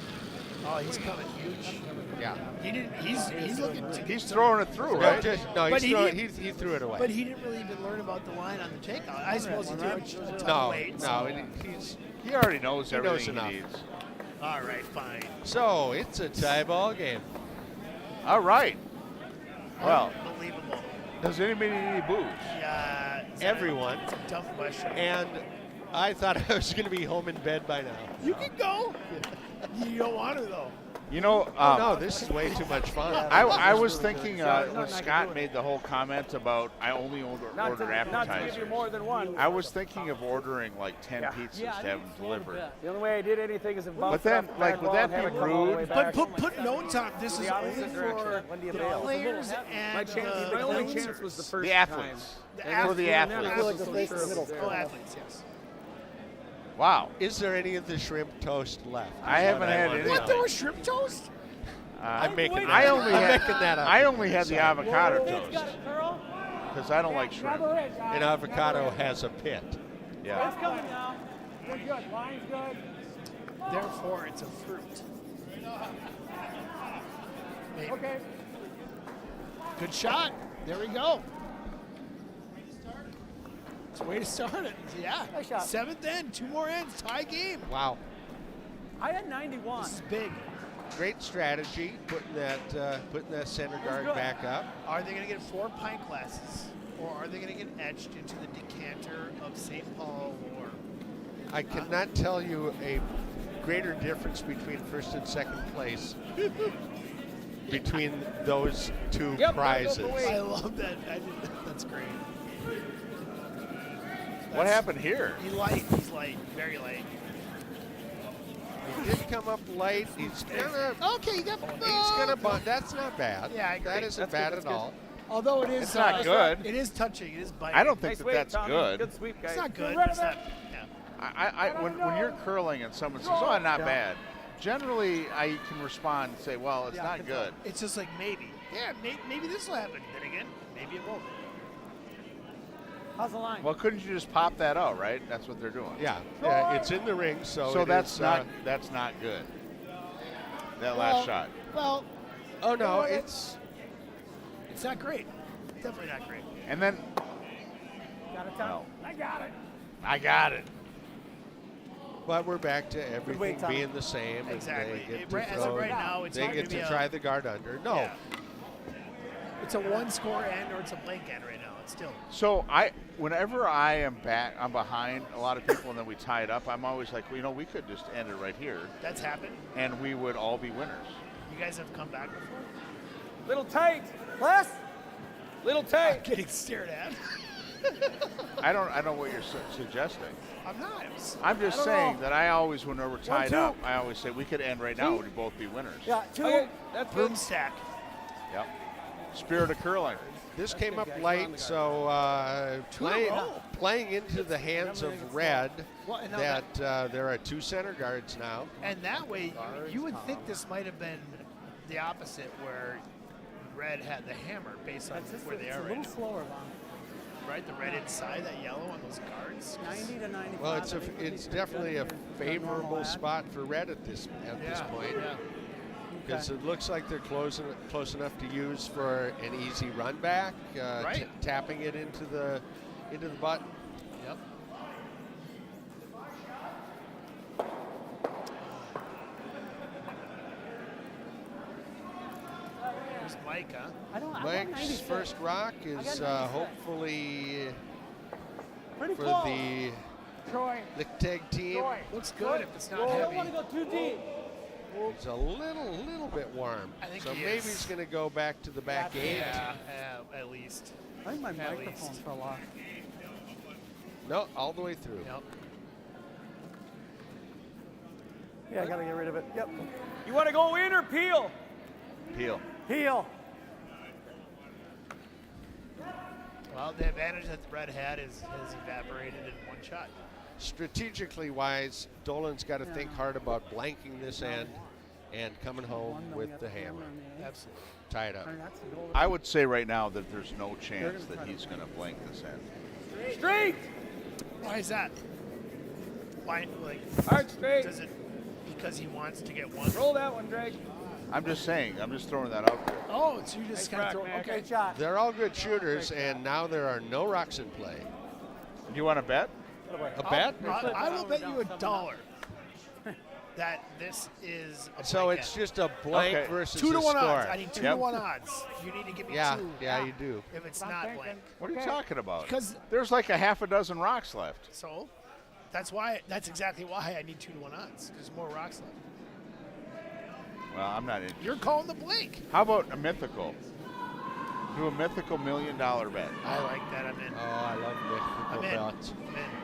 Oh, he's coming huge. Yeah. He didn't. He's looking. To He's throwing it through, No, right? But he threw it away. But he didn't really even learn about the line on the takeout. I suppose he threw a ton no, of weight. no, so- He already knows He knows everything enough. he needs. All right, fine. So it's a tie ball game. All right. Well, Unbelievable. does anybody need any booze? Yeah. Everyone. It's a tough question. And I thought I was going to be home in bed by now. You can go. You don't want to though. You know, No, this is way too much fun. I was thinking when Scott made the whole comment about I only order Not to give you appetizers. more than one. I was thinking of ordering like 10 pizzas to have them delivered. The only way I did anything is if But then, like, would that be rude? But put notes on. This is The opposite only direction. for When do you the bail? players My, and my only the chance was the first The athletes. time. For the And then athletes. I I feel like wasn't the so face sure in the it middle. was there. Oh, athletes, yes. Wow. Is there any of the shrimp toast left? I haven't had wanted any. to What? know. There was shrimp toast? I'm making that I up. only I'm had making that up. I only had the avocado It's toast got a curl. because I don't like shrimp. Another edge, guys. An avocado has a pit. Yeah. It's coming now. You're good. Line's good. Therefore, it's a fruit. Maybe. Okay. Good shot. There we go. It's a way to start it. Yeah. Nice shot. Seventh end, 2 more ends, tie game. Wow. I had 91. This is big. Great strategy, putting that center guard good. back up. Are they going to get 4 pint glasses, or are they going to get etched into the decanter of St. Paul or? I cannot tell you a greater difference between first and second place between those two Yep, prizes. I love that. That's great. What happened here? He's light, very light. He did come up light. He's gonna bunt. That's not bad. Yeah, I agree. That isn't That's bad good, at that's all. Although it is It's not good. It is touching. It is biting. I don't think Nice that wave, that's Tommy. good. Good sweep, guys. It's not good. Right It's about- not. Yeah. When you're curling and someone says, "Oh, not bad," generally I can respond and say, "Well, it's not good." It's just like maybe. Yeah, maybe this will happen. Then again, maybe it won't. How's the line? Well, couldn't you just pop that out, right? That's what they're doing. Yeah, it's in the ring, so So it that's is, not good. That last shot. Well, Oh no, it's it's not great. Definitely not great. And then Got it, well, Tom? I got it. I got it. but we're back to everything wait, Tom. being the same. and Exactly. They get to As of throw- right now, it's they not get gonna be to a- try the guard under. No, Yeah. It's a 1-score end or it's a blank end right now. It's still. So whenever I am back, I'm behind a lot of people, and then we tie it up. I'm always like, well, we could just end it right here, That's happened. and we would all be winners. You guys have come back before. Little tight. Les? Little tight. Getting stared at. I don't know what you're suggesting. I'm not. I'm just saying that I always, when we're tied two. up, I always say we could end right now. We'd both be winners. Yeah, 2. Okay, that's good. Boom stack. Yep. Spirit of curling. this came up light, so playing into the hands of red. Well, and now That there are 2 center guards now. And that way, you would think this might have been the opposite, where red had the hammer based on where they it's are a right little now. slower, Lon. Right, the red inside, that yellow on those guards. 90 to 95. Well, I think would it's be definitely a better than favorable normal ad. spot for red at this point. Yeah. Because it looks like they're close enough to use for an easy run back, Right. tapping it into the butt. Yep. Mike, huh? I got Mike's 96. first rock is 96. hopefully Pretty for close. the Troy. Lickteig team. Troy. Looks good if it's not I heavy. don't want to go too deep. He's a little bit warm. I think so he maybe is. he's going to go back to the back eight. Yeah, at least. I think my At microphone least. fell off. No, all the way through. Yep. Yeah, I gotta get rid of it. Yep. You want to go in or peel? Peel. Heel. Well, the advantage that the red hat is has evaporated in one shot. Strategically wise, Dolan's got to think hard about blanking this end and coming home with the hammer. Absolutely. Tie it up. I would say right now that there's no chance that he's going to blank this end. Straight. Why is that? Why, like, Hard straight. does it because he wants to get one? Roll that one, Drake. I'm just saying. I'm just throwing that out there. Oh, so you just kind of throw. Okay. Great shot. They're all good shooters, and now there are no rocks in play. Do you want to bet? A bet? I will bet you $1 that this is a So blank it's end. just a blank Okay. versus 2 to a 1 score. odds. I need 2 to Yep. 1 odds. You need to give me Yeah, 2. yeah, you do. If it's not blank. What are you talking about? Because There's like a half a dozen rocks left. so that's why. That's exactly why I need 2 to 1 odds. There's more rocks left. Well, I'm not in. You're calling the blank. How about a mythical? Do a mythical $1 million bet. I like that. I'm in. Oh, I love I'm mythical in. bets.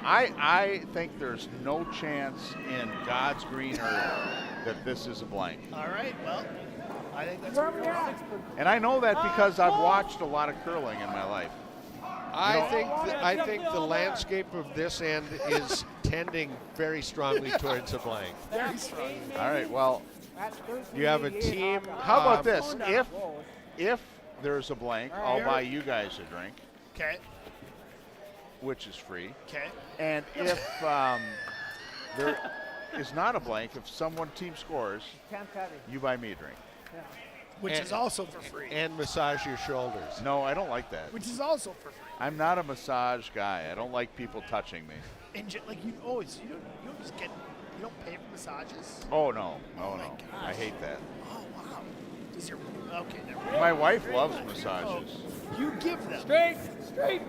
I'm in. I think there's no chance in God's green earth that this is a blank. All right. Well, I think that's Where what we we're at? on. And I know that because I've watched a lot of curling in my life. I think the landscape of this end is tending very strongly towards a blank. Very strong. All right, well, That's 13, You have a 88 team. off. how about Um, this? If there's a blank, I'll buy you guys a drink, Okay. which is free. Okay. And if there is not a blank, if someone team scores, 10th heavy. you buy me a drink. Which And- is also for free. And massage your shoulders. No, I don't like that. Which is also for free. I'm not a massage guy. I don't like people touching me. And like you always, you don't just get, you don't pay for massages. Oh, no. Oh No, my no. gosh. I hate that. Oh wow. Does your okay? Never mind. My wife loves massages. You give them. Straight. Straight.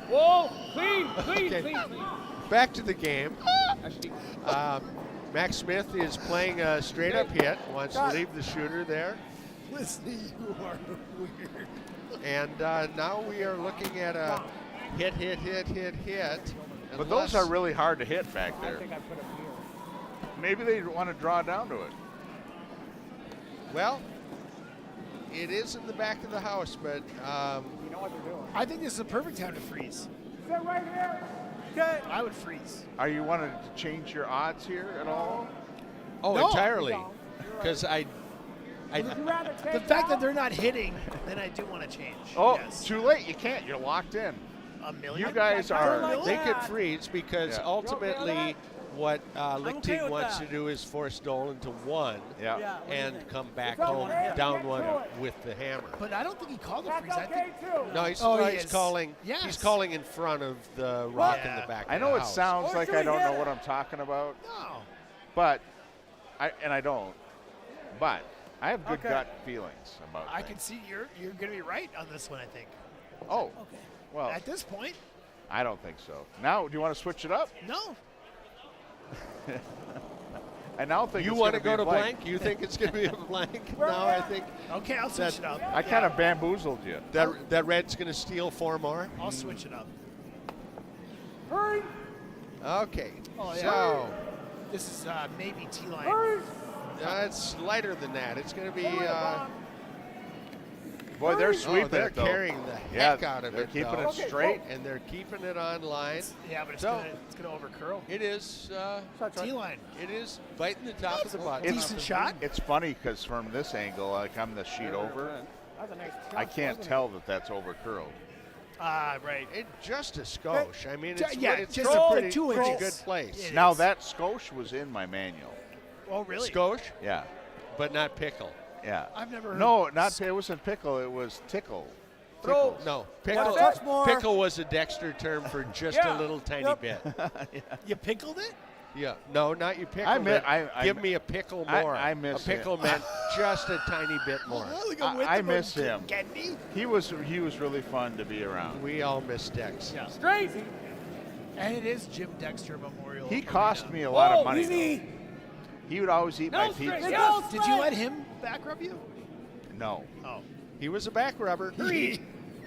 Whoa. Clean. Clean. Okay. Clean. Clean. Back to the game. Actually, Max Smith is playing a straight up hit, wants to leave the shooter there. Listen, you are weird. And now we are looking at a hit. But those are really hard to hit back I there. think I put him here. Maybe they want to draw down to it. Well, it is in the back of the house, but You know what they're doing. I think this is a perfect time to freeze. Sit right here. Okay. I would freeze. Are you wanting to change your odds here at all? oh, No. entirely, No, because I Would you rather take The fact that out? they're not hitting, then I do want to change. Oh, yes. too late. You can't. You're locked in. A million. You guys are. they could freeze because Yeah. ultimately what Lickteig okay with wants that. to do is force Dolan to one Yeah. Yeah. what do you and think? come back It's home okay. down Get one to it. with the hammer. But I don't think he called the That's freeze. I okay think too. No, he's, Oh, he he's is. calling. Yes. He's calling in front of the rock in Yeah. the back. I of know the it house. sounds Or like should I we don't hit know it? what I'm talking about, no. but I don't. But I have good Okay. gut feelings about I things. can see you're going to be right on this one. I think. Oh, Okay. well, At this point, I don't think so. Now, do you want to switch it up? no. I now think You it's want to gonna go be to a blank? You think it's going to be a blank? No, I think Okay, I'll switch it up. I kind of bamboozled you. that red's going to steal 4 more. I'll switch it up. Hurry. Okay. Oh, yeah. So This is maybe T line. Hurry. it's lighter than that. It's going to be. Boy, they're sweeping they're it though. carrying the Yeah, heck out of they're it. keeping though. it straight. And they're keeping it on line. Yeah, but it's So- gonna overcurl. It is. T line. It is biting the top of the butt. Decent shot. It's funny because from this angle, like I'm the sheet over, That's a nice I touch, can't wasn't tell that that's over curled. Right. It just a skosh. I mean, it's, Yeah, it's just a like pretty, 2 pretty inches. good place. It Now is. that skosh was in my manual. Oh, really? Skosh, Yeah, but not pickle. yeah. I've never heard. No, not it wasn't pickle. It was tickle. Throw. Tickles. No, pickle. that's more. Pickle was a Dexter term for just a Yeah. little tiny Yep. bit. You pickled it? Yeah, no, not you pickle. Give me a pickle more. I miss a pickle him. meant just a tiny bit more. I miss him. He was really fun to be around. We all miss Dex. Yeah. Straight. And it is Jim Dexter Memorial. He Arena. cost me a lot of money. Easy. Though. He would always eat my straight. pizza. Yes. Did you let him back rub you? No. Oh. He was a back rubber.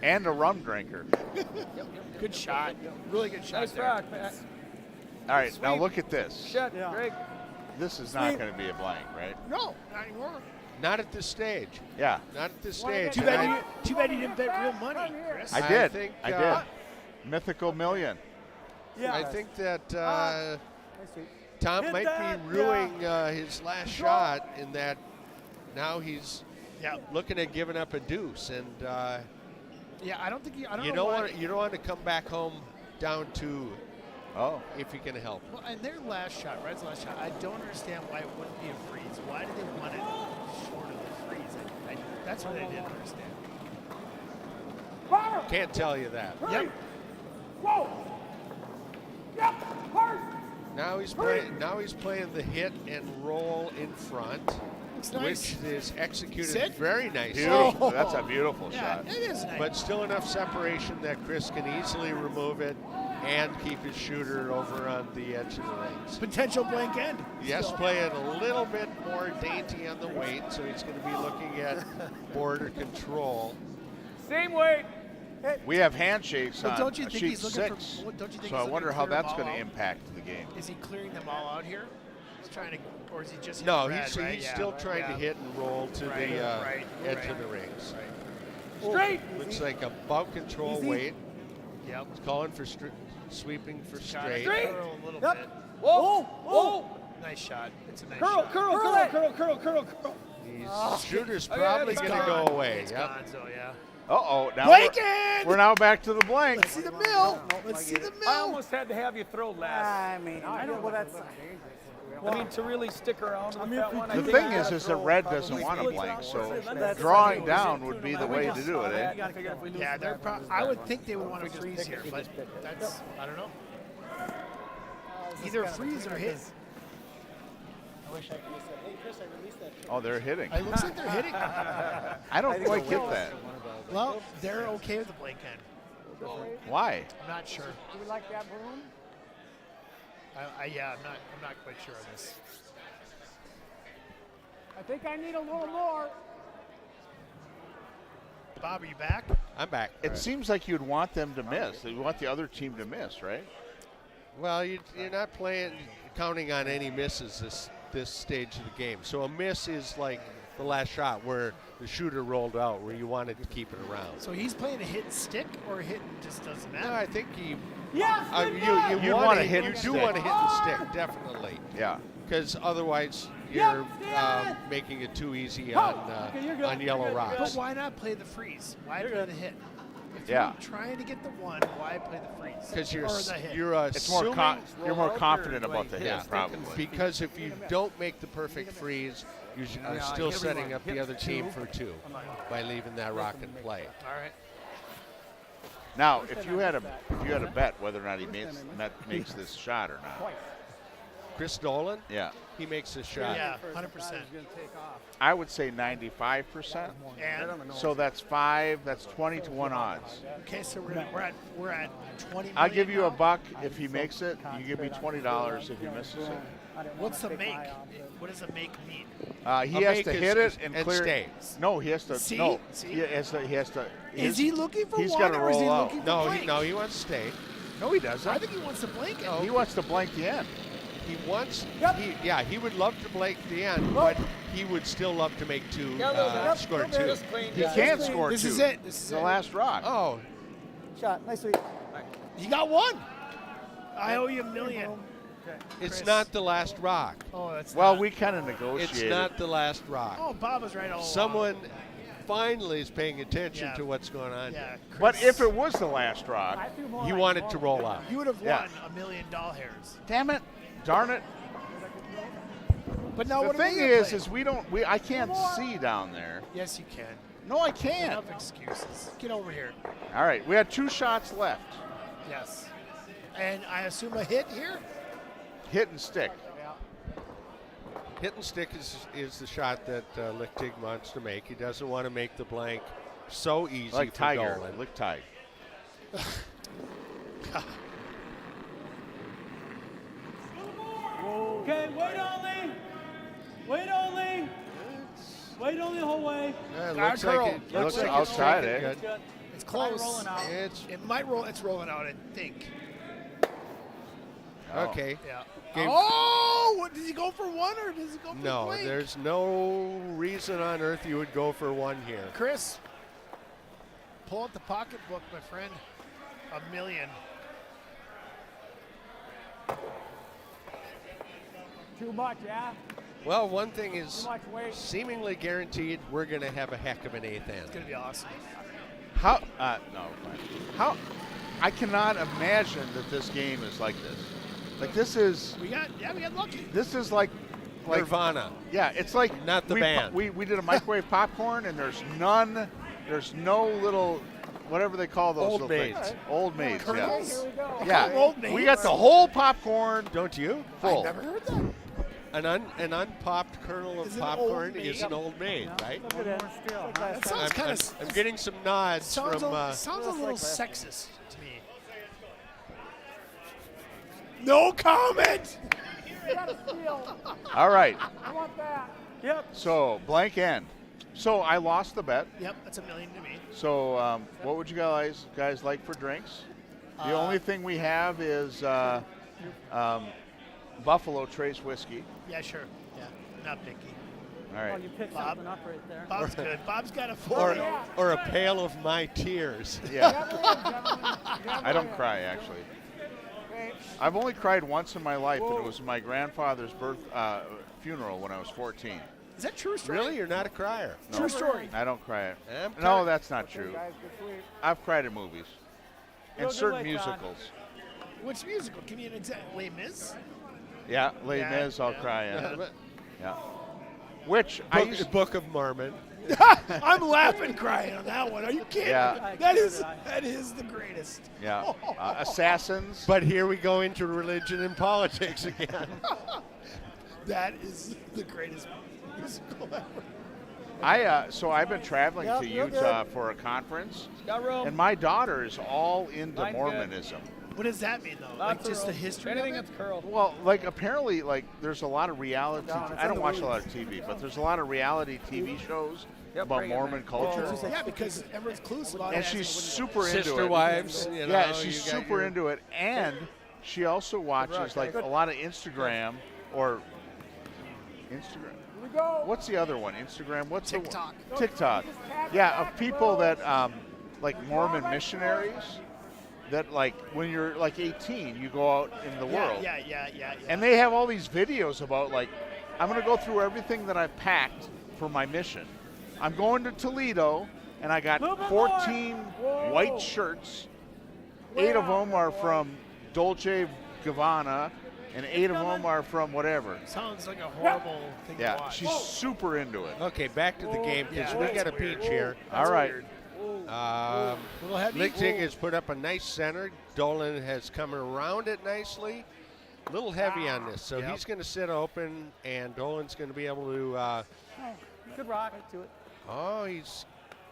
And a rum drinker. Good shot. Really good shot Nice there. rock, Pat. All right, now Sweep. look at this. Shut, Greg. This is not going to be a blank, right? No, not anymore. Not at this stage. Yeah. Not at this stage. Too bad you didn't bet real money, Chris. I did. think, I did. Mythical Million. Yeah. I think that Nice sweep. Tom Hit might that, be ruining his last shot in that now he's Yeah. looking at giving up a deuce, and Yeah, I don't think you. I don't you know don't why. want you don't want to come back home down two Oh. if you can help. Well, and their last shot, Red's last shot, I don't understand why it wouldn't be a freeze. Why did they want it short of the freeze? That's what I didn't understand. Can't tell you that. Yep. Whoa! Yep, hard! Now he's playing. Now he's playing the hit and roll in front, Looks nice. which is executed Sit. very nicely. Beautiful. That's a beautiful Yeah, shot. it is nice. But still enough separation that Chris can easily remove it and keep his shooter over on the edge of the rings. Potential blank end. Yes, playing a little bit more dainty on the weight, so he's going to be looking at border control. Same weight. We have handshakes But on don't you think sheet he's looking 6. for? Don't you think So he's I looking wonder to how clear them that's going all to out? impact the game. Is he clearing them all out here? He's trying to, or is he just No, hitting red, he's right? he's Yeah, still trying yeah. to hit and roll to Right, the right, edge right. of the rings. Straight. Looks like above control Easy. weight. Yep. He's calling for sweeping for Shot it, straight. curl a little Yep. bit. Whoa. Whoa. Nice shot. It's a nice Curl, shot. curl. His shooter's Okay, probably that's going to gone. go away. It's Yep. gone, so yeah. Uh-oh. Now Blank we're now back to the blank. Let's see the mill. Let's see the mill. I almost had to have you throw last. I mean, I know, well, that's. I mean, to really stick around with that one. I The think thing you is gotta that throw red probably doesn't want a three blank, times. so That's drawing the down thing. would be the We way just to do saw it, that. eh? You gotta figure if we lose Yeah, the back, I would think they would want to freeze here, but that's, I don't know. Either freeze or hit. Oh, they're hitting. It looks like they're hitting. I don't quite get that. Well, they're okay with the blank end. Why? I'm not sure. Do we like that balloon? Yeah, I'm not quite sure on this. I think I need a little more. Bob, are you back? I'm back. It seems like you'd want them to miss. You want the other team to miss, right? Well, you're not counting on any misses this stage of the game. So a miss is like the last shot where the shooter rolled out, where you wanted to keep it around. So he's playing a hit and stick, or a hit and just doesn't matter? No, I think he. Yes, You You'd want wanna to hit You the do stick. want to hit the stick, definitely, Yeah. because otherwise you're making it too easy on yellow But rocks. why not play the freeze? Why play the hit? If Yeah. you're trying to get the one, why play the freeze? Because or the hit? you're It's more assuming you're more confident about the hit, yeah, probably. because if you don't make the perfect freeze, you're still setting up the other team for two by leaving that rock in play. All right. Now, if you had a bet whether or not he makes this shot or not, Chris Dolan, yeah, he makes a shot. Yeah, 100%. I would say 95%. And So that's 20 to 1 odds. okay, so we're at 20. I'll give you now. a buck if he makes it. You give me $20 if he misses it. What's the make? What does a make mean? He A has make to is- hit it and and clear. stay. No, he has to. See? No, See? he has to. Is he looking for He's one, gotta or is he roll out. looking for No, blank? he wants to stay. No, he doesn't. I think he wants to blank it. He wants to blank the end. He wants. He would love to blank the end, but he would still love to make two, score two. He can't score This two. is it. This It's is the it. last rock. Oh, Shot, nice sweep. He got one. I owe you $1 million. it's Chris. not the last rock. Oh, that's Well, not. we kind of negotiated. It's not the last rock. Oh, Bob was right all along. Someone finally is paying attention Yeah. to what's going on. Yeah. But Chris, if it was the last rock, He wanted to roll out. you would have Yeah. won $1 million hairs. damn it, darn it. But now The what thing are we is I can't see down there. yes, you can. No, I can't. Enough excuses. Get over here. All right, we had 2 shots left. Yes. And I assume a hit here. Hit and stick. Hit and stick is the shot that Lickteig wants to make. He doesn't want to make the blank so easy Like for Tiger, Dolan. Lickteig. Okay, wait only. Wait only. Wait only the whole way. It Guard looks curl. like it Looks like outside, it's eh? taken good. It's close. rolling out. It might roll. It's rolling out, I think. Oh. Okay. Yeah. Game- Oh, what, does he go for one or does he go for No, blank? there's no reason on earth you would go for one here. Chris, pull out the pocketbook, my friend. $1 million. Too much, yeah? Well, one thing is Too much weight. seemingly guaranteed we're going to have a heck of an eighth end. It's gonna be awesome. How? No. Fine. How? I cannot imagine that this game is like this. Like this is. We got lucky. This is like. Nirvana. Yeah, it's like Not the band. We did a microwave popcorn, and there's no little, whatever they call those Old little maids. things. Old maids. Yeah. Okay, here we go. Yeah. Old maids. We got the whole popcorn Don't you? full. Never heard that. An unpopped kernel of Is it an popcorn Old Maid? is an old maid, right? Look at that. Still. That sounds kind of. I'm getting some nods Sounds from. sounds a little sexist to me. No comment. You gotta steal. All right. I want that. Yep. So blank end. So I lost the bet. Yep, that's $1 million to me. So what would you guys like for drinks? The only thing we have is Buffalo Trace whiskey. Yeah, sure. Yeah, not picky. All Oh, right. you picked Bob. something up right there. Bob's good. Bob's got a full. or a pail of my tears. Yeah. Never in, gentlemen. Never I don't in. cry actually. Okay. I've only cried once in my life, and it was my grandfather's funeral when I was 14. Is that true story? Really, you're not a crier. No, True story. I don't cry. I'm No, kinda- that's not Okay, true. guys, good sweep. I've cried at movies and Go do certain it, John. musicals. Which musical? Give me an example. Les Mis? Yeah, Les Yeah, Mis, I'll yeah. cry at. Yeah, but Yeah. Which I Book, used Book of Mormon. I'm laughing crying on that one. Are you kidding? Yeah. That is the greatest. yeah. Assassins. But here we go into religion and politics again. That is the greatest musical ever. So I've been traveling Yep, to you're Utah for a conference, Got room. and my daughter is all into Mine's good. Mormonism. What does that mean, though? Lots Like of just the room. history Anything of it? that's curled. Well, like apparently, like there's a lot of reality. Down, it's I in don't the watch a weeds. lot of TV, but there's a lot of reality TV shows Yep, about bring it, Mormon man. culture, Yeah, because everyone's clueless about and it. she's super into Sister it. wives. You know, Yeah, you she's got super your- into it, and she also watches Rock, like good. a lot of Instagram or Instagram. Here we go. What's the other one? Instagram. What's TikTok. the one? TikTok. Yeah, of people that like Mormon missionaries. That like when you're like 18, you go out in the world. Yeah. And they have all these videos about like, I'm going to go through everything that I've packed for my mission. I'm going to Toledo, and I got 14 white shirts. 8 of them are from Dolce Gabbana, and 8 of them are from whatever. Sounds like a horrible thing to Yeah, watch. she's super into it. Okay, back to the game because Yeah, we that's got a weird. peach here. All right. Weird. Little heavy. Lickteig has put up a nice center. Dolan has come around it nicely. A little heavy on this, so Yep. he's going to sit open, and Dolan's going to be able to. Good rock. Right to it. Oh, he's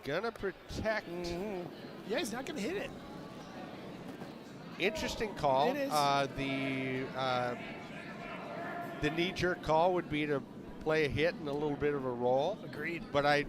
going to protect. Yeah, he's not going to hit it. Interesting call. It is. The knee-jerk call would be to play a hit and a little bit of a roll. Agreed. But I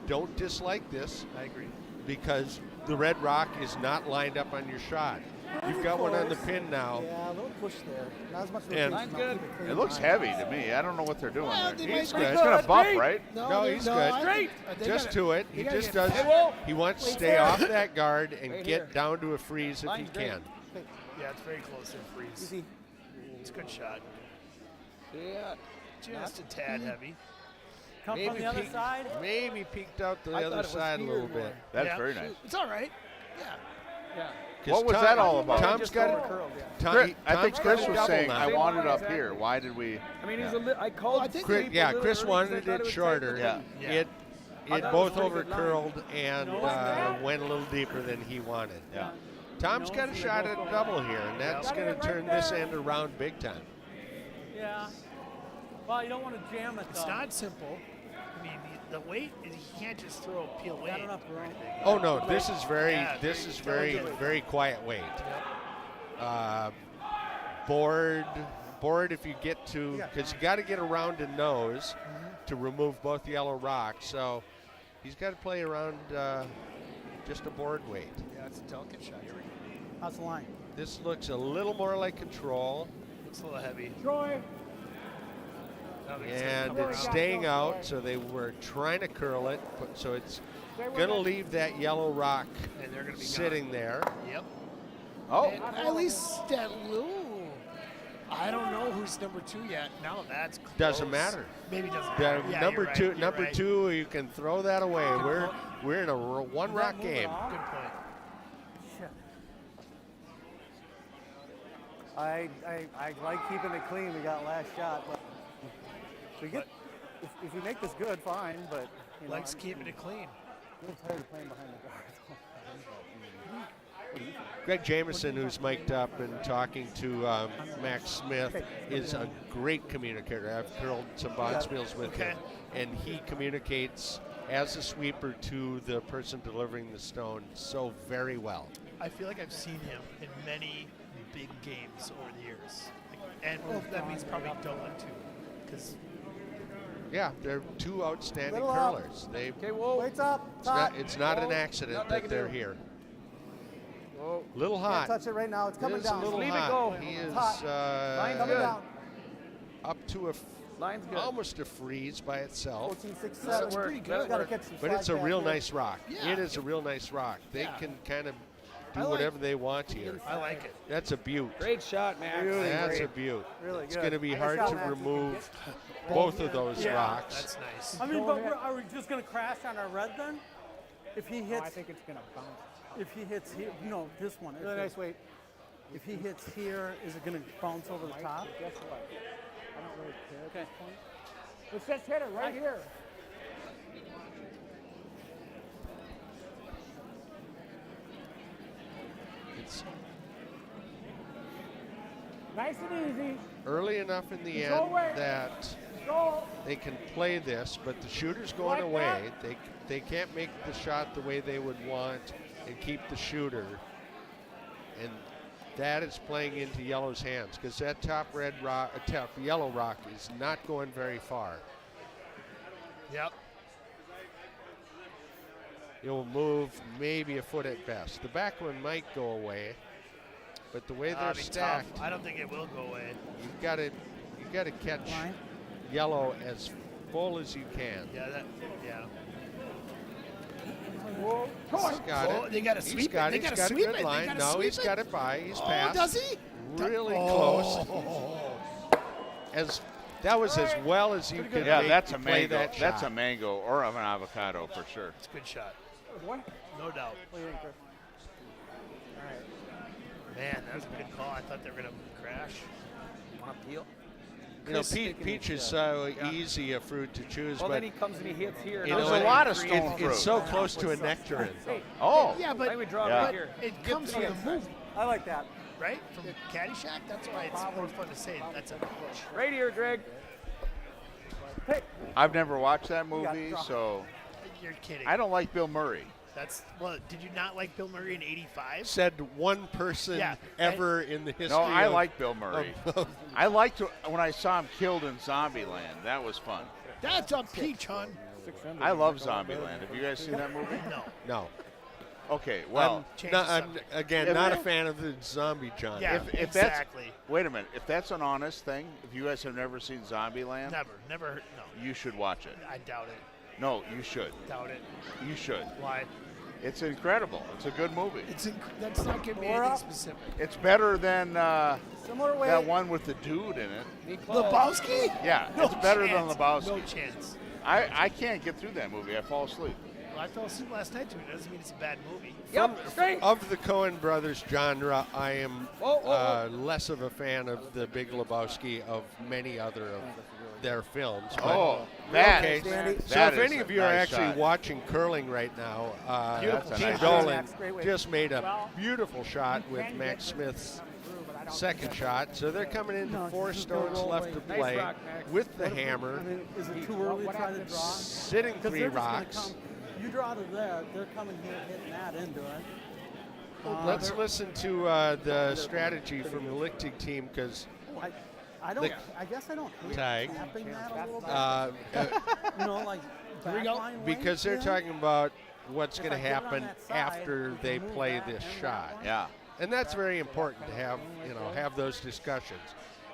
don't dislike this I agree. because the red rock is not lined up on your shot. You've got one on the pin now. Yeah, a little push there. Not as much And- rotation, not good. keep clean It looks line. heavy to me. I don't know what they're doing Well, there. they He's might good. It's going to bump, great. right? No, he's good. I think- Just to it. He they gotta just get does. past- He wants to Wait stay there. off that guard and Right get here. down to a freeze if he Line's great. can. Yeah, it's very close to a freeze. Easy. It's a good shot. Yeah. Just a tad heavy. Come from the other peeked- side. maybe peeked out the I thought other it was side a here little more. bit. That's Yeah. very nice. It's all right. Yeah. Yeah. 'Cause What was Tom- that all about? Tom's Just got over it. curled, yeah. I think Tom's Chris got a was double saying, now. I want it up Exactly. here. Why did we? I mean, he's Yeah. a I called. I think Chris, people yeah, a little Chris early 'cause I wanted thought it was shorter. Yeah. Yeah. It I it thought it was both a pretty good line. overcurled and You know, went a little deeper than he wanted. Yeah. Tom's No, got a from the shot go at a forward. double here, and that's Got going it to right turn this there. end around big time. Yeah. Well, you don't want to jam it, though. It's not simple. I mean, the weight, you can't just throw a peel weight. Got enough room. Oh no, this is very Yeah, very quiet weight. Board if you get to, because you got to get around the nose to remove both yellow rocks. So he's got to play around just a board weight. Yeah, it's a delicate shot. How's the line? This looks a little more like control, Looks a little heavy. Troy. and it's staying out. So they were trying to curl it, but so it's going to leave that yellow rock And they're going to be sitting there. Yep. Oh, And at least that little. I don't know who's number 2 yet. Now that's close. Doesn't matter. Maybe doesn't Yeah, matter. Yeah, number you're right, two, you're number right. 2, you can throw that away. We're in a one rock game. Good point. Shit. I like keeping it clean. We got last shot, but we get if we make this good, fine. But you know, Likes keeping it clean. I'm getting tired of playing behind the guard. Greg Jameson, who's mic'd up and talking to Max Smith, is a great communicator. I've curled some bonspiels with him, and he communicates as a sweeper to the person delivering the stone so very well. I feel like I've seen him in many big games over the years. And that means probably Dolan too. Because Yeah, they're two outstanding Little up. curlers. They, Weights up. Top. it's not an accident that they're here. Little Can't hot. touch it right now. It's coming It is down. a little Leave it hot. go. He is Hot. Coming down. up to Line's good. almost a freeze by itself. 14, 6, Let it 7. work. Let it Gotta work. catch some But it's a slide real back here. nice rock. Yeah. It is a real nice rock. They Yeah. can kind of do I like- whatever they want here. I like it. That's a beaut. Great shot, Max. That's a beaut. Really It's good. going to be Nice hard shot, to Max. remove both of those Yeah. rocks. That's nice. I mean, but are we just going to crash on our red then? If he I hits, think it's going to bounce. if he hits here, no, this one. Really nice weight. If he hits here, is it going to bounce over the top? Guess what? I don't really care at Okay. this point. Let's just hit it right here. It's Nice and easy. early enough in the Control end weight. that Go. they can play this, but the shooter's going Like away. They can't make the shot the way they would want and keep the shooter. And that is playing into yellow's hands because that top yellow rock is not going very far. Yep. It will move maybe a foot at best. The back one might go away, but the way they're That'd be tough. stacked, I don't think it will go away. you've got to catch Line. yellow as full as you can. Yeah. Whoa. He's got Oh, it. they gotta He's sweep got it. it. They He's gotta got a sweep good it. They line. gotta No, sweep he's it. got it by. He's Oh, passed. does he? Really Oh. close. That was as well as you could yeah, make that's a to play mango. that That's shot. a mango or an avocado for sure. It's a good shot. What? No doubt. What do you think, Chris? Man, that was a good call. I thought they were going to crash. Want to peel? You know, Chris thinking peach is it's, so easy a fruit to choose, Well, but then he comes and he hits here. you There's know, a lot of it- stone fruit. It's so close to a nectarine. Oh, Yeah, Why but don't we draw Yeah. right here? it comes from the movie, I like that. right? From Caddyshack? That's why it's more fun to say. That's a Right here, Greg. I've never watched that movie, so You're kidding. I don't like Bill Murray. Did you not like Bill Murray in 85? Said one person Yeah, ever in the history. No, I of- like Bill Murray. I liked when I saw him killed in Zombieland. That was fun. That's a peach, hon. I love Zombieland. Have you guys seen that movie? No. No. Okay, well, Change Not, the I'm, subject. again, If not a it- fan of the zombie genre. Yeah, if that's exactly. wait a minute. If that's an honest thing, if you guys have never seen Zombieland, Never heard. No, you should watch it. I doubt it. No, you should. Doubt it. You should. Why? It's incredible. It's a good movie. That's not giving me We're anything up. specific. It's better than Similar weight. that one with the dude in it. Lebowski? Yeah, No it's better than chance. Lebowski. No chance. I can't get through that movie. I fall asleep. Well, I fell asleep last night to it. Doesn't mean it's a bad movie. Yep, straight. Of the Coen brothers genre, I am Whoa. less of a fan of the Big Lebowski of many other of their films. But Oh, that okay. is So that if is any a of you are nice actually shot. watching curling right now, That's a Team nice Dolan shot. Great weight. just made a Well, beautiful shot with can Max get this Smith's coming through, but I second shot. So they're coming into No, 4 just go stones roll left away. to Nice play rock, Max. with the hammer, I mean, is it too early to try to draw? sitting Because 3 they're just gonna rocks. come. You draw to there, they're coming here, hitting that into it. Let's listen to the strategy from the Lickteig team because I don't. I guess I don't hate Tag. tapping that a little bit. You know, like we go. backline because they're length, talking about what's If going to I get it on happen that side, after we can they move play that this and that shot. one. Yeah. And that's very important to have, have those discussions.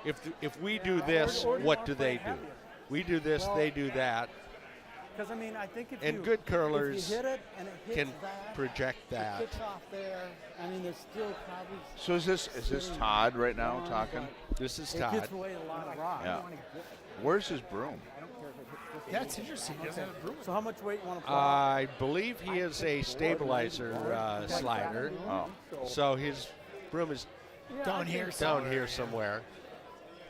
If we do this, what do they do? We do this, they do that. Because I mean, I think if And you good if curlers you hit it and it hits can that, project it that. kicks off there. I mean, there's still probably So is this Todd right now talking? This is it Todd. gets away a lot of rock. Yeah. Where's his broom? That's interesting. He doesn't have a broom. So how much weight you want to put? I believe he is a stabilizer slider. Oh. So his broom is Down here. down here somewhere.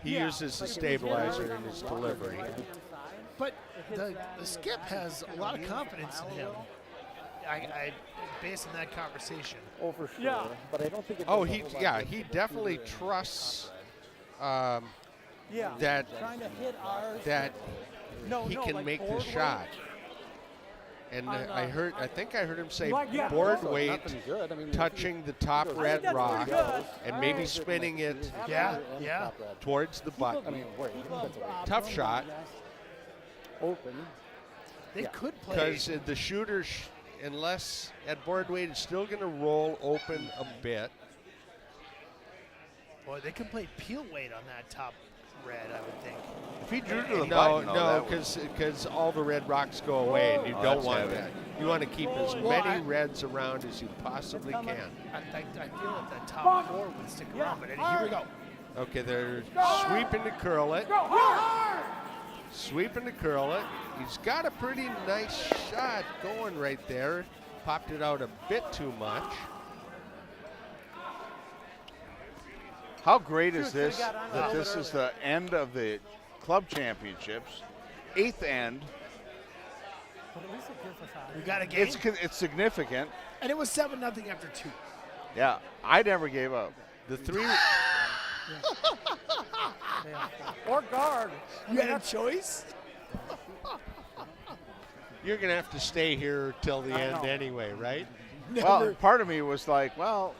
He uses the stabilizer in his delivery. But the skip has a lot of confidence in him. I based on that conversation. Oh, for sure. Yeah. But I don't think it Oh, does a he whole lot yeah, of he good. definitely trusts Yeah. that Trying to hit ours. that no, he no, can like make the board shot. weight. And On, I think I heard him say like that board also, weight Nothing good. I mean, touching the top think red that's rock pretty good. and maybe spinning it Yeah, yeah. towards the I button. mean, wait, that's a waste. Tough shot Open. They could play. because the shooter, unless at board weight, is still going to roll open a bit. Boy, they could play peel weight on that top red, I would think. If he drew to the No, button, though, no, that would- because all the red rocks go away, and you Oh, don't that's want heavy. that. You want to keep as many reds around as you possibly can. I feel that the top 4 would stick around, but Eddie, here we go. Okay, they're sweeping to curl it. Sweeping to curl it. He's got a pretty nice shot going right there. Popped it out a bit too much. How great is Shoot, this could've got on it a that little this bit is the end of the club championships, 8th end. But at least it gives us out. We got a game, It's significant. and it was 7-0 after 2. Yeah, I never gave up. The three. Or guard. You had a choice? You're going to have to stay here till the end anyway, right? Well, part of me was like, well,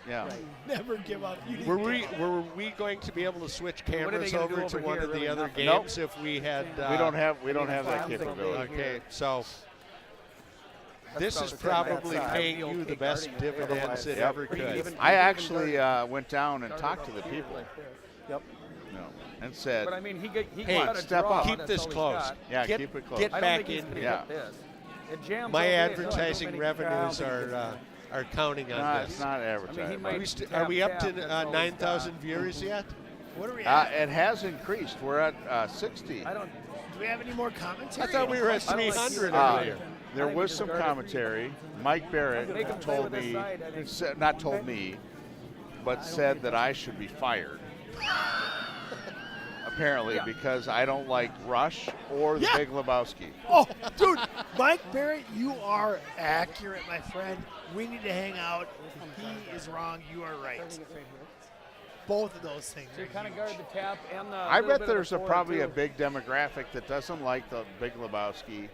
yeah. Never give up. You Were we going to be able to switch What are they cameras gonna do over to over one here? of the Really other nothing. games if we had? We don't have that capability. Okay, so this about is the same on that probably side. paying you the best dividends it ever Yep. could. I actually went down and talked to the people, Yep. and said, But I mean, he Hey, got a step draw. up. Keep That's this all he's closed. got. yeah, Get- keep it close. get I don't back think he's in gonna here. hit this. It jams My all day, so I don't advertising think- revenues are counting on Nah, this. it's not I mean, he advertising. might Are we up to that's all he's 9,000 got. viewers yet? What are we at? It has increased. We're at 60. I don't. Do we have any more commentary? I thought we were at I don't like 300 either. earlier. There I think was we some just guard it. commentary. Mike Barrett Make him play told with his me, side, I think. not told me, but said that I should be fired. Apparently, because I don't like Rush or the Yeah. Big Lebowski. Oh, dude, Mike Barrett, you are accurate, my friend. We need to hang out. He is wrong. You are right. Both of those things. So you are kind of huge. guard the tap and the. I little bet bit of there's the forward, probably a too. big demographic that doesn't like the Big Lebowski.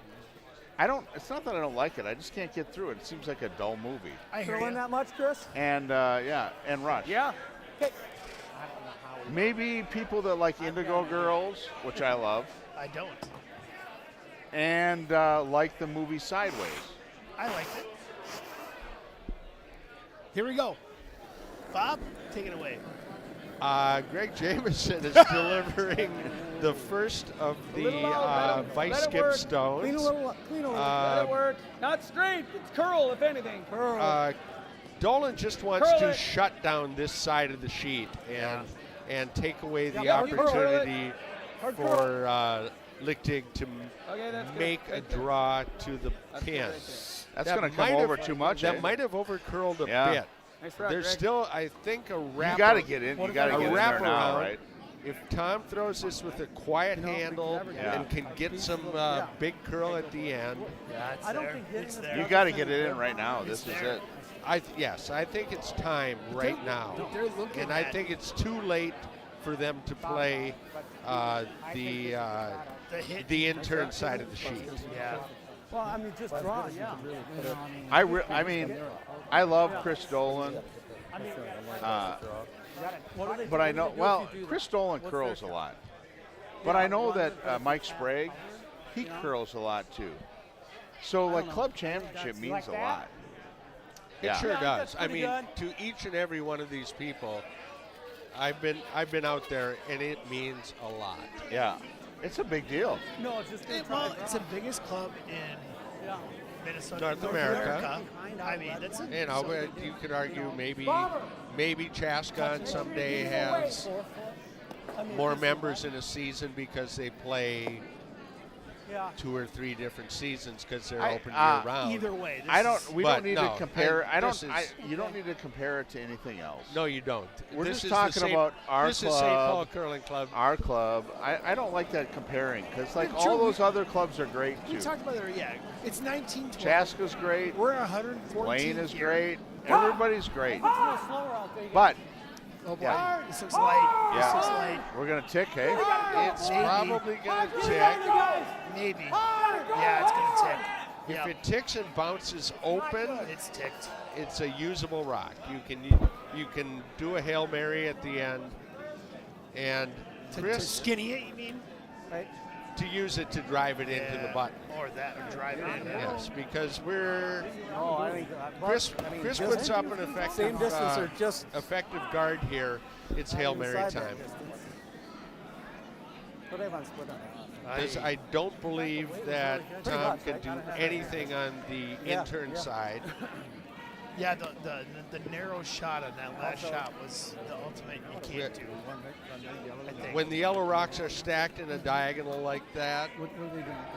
It's not that I don't like it. I just can't get through it. It seems like a dull movie. I hear Throw in you. that much, Chris? And and Rush. Yeah. Maybe people that like Indigo Girls, which I love, I don't. and like the movie Sideways. I liked it. Here we go. Bob, take it away. Greg Jameson is delivering the first of the little out, let vice it skip work. stones. Clean a little. Let it work. Not straight. It's curl, if anything. Dolan just wants Curl to it. shut down this side of the sheet and take away the Yeah, curl it. opportunity Hard for Lickteig to Okay, that's good. make a Right there. draw to the That's good pin. right there. That's That going to might come have- over too much. That eh? might have over curled a Yeah. bit. Nice rock, There's Greg. still, I think, a wrap. You got to get in. You got to a get in there now, wraparound. right? If Tom throws this with a quiet handle Yeah. and can get some big curl at the end, Yeah, it's I don't there. think hitting It's this there. You got to get it in right now. This is it. Yes, I think it's time right now. They're looking And I at think it's too late for them to play the hit. intern side of the sheet. Yeah. Well, I mean, just draw, yeah. I mean, I love Chris Dolan. But I know, well, Chris Dolan curls a lot. But I know that Mike Sprague, he curls a lot too. So, like, club championship means a lot. It sure does. I pretty mean, good. to each and every one of these people, I've been out there, and it means a lot. Yeah. It's a big deal. No, it's just Well, it's the biggest club in Minnesota, North America. I mean, that's a, You know, but you could argue maybe Chaska on some day has more members in a season because they play 2 or 3 different seasons because they're open year round. either way. We don't need to no, compare. and You don't need to compare it to anything else. No, you don't. We're This just is talking the same, about our This is St. Paul club. Curling Club. Our club. I don't like that comparing because, like, True, all those other clubs are great We too. talked about it. Yeah, it's 1912. Chaska's great. We're 114. Wayne is here. great. Everybody's great. It's a little slower out there. But Oh boy, Yeah. this looks light. Yeah. This looks light. we're gonna tick, hey? It's Maybe. probably going to tick. Maybe. Yeah, it's gonna tick. If Yep. it ticks and bounces open, It's ticked. it's a usable rock. You can do a Hail Mary at the end, and To Chris skinny it, you mean? Right? to use it to drive it into the Yeah. button. Or that, or drive it in. Yes, because we're No, I think Chris just puts up an effective same distance or just effective guard here. It's Hail Mary inside that time. distance. But everyone's split on that. Because I don't believe that Pretty Tom much, can right? do Gotta have anything on the Yeah, intern yeah. side. Yeah, the narrow shot on that last shot was the ultimate you can't do. I think. When the yellow rocks are stacked in a diagonal like that,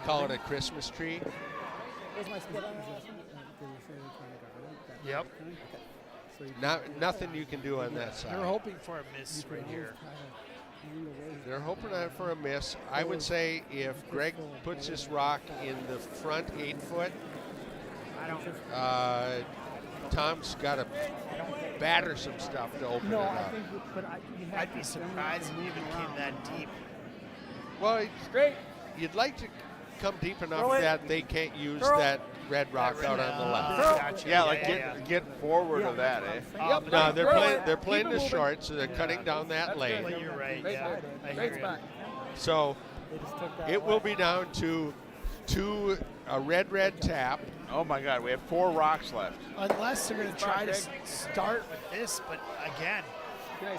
call it a Christmas tree. Where's my split on that? Yep. Nothing you can do on that They're side. hoping for a miss right here. They're hoping for a miss. I would say if Greg puts this rock in the front 8 foot, Tom's got to batter some stuff to open No, it I up. think, but you have I'd be surprised if it even came that deep. Well, straight. you'd like to come deep enough Throw it. that they can't use Throw. that red rock out on the left. Gotcha. Yeah, like get forward of that, eh? Yep. No, they're Throw playing. it. They're playing Keep it the moving. short, so they're cutting down that lane. Well, you're right. Yeah, I hear you. So They just took that it will away. be down to a red tap. Oh my God, we have 4 rocks left. Unless they're going to try to start with this, but again,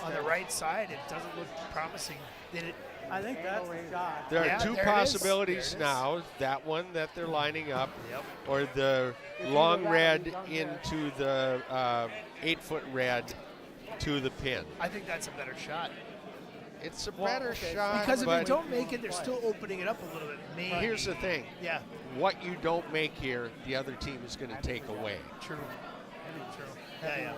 on the right side, it doesn't look promising. I think that's the shot. There Yeah, are 2 there it is. possibilities There it is. now. That one that they're lining up, Yep. or the long red into the 8 foot red to the pin. I think that's a better shot. It's a better shot, Because if but they don't make it, they're still opening it up a little bit. Maybe. here's the thing. Yeah, What you don't make here, the other team is going to take away. true. True. Yeah, yeah.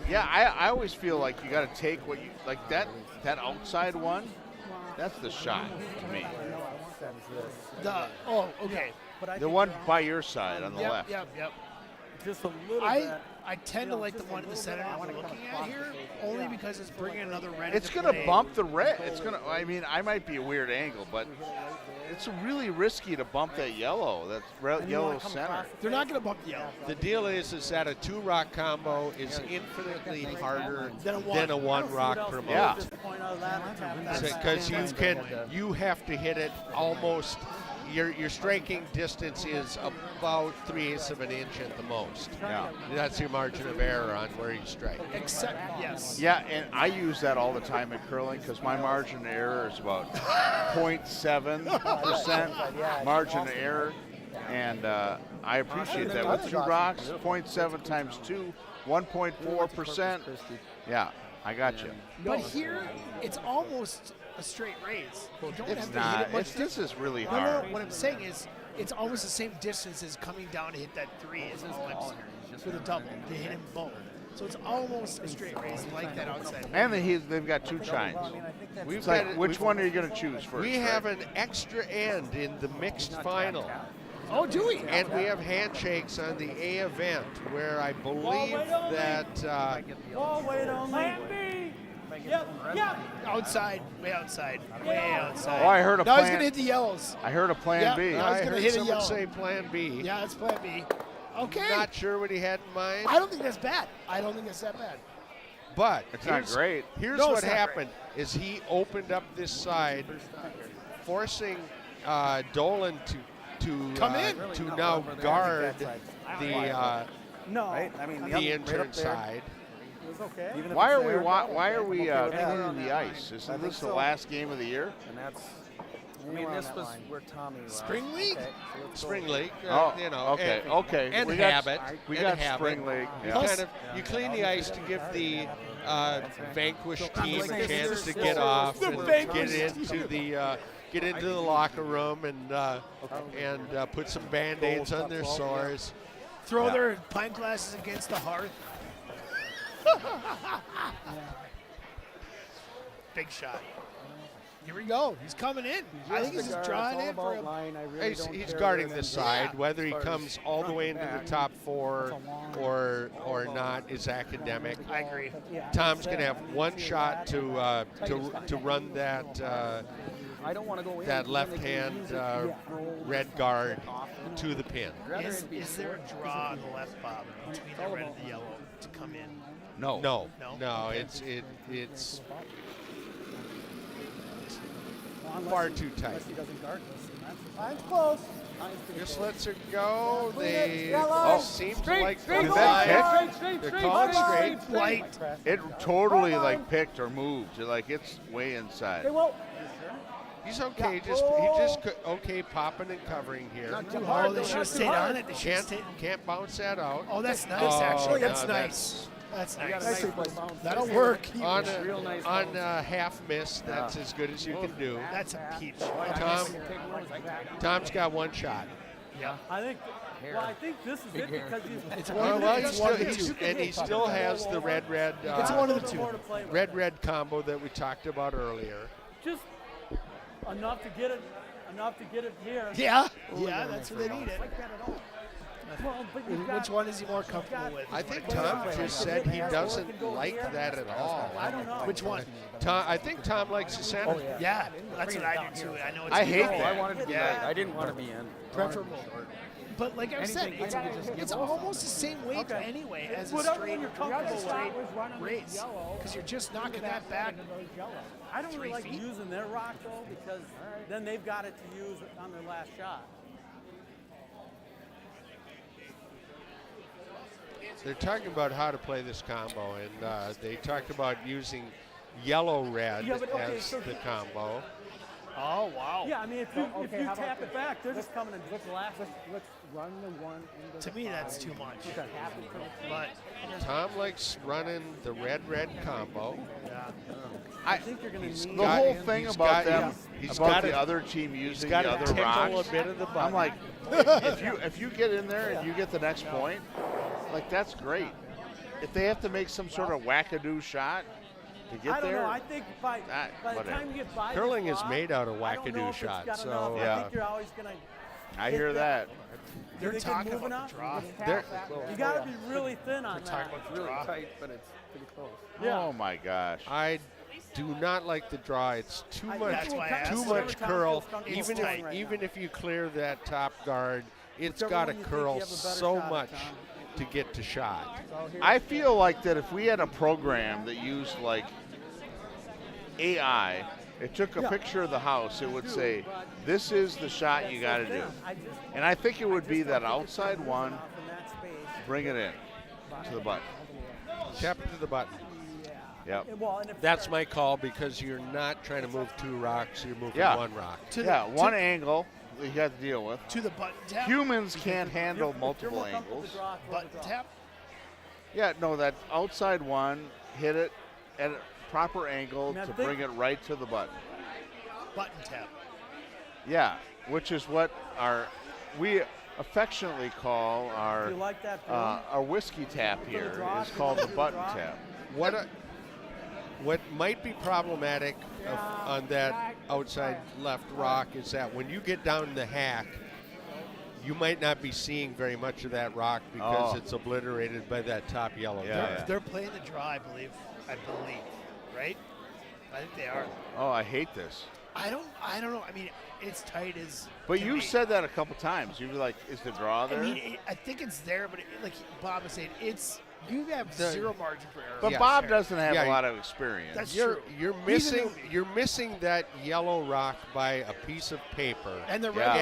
Yeah, I always feel like you got to take what you like that outside one. That's the shot to me. Okay. The one by your side on the Yep, left. yep, yep. Just a little I bit. I tend to like the one in the center that we're looking at here, only because it's bringing another red. It's into going to play. bump the red. It's going to. I mean, I might be a weird angle, but it's really risky to bump that yellow. That yellow center. They're not going to bump the yellow. The deal is that a 2 rock combo is infinitely harder Than a one. than a 1 rock promote. Yeah. Because you have to hit it almost. Your striking distance is about 3/8 of an inch at the most. Yeah. That's your margin of error on where you strike. Except, yes. Yeah, and I use that all the time in curling because my margin of error is about 0.7% margin of error, and I appreciate that. With 2 rocks, 0.7 times 2, 1.4%. Yeah, I got you. But here, it's almost a straight raise. You don't It's have to not. hit it much. This is really No, hard. what I'm saying is, it's almost the same distance as coming down to hit that 3 as all I'm saying. With a double, to hit him both. So it's almost a straight raise like that outside. And they've got 2 chines. It's like, which one are you going to choose first? We have an extra end in the mixed final. Oh, do we? And we have handshakes on the A event where I believe that Ball weight only. Plan B. Yep. Outside, way outside, way outside. Oh, I heard a Now plan. he's gonna hit the yellows. I heard a plan Yeah. B. I was I gonna heard hit a someone yellow. say Plan B. Yeah, that's Plan B. Okay. Not sure what he had in mind, I don't think that's bad. I don't think it's that bad. but It's not great. Here's No, what it's not happened: is he opened up this side, forcing Dolan to Come in. to now guard the No, right? I mean, the intern side. It was okay. Even if Why it's are we there, why are we okay with that. cleaning the ice? Isn't think this the so. last game of the year? And that's. I mean, this was where Tommy was. Spring League? Okay, so let's go. Spring league, Oh, you know, okay, and, okay. and We got- habit. We and got habit. spring league. You Yeah. kind of you clean the ice to give the vanquished team like a this chance is to still- get off The and vanquished get into the locker room and put some band-aids on their sores. Throw their pint glasses against the hearth. Big shot. Here we go. He's coming in. I think he's just drawing in for him. He's guarding this side. Whether he comes all the way into the top four or not is academic. I agree. Tom's going to have one shot to run that I don't want to go in. that left hand red guard to the pin. Is there a draw on the left, Bob, between the red and the yellow to come in? No. No, No? it's far too tight. He doesn't guard this. Time's close. Just lets her go. They Yellow. seem to like the Did that line. Straight, They're calling straight. Light. It totally like picked or moved. Like it's way inside. They won't. He's okay. Okay popping and covering here. Oh, they should have stayed on it. They should have stayed. Can't bounce that out. Oh, that's nice, Oh, actually. no, That's nice. That's nice. Nicely played. That'll work. On Real nice a half miss, that's as good as you can do. That's a peach. Tom's got one shot. Yeah. I think. Well, I think this is it because he's. It's Well, one he of still, the two. and he still has the red It's one of the two. red combo that we talked about earlier. Just enough to get it. Enough to get it here. Yeah. Yeah, that's where they need it. Well, but you've got, Which one is he more comfortable with? I think Tom just said he doesn't like that at all. I don't know. Which one? I think Tom likes the center. Yeah, that's what I do too. I know it's I hate difficult. that. I wanted to be Yeah. right. I didn't want to be in. Preferable. But like I said, it's almost the same weight anyway as a Whatever straight, you're comfortable straight with. race. Because you're just knocking that back. I don't really 3 like feet. using their rock though because then they've got it to use on their last shot. They're talking about how to play this combo, and they talked about using yellow-red Yeah, but okay, as so the combo. Oh wow. Yeah, I mean if you Okay, how tap about it back, they're just coming and blasting. Let's run the one into To me, that's too much. happy for the But Tom likes running the red combo. I think you're going to need. The whole thing he's about got- them, he's about got the it- other team He's using got the to other tickle rocks. a bit of the button. I'm like, if you get in there and you get the next point, like that's great. If they have to make some sort of wackadoo shot to get I don't there, know. I think by the whatever. time you get by Curling this is rock, made out of I don't know wackadoo if it's shots, got so, enough. I yeah. think you're always going to. I hear that. they're talking about the draw. You got to be really thin on that. Talking about the Really draw. tight, but it's pretty close. Yeah. Oh my gosh. I do not like the draw. It's too much, That's why I asked. too Whatever much Tom curl. feels comfortable Even doing if right even now. if you clear that top guard, it's Whichever got to one you think curl you have a better so shot at, much Tom. to get to shot. I feel like that if we had a program that used like AI, it took a picture of the house, it would say, this is the shot you got to do. And I think it would be that outside one, bring it in to the button. Tap it to the button. Yep. That's my call because you're not trying to move 2 rocks. You're moving Yeah. 1 rock. Yeah, one angle that you have to deal with. To the button tap. Humans can't handle multiple angles. Button tap. Yeah, no, that outside one, hit it at a proper angle Now to think- bring it right to the button. Button tap. Yeah, which is what we affectionately call our You like that, Bill? our whiskey tap here draw, is called the for the button draw. tap. What might be problematic on that outside left rock is that when you get down the hack, you might not be seeing very much of that rock because Oh. it's obliterated by that top yellow Yeah. dot. They're playing the draw, I believe, right? I think they are. Oh, I hate this. I don't know. I mean, it's tight as. But can you be. said that a couple times. You were like, "Is the draw there?" I mean, I think it's there, but like Bob was saying, you have zero margin for error. but Yeah, Bob sure. doesn't have Yeah, a lot of experience. That's You're true. you're He's a missing newbie. you're missing that yellow rock by a piece of paper, And the red Yeah. one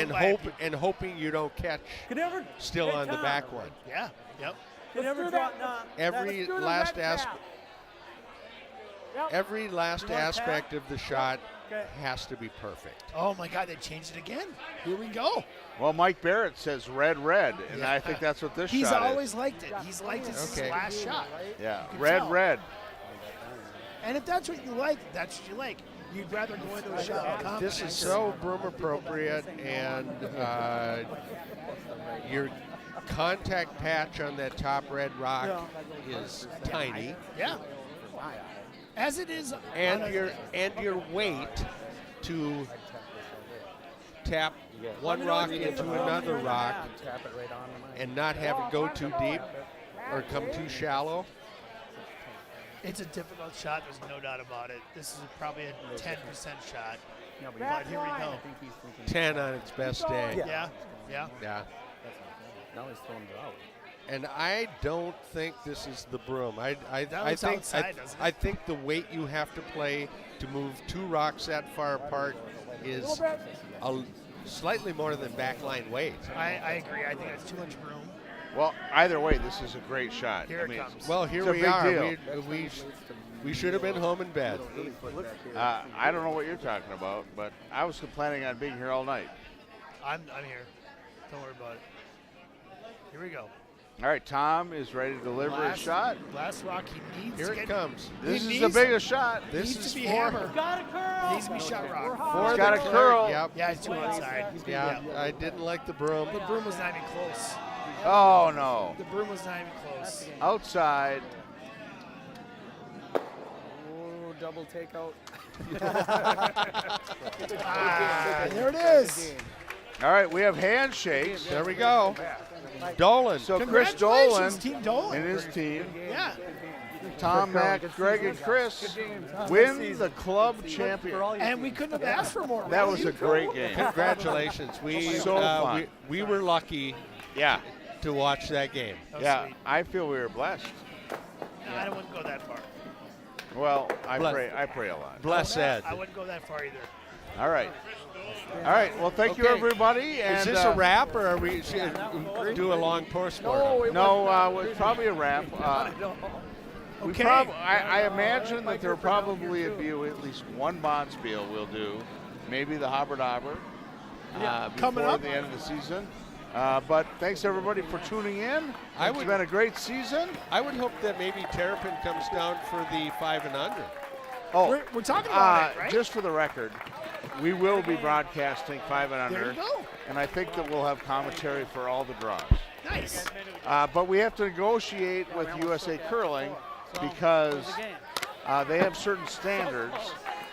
and by a hoping you don't catch Can you ever, still hey, on the Tom, back one. Yeah. Yep. Can you ever do draw? that. Nah, Every Let's do the last red aspect. cap. Yep. Every last You want a aspect of the shot Okay. has to be perfect. Oh my God, they changed it again. Here we go. Well, Mike Barrett says red, and I think that's what this He's shot always liked it. He's liked his Okay. last shot. is. Yeah, can red, tell. red. And if that's what you like, that's what you like. You'd rather go into a shot with confidence. This is so broom appropriate, and your contact patch on that top red rock is tiny, Yeah. As it is. and on a- your weight to tap one rock into another rock and not have it go too deep or come too shallow. It's a difficult shot. There's no doubt about it. This is probably a 10% shot. But here we go. 10 on its best day. Yeah. Yeah. Yeah. Now he's throwing it out. And I don't think this is the broom. I looks think outside, doesn't it? I think the weight you have to play to move two rocks that far apart is slightly more than backline weight. I agree. I think that's too much room. Well, either way, this is a great shot. Here I it mean, comes. Well, here It's a we big are. deal. We should have been home in bed. I don't know what you're talking about, but I was planning on being here all night. I'm here. Don't worry about it. Here we go. All right, Tom is ready to deliver his shot. Last rock he needs Here to it get. comes. This He is the needs- biggest shot. This needs is to be for, hammered. Got a curl. Needs to be shot rock. for He's got the a curl. Yep. Yeah, it's too outside. Yeah, I didn't like the broom. The broom was not even close. Oh, no. The broom was not even close. Outside. Ooh, double takeout. There it is. All right, we have handshakes. There we go. Dolan. So Chris Dolan Congratulations, Team Dolan. and his team, Yeah. Tom, Mac, Greg, and Chris, win the club champion. And we couldn't have asked for more. That really. was a great game. Congratulations. So fun. We were lucky Yeah, to watch that game. That was yeah. sweet. I feel we were blessed. No, I wouldn't go that far. Well, I Bless- pray a lot. Bless Ed. I wouldn't go that far either. All right. All right. Well, thank you, Okay. everybody. And, Is this a wrap, or are we should do a long post mortem? No, it's probably a wrap. Okay. I imagine that there probably will be at least one Bonspiel we'll do, maybe the Hobber Dobber Coming before up. the end of the season. But thanks everybody for tuning in. It's been a great season. I would hope that maybe Terrapin comes down for the 5 and under. Oh, We're talking about it, right? just for the record, we will be broadcasting 5 and There under, you go. and I think that we'll have commentary for all the draws. Nice. But we have to negotiate with USA Curling because they have certain standards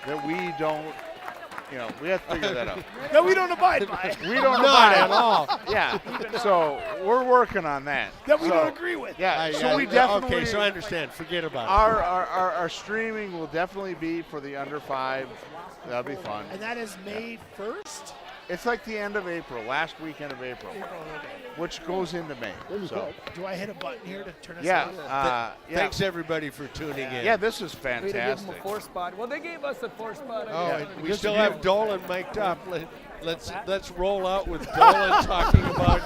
that we don't. We have to figure that out. No, we don't abide by. We don't Not abide. at all. Yeah. So we're working on that. That we So, don't agree with. Yeah. So we definitely. Okay, so I understand. Forget about it. Our streaming will definitely be for the under 5. That'll be fun. And that is May 1st. It's like the end of April, last weekend of April, which goes into May. So Do I hit a button here to turn us yeah, off? yeah. Thanks everybody for tuning in. Yeah, this is We had to give him fantastic. a 4 spot. Well, they gave us a 4 spot. Oh, idea. and we still have Dolan mic'd up. Let's roll out with Dolan talking about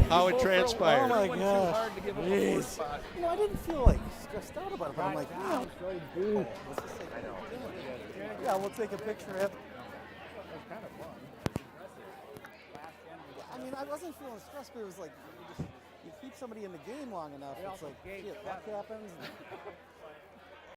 how it transpired. Oh my gosh. Hard to give him a 4 spot. No, I didn't feel like stressed out about it, but I'm like, yeah, we'll take a picture of it. I mean, I wasn't feeling stressed, but it was like, you keep somebody in the game long enough, it's like, shit, luck happens.